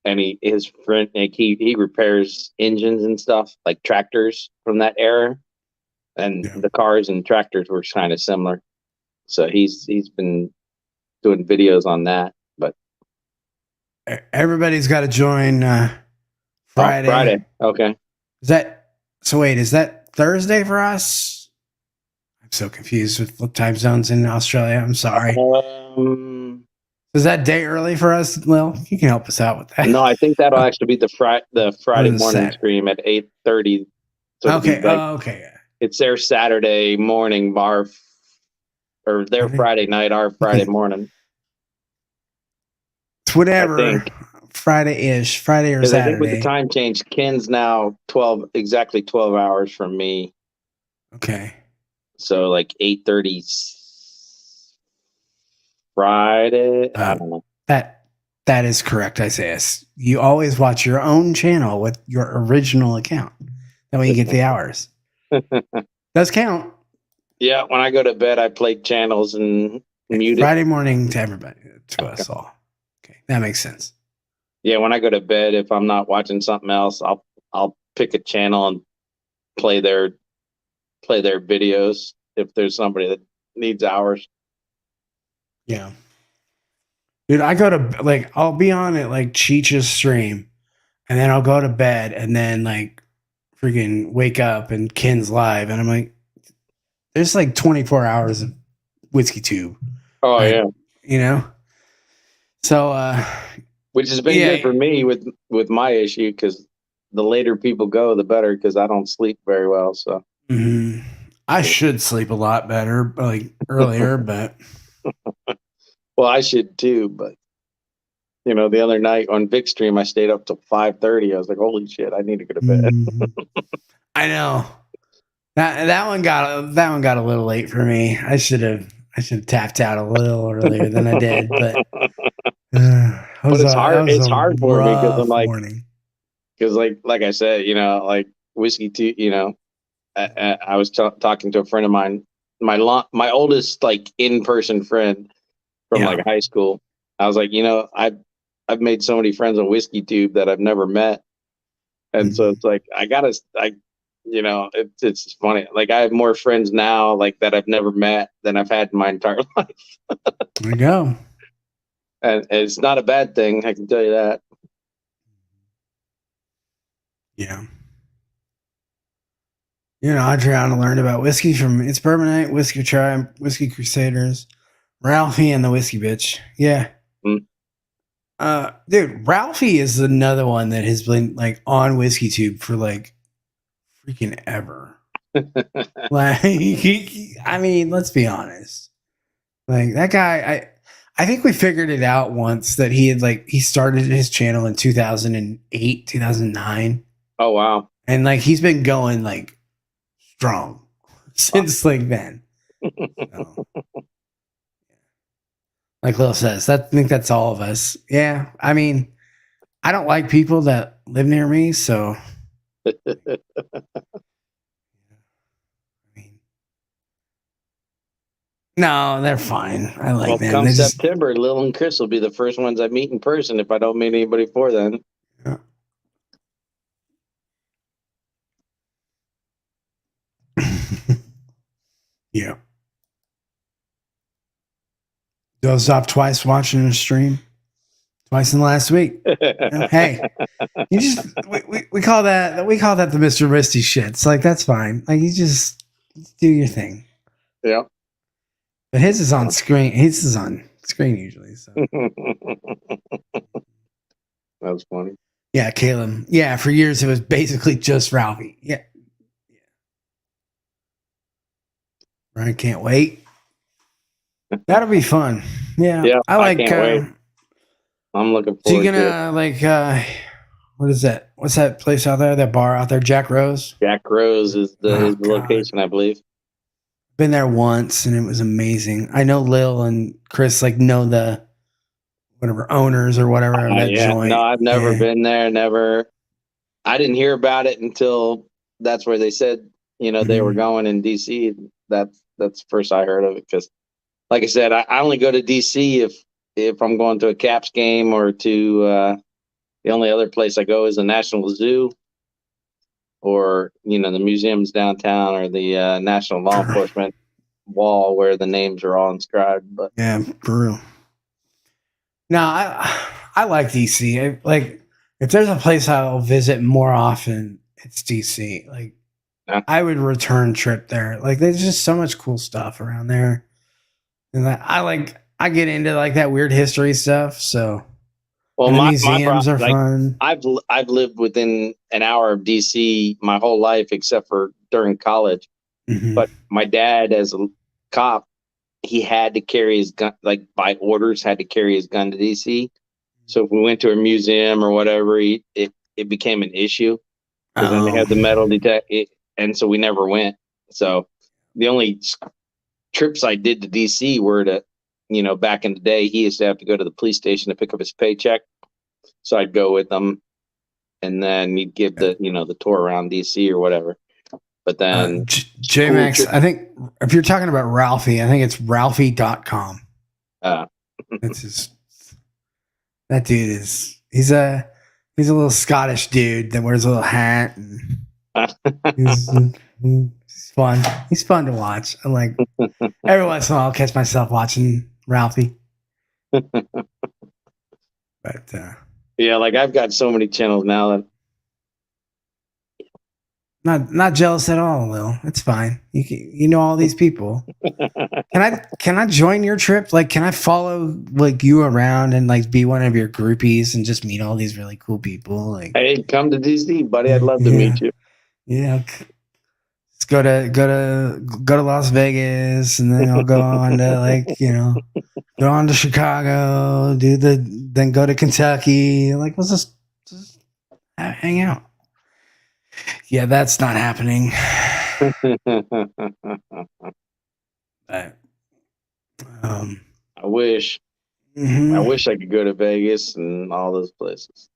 And his friend, like he repairs engines and stuff, like tractors from that era. And the cars and tractors were kind of similar. So he's been doing videos on that. But everybody's got to join Friday. Friday. Okay. Is that Thursday for us? I'm so confused with time zones in Australia. I'm sorry. Is that day early for us, Lil? You can help us out with that. No, I think that'll actually be the Friday morning stream at 8:30. So okay. Okay. It's their Saturday morning or their Friday night, our Friday morning. It's whatever. Friday-ish, Friday or Saturday. I think with the time change, Ken's now exactly 12 hours from me. Okay. So like 8:30 Friday. I don't know. That is correct, Isaiah. You always watch your own channel with your original account. That way you get the hours. Does count. Yeah, when I go to bed, I play channels and mute it. Friday morning to everybody, to us all. Okay, that makes sense. Yeah, when I go to bed, if I'm not watching something else, I'll pick a channel and play their videos if there's somebody that needs hours. Yeah. Dude, I go to like I'll be on it like Cheech's stream, and then I'll go to bed and then like freaking wake up and Ken's live, and I'm like, there's like 24 hours of Whiskey Tube. Oh, like, yeah. You know? So which has been good for me with my issue, because the later people go, the better, because I don't sleep very well. So I should sleep a lot better, like earlier, but well, I should too. But the other night on Vic stream, I stayed up till 5:30. I was like, holy shit, I need to go to bed. I know that one got a little late for me. I should have tapped out a little earlier than I did, but. But it's hard. It's hard for me because I'm like, because like I said, like Whiskey too. I was talking to a friend of mine, my oldest like in-person friend from like high school. I was like, I've made so many friends on Whiskey Tube that I've never met, and so it's like it's funny. Like I have more friends now like that I've never met than I've had in my entire life. There you go. And it's not a bad thing, I can tell you that. Yeah. I trying to learn about whiskey from It's Bourbon Night, Whiskey Tribe, Whiskey Crusaders, Ralphie, and the Whiskey Bitch. Yeah. Mm. Dude, Ralphie is another one that has been like on WhiskeyTube for like freaking ever. Like, I mean, let's be honest. Like that guy, I think we figured it out once that he started his channel in 2008, 2009. Oh wow. And like he's been going like strong since like then. So, like Lil says, I think that's all of us. Yeah. I mean, I don't like people that live near me, so I mean, no, they're fine. I like Well, them. come They just, September, Lil and Chris will be the first ones I meet in person if I don't meet anybody before then. yeah. Yeah. Dozed off twice watching the stream. Twice in the last week. Hey, you just we call that the Mr. Risty shit. It's like that's fine. Like you just do your thing. Yeah. But his is on screen. His is on screen usually. So That was funny. yeah, Caleb. Yeah, for years it was basically just Ralphie. Yeah. I can't wait. That'll be fun. Yeah. Yeah, I like can't wait. I'm looking so forward you're to it. gonna like what is that? What's that place out there? That bar out there, Jack Rose? Jack Rose is the God. location, I believe. Been there once and it was amazing. I know Lil and Chris like know the whatever owners or whatever of that Yeah. joint. No, I've never Yeah. been there. Never. I didn't hear about it until that's where they said, they were going in DC. That's first I heard of it because, like I said, I only go to DC if I'm going to a Caps game or to the only other place I go is the National Zoo or the museums downtown or the National Law Enforcement wall where the names are all inscribed. But Yeah, for real. No, I like DC. Like if there's a place I'll visit more often, it's DC. Like Yeah. I would return trip there. Like there's just so much cool stuff around there. And I get into like that weird history stuff. So well, and the my museums are like, fun. I've lived within an hour of DC my whole life except for during college. Mhm. But my dad, as a cop, he had to carry his gun, like by orders, had to carry his gun to DC. So if we went to a museum or whatever, it became an issue because then they had the metal detect, and so we never went. So the only trips I did to DC were to, back in the day, he used to have to go to the police station to pick up his paycheck. So I'd go with them, and then he'd give the tour around DC or whatever. But then J-Max, I think if you're talking about Ralphie, I think it's Ralphie.com. That's that dude he's a little Scottish dude that wears a little hat and he's fun. He's fun to watch. I like every once in a while I'll catch myself watching Ralphie. But yeah, like I've got so many channels now that not jealous at all, Lil. It's fine. You know all these people. Can I join your trip? Like, can I follow like you around and like be one of your groupies and just meet all these really cool people? Like, hey, come to DC, buddy. I'd love to meet you. Yeah. Let's go to Las Vegas and then I'll go on to like, go on to Chicago, then go to Kentucky. Like, let's just hang out. Yeah, that's not happening. But, I wish. Mm-hmm. I wish I could go to Vegas and all those places.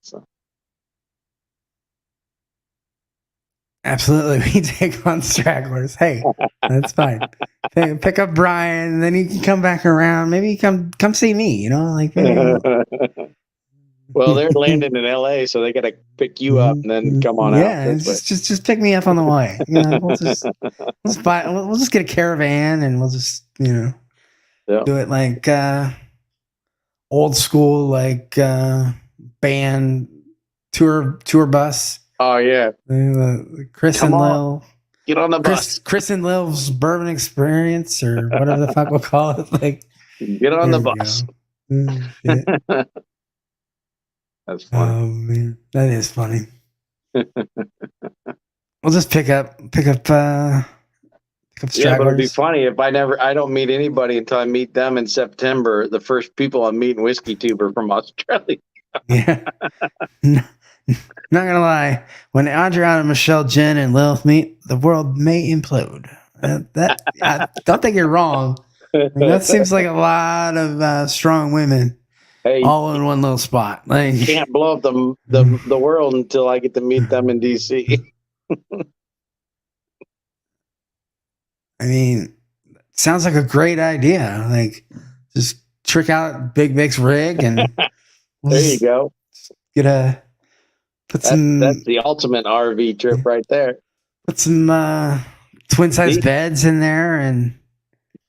So. Absolutely, we take on stragglers. Hey, that's fine. Pick up Brian, and then he can come back around. Maybe come see me. Like. Well, they're landing in LA, so they got to pick you up and then come on out. Yeah, just pick me up on the way. We'll just get a caravan and we'll just do it like old school like band tour bus. Oh yeah, Chris Come and on. Lil. get on the bus. Chris and Lil's bourbon experience, or whatever the fuck we'll call it. Like, Get on the there we bus. go. Oh, shit. That's funny. Oh man, that is funny. We'll just pick up Yeah, but it'd be stragglers. funny if I don't meet anybody until I meet them in September. The first people I'm meeting Whiskey Tube are from Australia. Yeah. Not gonna lie, when Adriana, Michelle, Jen, and Lilith meet, the world may implode. I don't think you're wrong. I mean, that seems like a lot of strong women Hey, all in one little spot. Like, you can't blow up the world until I get to meet them in DC. I mean, sounds like a great idea. Like, just trick out Big Vic's rig and There you go. get a put some That's the ultimate RV trip right there. put some twin size See? beds in there, and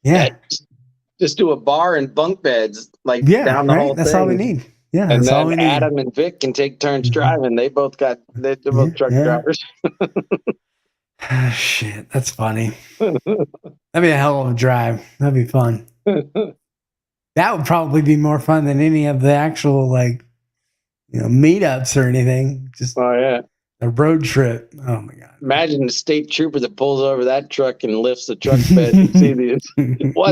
yeah, Just do a bar and bunk beds, like yeah, down the right. whole That's thing. all we need. Yeah, And that's all then we need. Adam and Vic can take turns Mhm. driving. They're both truck drivers. Shit, that's funny. That'd be a hell of a drive. That'd be fun. That would probably be more fun than any of the actual meetups or anything. Just Oh yeah. a road trip. Oh my god. Imagine the state trooper that pulls over that truck and lifts the truck bed and see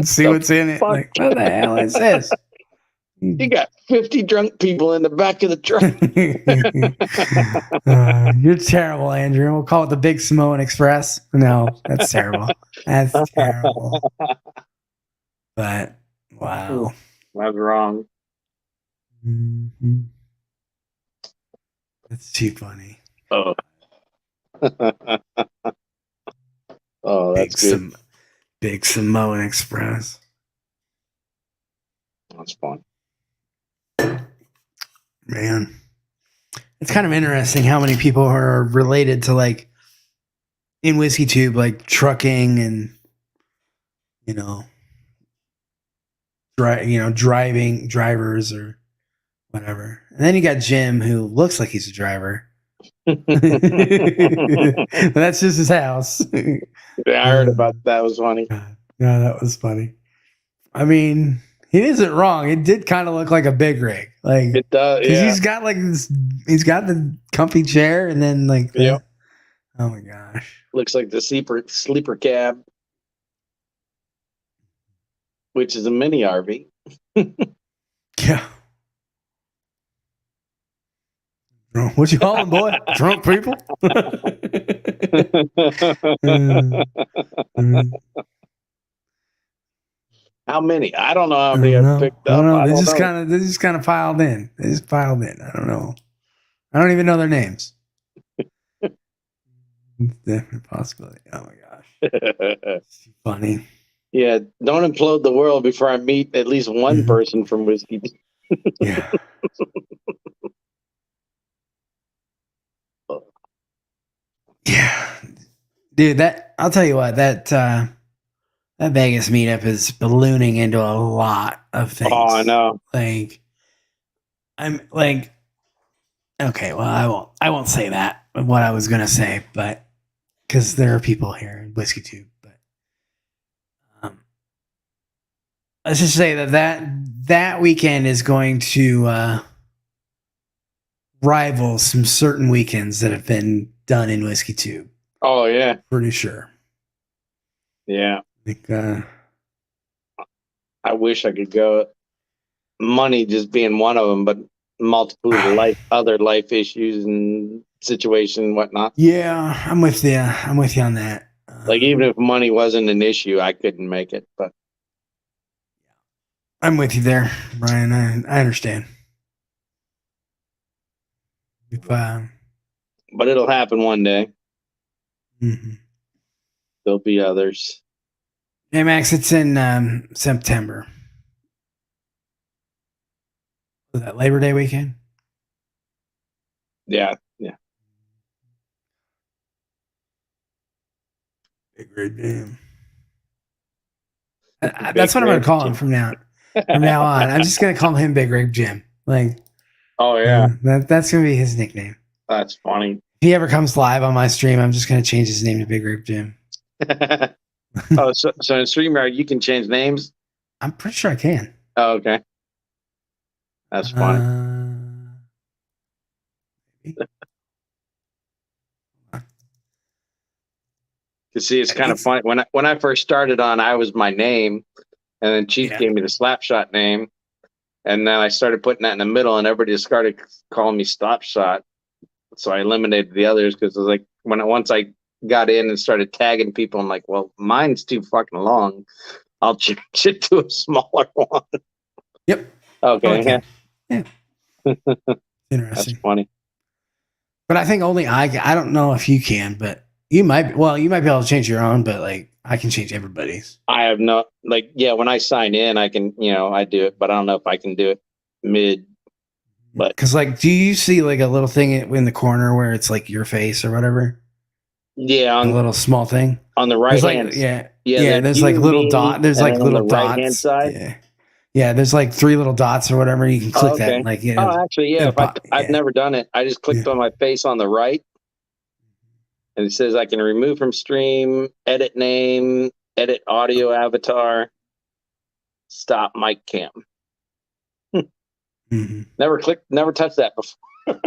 See what's in it. fuck? Like, what the hell is this? You got 50 drunk people in the back of the truck. You're terrible, Andrew. We'll call it the Big Samoan Express. No, that's terrible. That's terrible. But wow. That's wrong. Mm-hmm. That's too funny. Oh. Oh, that's good. Big Samoan Express. That's fun. Man. It's kind of interesting how many people are related to, like, in Whiskey Tube, like trucking and driving drivers or whatever. And then you got Jim, who looks like he's a driver. But that's just his house. Yeah, I heard about that. It was funny. Yeah, that was funny. I mean, he isn't wrong. It did kind of look like a big rig. Like, It does. because Yeah. he's got like this, he's got the comfy chair and then like, Yep. Oh my gosh. Looks like the sleeper cab, which is a mini RV. Yeah. What you calling, boy? Drunk people? How many? I don't know how I many don't I know. picked I up. don't know. I They don't just know. kind of piled in. They just piled in. I don't know. I don't even know their names. It's definitely a possibility. Oh my gosh. It's funny. Yeah, don't implode the world before I meet at least one Mhm. person from Whiskey. Yeah. Yeah. Dude, I'll tell you what, that Vegas meetup is ballooning into a lot of things. Oh, I know. Like, I'm like, okay, well, I won't say that, what I was gonna say, but because there are people here in Whiskey Tube, but let's just say that weekend is going to rival some certain weekends that have been done in Whiskey Tube. Oh yeah, Pretty sure. yeah. Like, I wish I could go. Money just being one of them, but multiple other life issues and situation and whatnot. yeah, I'm with you. I'm with you on that. Like even if money wasn't an issue, I couldn't make it. But I'm with you there, Brian. I understand. If, but it'll happen one day. mhm. There'll be others. Hey, Max, it's in September. Was that Labor Day weekend? Yeah, yeah. Big Red Jim. That's what I'm going to call him from now on. I'm just going to call him Big Rig Jim. Like, Oh yeah. that's going to be his nickname. That's funny. If he ever comes live on my stream, I'm just going to change his name to Big Grape Jim. Oh, so in StreamYard you can change names? I'm pretty sure I can. Oh, okay. That's funny. You see, it's kind of funny. When I first started on, I was my name, and then Chief gave me the Slapshot name, and then I started putting that in the middle, and everybody just started calling me Slapshot. So I eliminated the others because it was like once I got in and started tagging people, I'm like, well, mine's too fucking long. I'll change it to a smaller one. Yep. Okay. Yeah. Interesting. That's funny. But I think only I don't know if you can, but you might be able to change your own, but like I can change everybody's. I have no when I sign in, I can, I do it, but I don't know if I can do it mid. But because like, do you see like a little thing in the corner where it's like your face or whatever? Yeah, a little small thing on the right hand. Yeah. There's like little dot. There's like little dots. Right hand side. Yeah. There's like 3 little dots or whatever. You can click that. And like, actually, yeah. I've never done it. I just clicked on my face on the right, and it says I can remove from stream, edit name, edit audio avatar, stop mic cam. Mm-hmm. Never touched that before.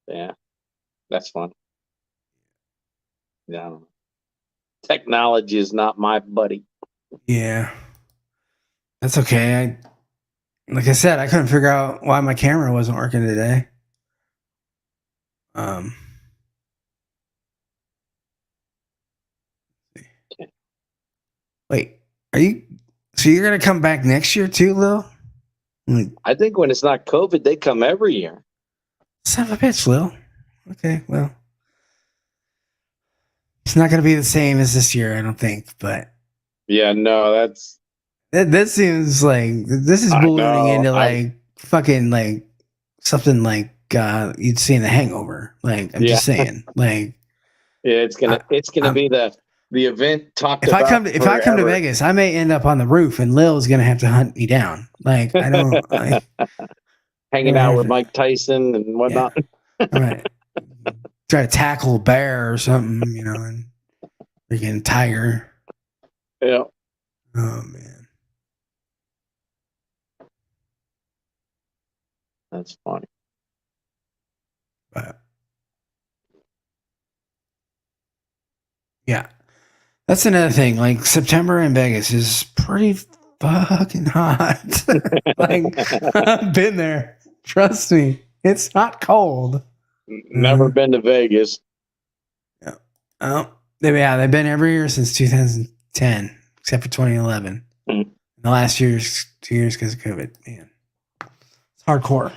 Yeah, that's fun. Yeah, I don't know. Technology is not my buddy. Yeah, that's okay. Like I said, I couldn't figure out why my camera wasn't working today. Wait, so you're gonna come back next year too, Lil? I think when it's not COVID, they come every year. Son of a bitch, Lil. Okay, well, it's not gonna be the same as this year, I don't think. But yeah, no, that seems like this is ballooning into like fucking like something like you'd see in The Hangover. Like I'm just saying, like it's gonna be the event talked if about. If I come to Vegas, I may end up on the roof, and Lil's gonna have to hunt me down. Like I don't hanging out with Mike Tyson and whatnot. Yeah. Right. Try to tackle a bear or something, and freaking tiger. Yeah. Oh man, that's funny. But yeah, that's another thing. Like September in Vegas is pretty fucking hot. Like I've been there. Trust me, it's not cold. Never been to Vegas. Yeah. Oh, they've been every year since 2010, except for 2011. Mm. The last 2 years because of COVID. Man, it's hardcore.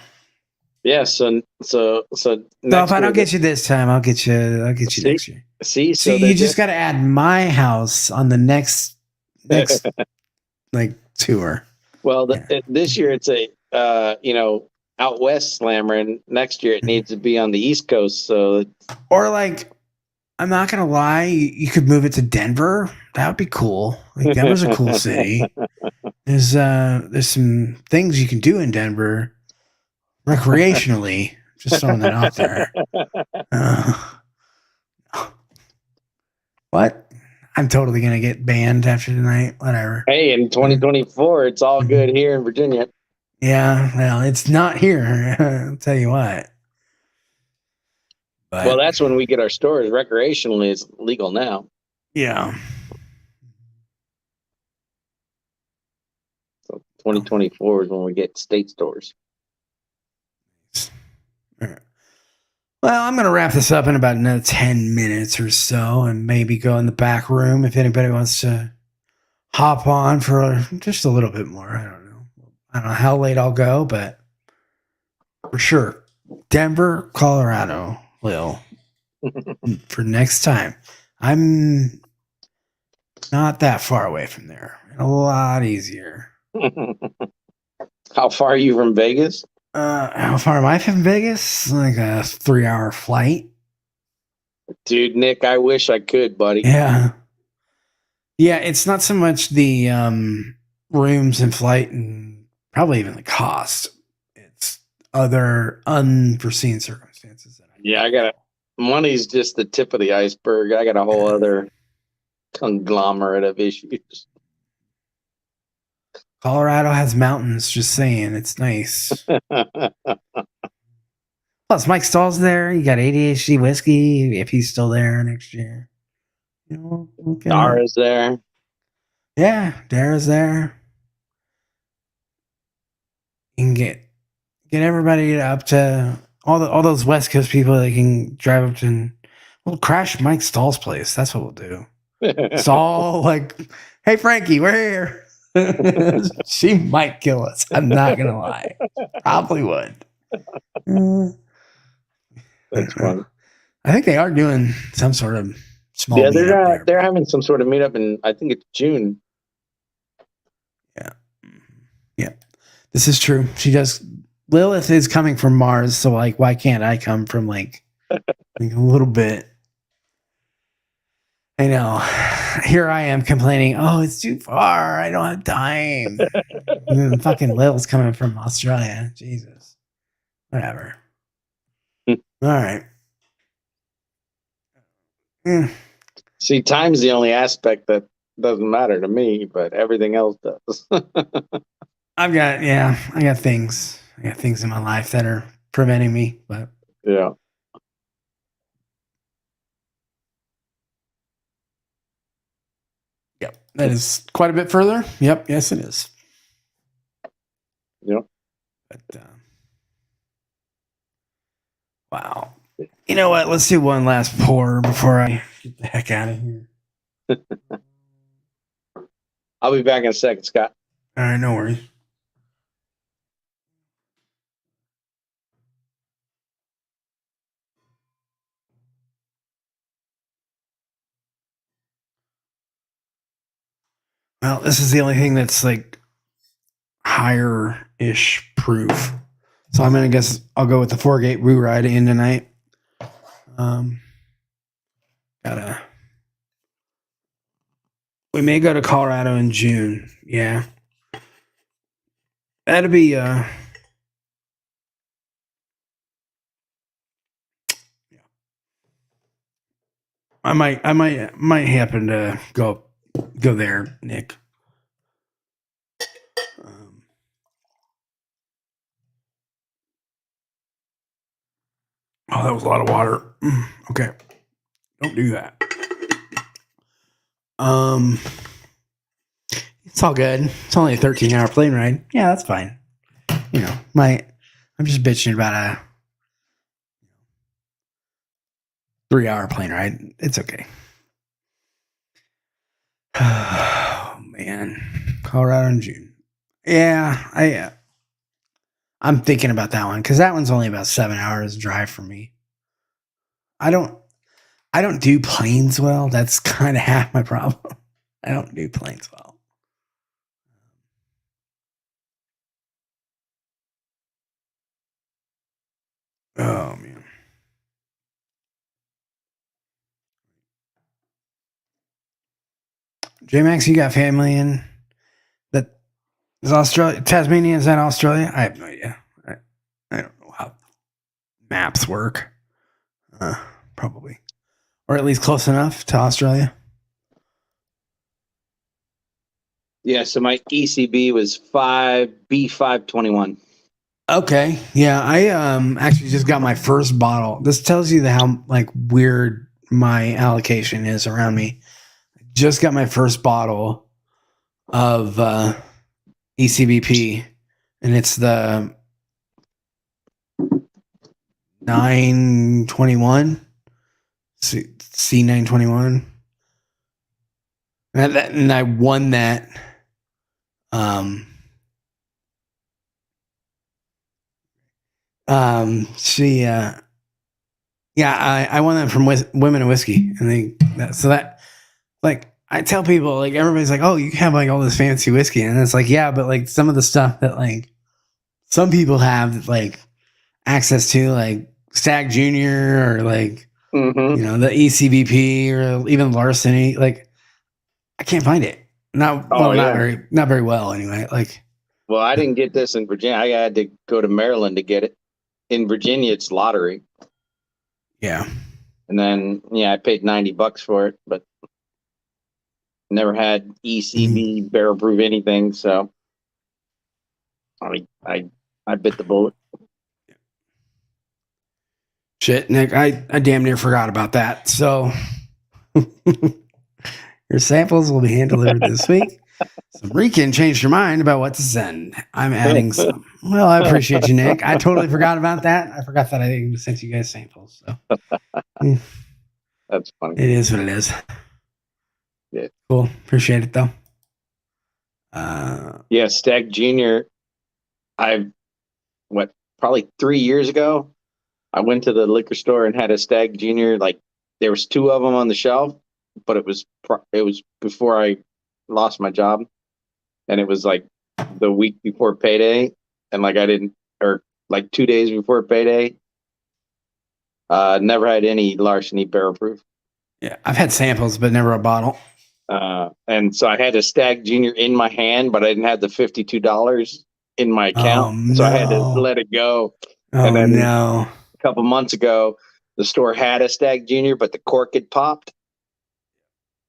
Yeah. So if I don't get you this time, I'll get you next year. See, so you just got to add my house on the next like tour. Well, this year it's a out west slammer, and next year it needs to be on the East Coast. So, or like, I'm not gonna lie, you could move it to Denver. That would be cool. Like Denver's a cool city. There's some things you can do in Denver recreationally. Just throwing that out there. What? I'm totally gonna get banned after tonight. Whatever. Hey, in 2024, it's all good here in Virginia. Yeah, well, it's not here. I'll tell you what. But, well, that's when we get our stores. Recreationally, it's legal now. Yeah. So 2024 is when we get state stores. Well, I'm going to wrap this up in about another 10 minutes or so and maybe go in the back room if anybody wants to hop on for just a little bit more. I don't know how late I'll go, but for sure, Denver, Colorado, Lil, for next time. I'm not that far away from there. A lot easier. How far are you from Vegas? How far am I from Vegas? Like a 3-hour flight. Dude, Nick, I wish I could, buddy. Yeah. Yeah, it's not so much the rooms and flight and probably even the cost. It's other unforeseen circumstances. Yeah, I got money's just the tip of the iceberg. I got a whole other conglomerate of issues. Colorado has mountains. Just saying, it's nice. Plus, Mike Stahl's there. You got ADHD whiskey if he's still there next year. You know, Dara's there. Yeah, Dara's there. You can get everybody up to all those West Coast people that can drive up to. And we'll crash Mike Stahl's place. That's what we'll do. Stahl, like, hey Frankie, we're here. She might kill us. I'm not gonna lie. Probably would. That's fun. I think they are doing some sort of small. Yeah, they're having some sort of meetup in, I think it's June. Yeah. This is true. She does. Lilith is coming from Mars, so like, why can't I come from like a little bit? I know. Here I am complaining. Oh, it's too far. I don't have time. And then fucking Lil's coming from Australia. Jesus. Whatever. All right. See, time's the only aspect that doesn't matter to me, but everything else does. I got things. I got things in my life that are preventing me, but yeah. Yep. That is quite a bit further. Yep. Yes, it is. Yep. But wow. You know what? Let's do one last pour before I get the heck out of here. I'll be back in a second, Scott. All right, no worries. Well, this is the only thing that's like higher-ish proof. So I'm gonna guess I'll go with the 4-gate Woo Ride in tonight. We may go to Colorado in June. Yeah. That'd be yeah. I might happen to go there, Nick. Oh, that was a lot of water. Okay. Don't do that. It's all good. It's only a 13-hour plane ride. Yeah, that's fine. You know, I'm just bitching about a 3-hour plane ride. It's okay. Oh man, Colorado in June. Yeah, I'm thinking about that one because that one's only about 7 hours drive for me. I don't do planes well. That's kind of half my problem. I don't do planes well. Oh man. J-Max, you got family in that is Australia? Tasmania, is that Australia? I have no idea. I don't know how maps work. Probably. Or at least close enough to Australia. Yeah, so my ECB was B521. Okay. Yeah, I actually just got my first bottle. This tells you how like weird my allocation is around me. Just got my first bottle of ECBP, and it's the 921 C921, and I won that. I won that from Women of Whiskey, and like I tell people, like everybody's like, oh, you have like all this fancy whiskey, and it's like, yeah, but like some of the stuff that like some people have like access to, like Stag Junior or like you know the ECBP or even Larceny, like I can't find it. Not very well anyway. Like, well, I didn't get this in Virginia. I had to go to Maryland to get it. in Virginia, it's lottery. Yeah. And then, I paid $90 for it, but never had ECB barrel proof anything. So I bit the bullet. Shit, Nick, I damn near forgot about that. So your samples will be hand delivered this week. So Rican changed your mind about what to send. I'm adding some. Well, I appreciate you, Nick. I totally forgot about that. I forgot that I sent you guys samples. So That's funny. it is what it is. Yeah. Cool. Appreciate it though. Yeah, Stag Junior. Probably 3 years ago, I went to the liquor store and had a Stag Junior. Like there was 2 of them on the shelf, but it was before I lost my job, and it was like the week before payday, and like 2 days before payday. Never had any larceny barrel proof. Yeah, I've had samples, but never a bottle. And so I had a Stag Junior in my hand, but I didn't have the $52 in my account, so I had to let it go. And then a couple months ago, the store had a Stag Junior, but the cork had popped,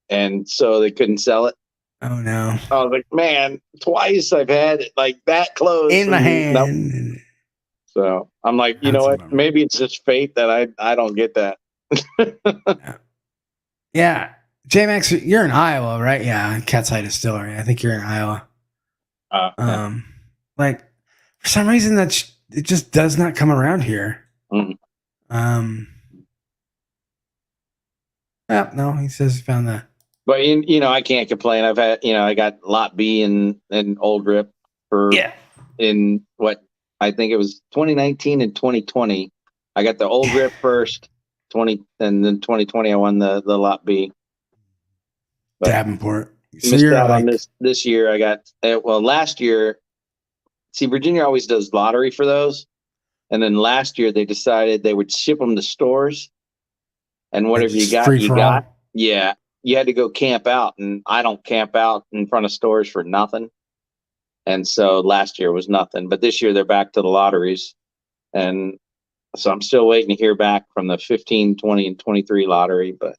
and so they couldn't sell it. Oh no! I was like, man, twice I've had it like that close in my hand. Nope. So I'm like, you know what? Maybe it's just fate that I don't get that. Yeah, J-Max, you're in Iowa, right? Yeah, Cat's Eye Distillery. I think you're in Iowa. Like for some reason it just does not come around here. No, he says he found that. But I can't complain. I've had, I got Lot B and Old Rip in what I think it was 2019 and 2020. I got the Old Rip first, and then 2020 I won the Lot B. But Davenport. So missed out on this year. I got last year. See, Virginia always does lottery for those, and then last year they decided they would ship them to stores, and whatever you got, you got. Yeah, you had to go camp out, and I don't camp out in front of stores for nothing. And so last year was nothing, but this year they're back to the lotteries, and so I'm still waiting to hear back from the 15, 20, and 23 lottery. But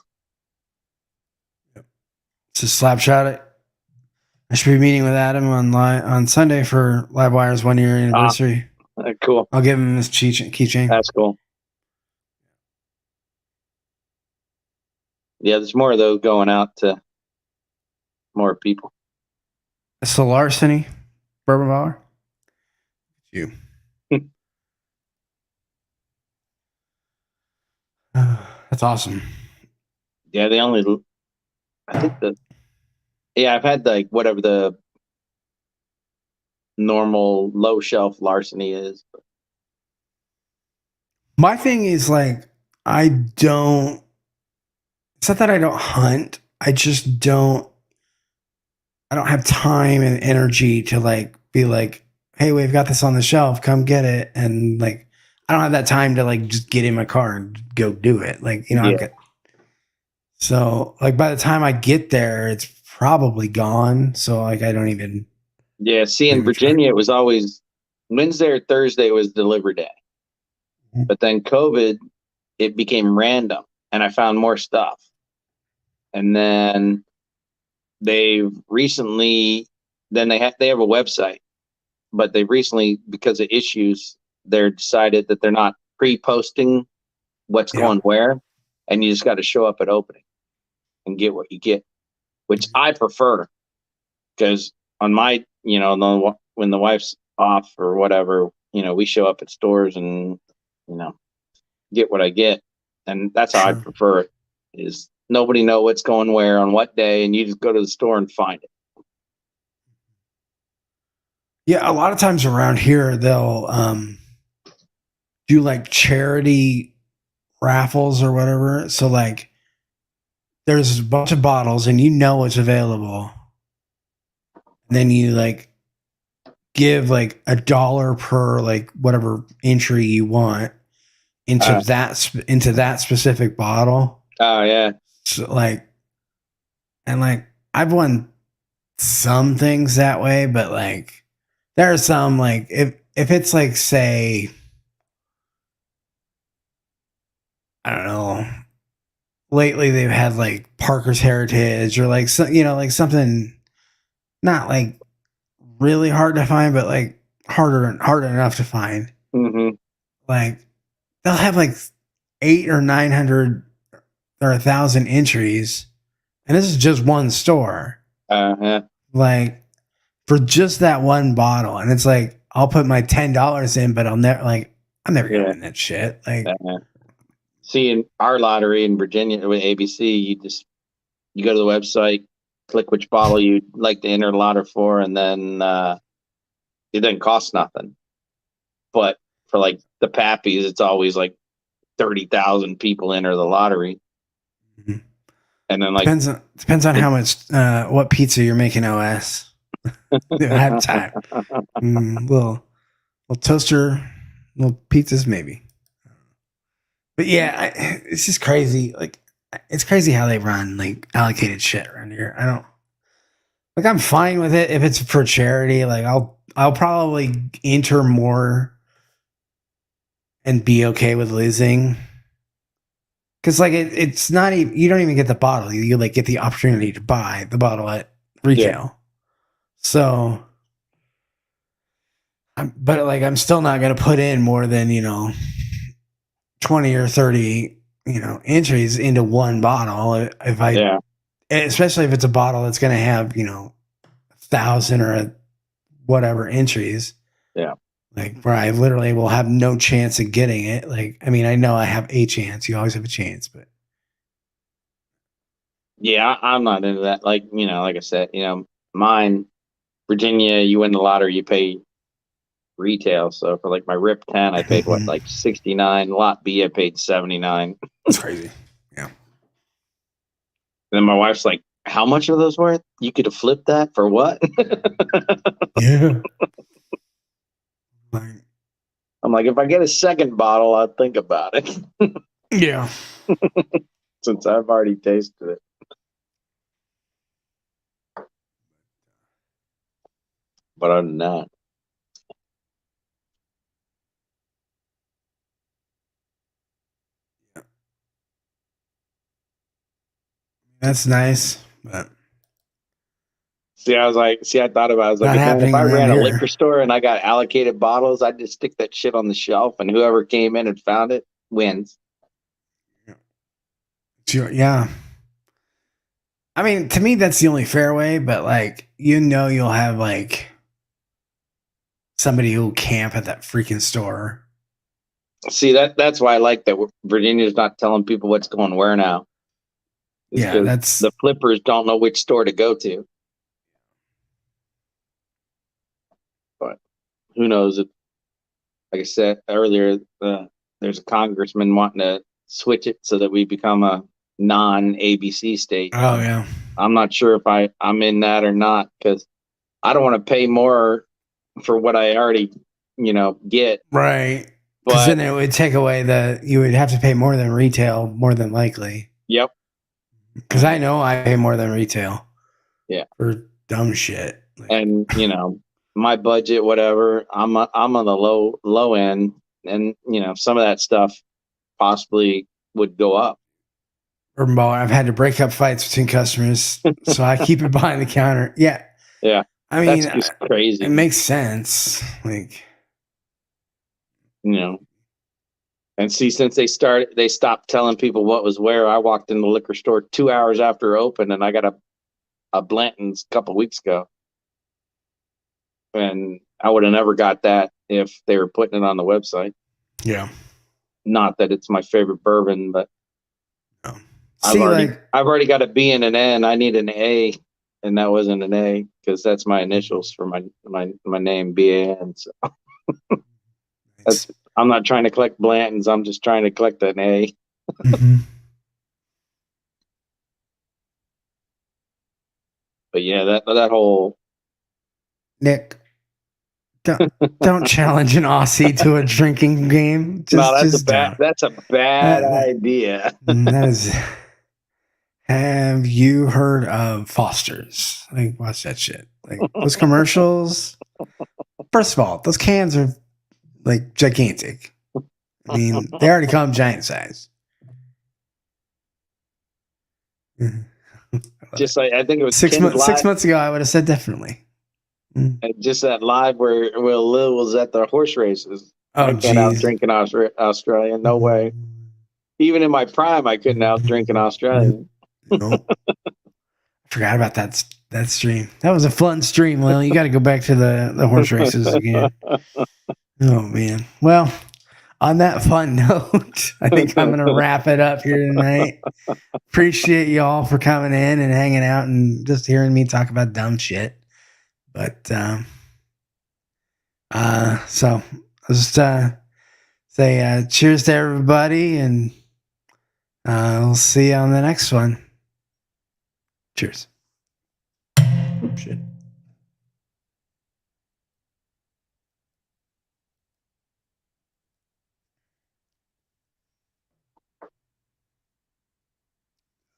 it's a slap shot. I should be meeting with Adam on Sunday for Livewire's 1 year anniversary. Cool. I'll give him this keychain. That's cool. Yeah, there's more of those going out to more people. It's the larceny bourbon bar. You. That's awesome. Yeah, I've had like whatever the normal low shelf larceny is. My thing is like, it's not that I don't hunt. I don't have time and energy to like be like, hey, we've got this on the shelf, come get it. And like, I don't have that time to like just get in my car and go do it. Like, so like by the time I get there, it's probably gone. So like, I don't even. Yeah. See, in Virginia, it was always Wednesday or Thursday was delivery day, but then COVID, it became random and I found more stuff. And then they have a website, but they recently, because of issues, they're decided that they're not pre-posting what's going where, and you just got to show up at opening and get what you get, which I prefer, because on my, when the wife's off or whatever, we show up at stores and, get what I get. And that's how I prefer it, is nobody know what's going where on what day, and you just go to the store and find it. Yeah, a lot of times around here they'll do like charity raffles or whatever. So like there's a bunch of bottles and it's available. And then you like give like $1 per like whatever entry you want into that specific bottle. Oh yeah. So like, and like I've won some things that way, but like there are some like if it's like say I don't know. Lately, they've had like Parker's Heritage or like like something not like really hard to find, but like hard enough to find. Mm-hmm. Like they'll have like 800 or 900 or 1,000 entries, and this is just one store. Uh-huh. Like for just that one bottle, and it's like I'll put my $10 in, but I'm never gonna win that shit. Like, see, in our lottery in Virginia with ABC, you go to the website, click which bottle you'd like to enter the lottery for, and then it doesn't cost nothing. But for like the Pappies, it's always like 30,000 people enter the lottery. mm-hmm. And then like depends on how much what pizza you're making OS. Have time. Little toaster, little pizzas maybe. But yeah, it's just crazy. Like it's crazy how they run like allocated shit around here. I don't like. I'm fine with it if it's for charity. Like I'll probably enter more and be okay with losing. Because like it's not even, you don't even get the bottle. You like get the opportunity to buy the bottle at retail. Yeah. So, but like I'm still not going to put in more than 20 or 30 entries into one bottle. If I, especially if it's a bottle that's going to have 1,000 or whatever entries. Yeah. Like where I literally will have no chance of getting it. Like, I mean, I know I have a chance. You always have a chance, but. Yeah, I'm not into that. Like, like I said, mine, Virginia, you win the lottery, you pay retail. So for like my RIP 10, I paid like 69. Lot B, I paid 79. That's crazy. Yeah. And then my wife's like, how much are those worth? You could have flipped that for what? Yeah. I'm like, if I get a second bottle, I'll think about it. Yeah. Since I've already tasted it. But other than that. That's nice. But I thought about it. I was like, man, if I ran a liquor store and I got allocated bottles, I'd just stick that shit on the shelf, and whoever came in and found it wins. Yeah. I mean, to me, that's the only fair way, but like, you'll have like somebody who'll camp at that freaking store. See, that's why I like that Virginia's not telling people what's going where now. Yeah, that's the flippers don't know which store to go to. But who knows? Like I said earlier, there's a congressman wanting to switch it so that we become a non-ABC state. Oh yeah. I'm not sure if I'm in that or not, because I don't want to pay more for what I already, get. Right. Because then it would take away you would have to pay more than retail, more than likely. Yep. Because I know I pay more than retail. Yeah. For dumb shit. And, my budget, whatever, I'm on the low end, and, some of that stuff possibly would go up. Or more. I've had to break up fights between customers, so I keep it behind the counter. Yeah. Yeah. I mean, that's just crazy. It makes sense. Like, and see, since they stopped telling people what was where. I walked in the liquor store 2 hours after open, and I got a Blanton's a couple weeks ago. And I would have never got that if they were putting it on the website. Yeah. Not that it's my favorite bourbon, but no. I've already got a B and an N. I need an A, and that wasn't an A because that's my initials for my name, BAN. So I'm not trying to collect Blanton's. I'm just trying to collect an A. Mm-hmm. But yeah, that whole Nick. Don't challenge an Aussie to a drinking game. That's a bad idea. That is. Have you heard of Foster's? Like, watch that shit. Like those commercials. First of all, those cans are like gigantic. I mean, they already come giant size. Just like I think it was 6 Ken's months. live, 6 months ago, I would have said definitely. just that live where Will Lil was at the horse races. Oh, I can't out geez. drink an Australian. No way. Even in my prime, I couldn't out drink an Australian. Nope. I forgot about that stream. That was a fun stream, Lil. You got to go back to the horse races again. Oh man. Well, on that fun note, I think I'm gonna wrap it up here tonight. Appreciate y'all for coming in and hanging out and just hearing me talk about dumb shit. But so I'll just say cheers to everybody, and we'll see you on the next one. Cheers. Oh, shit.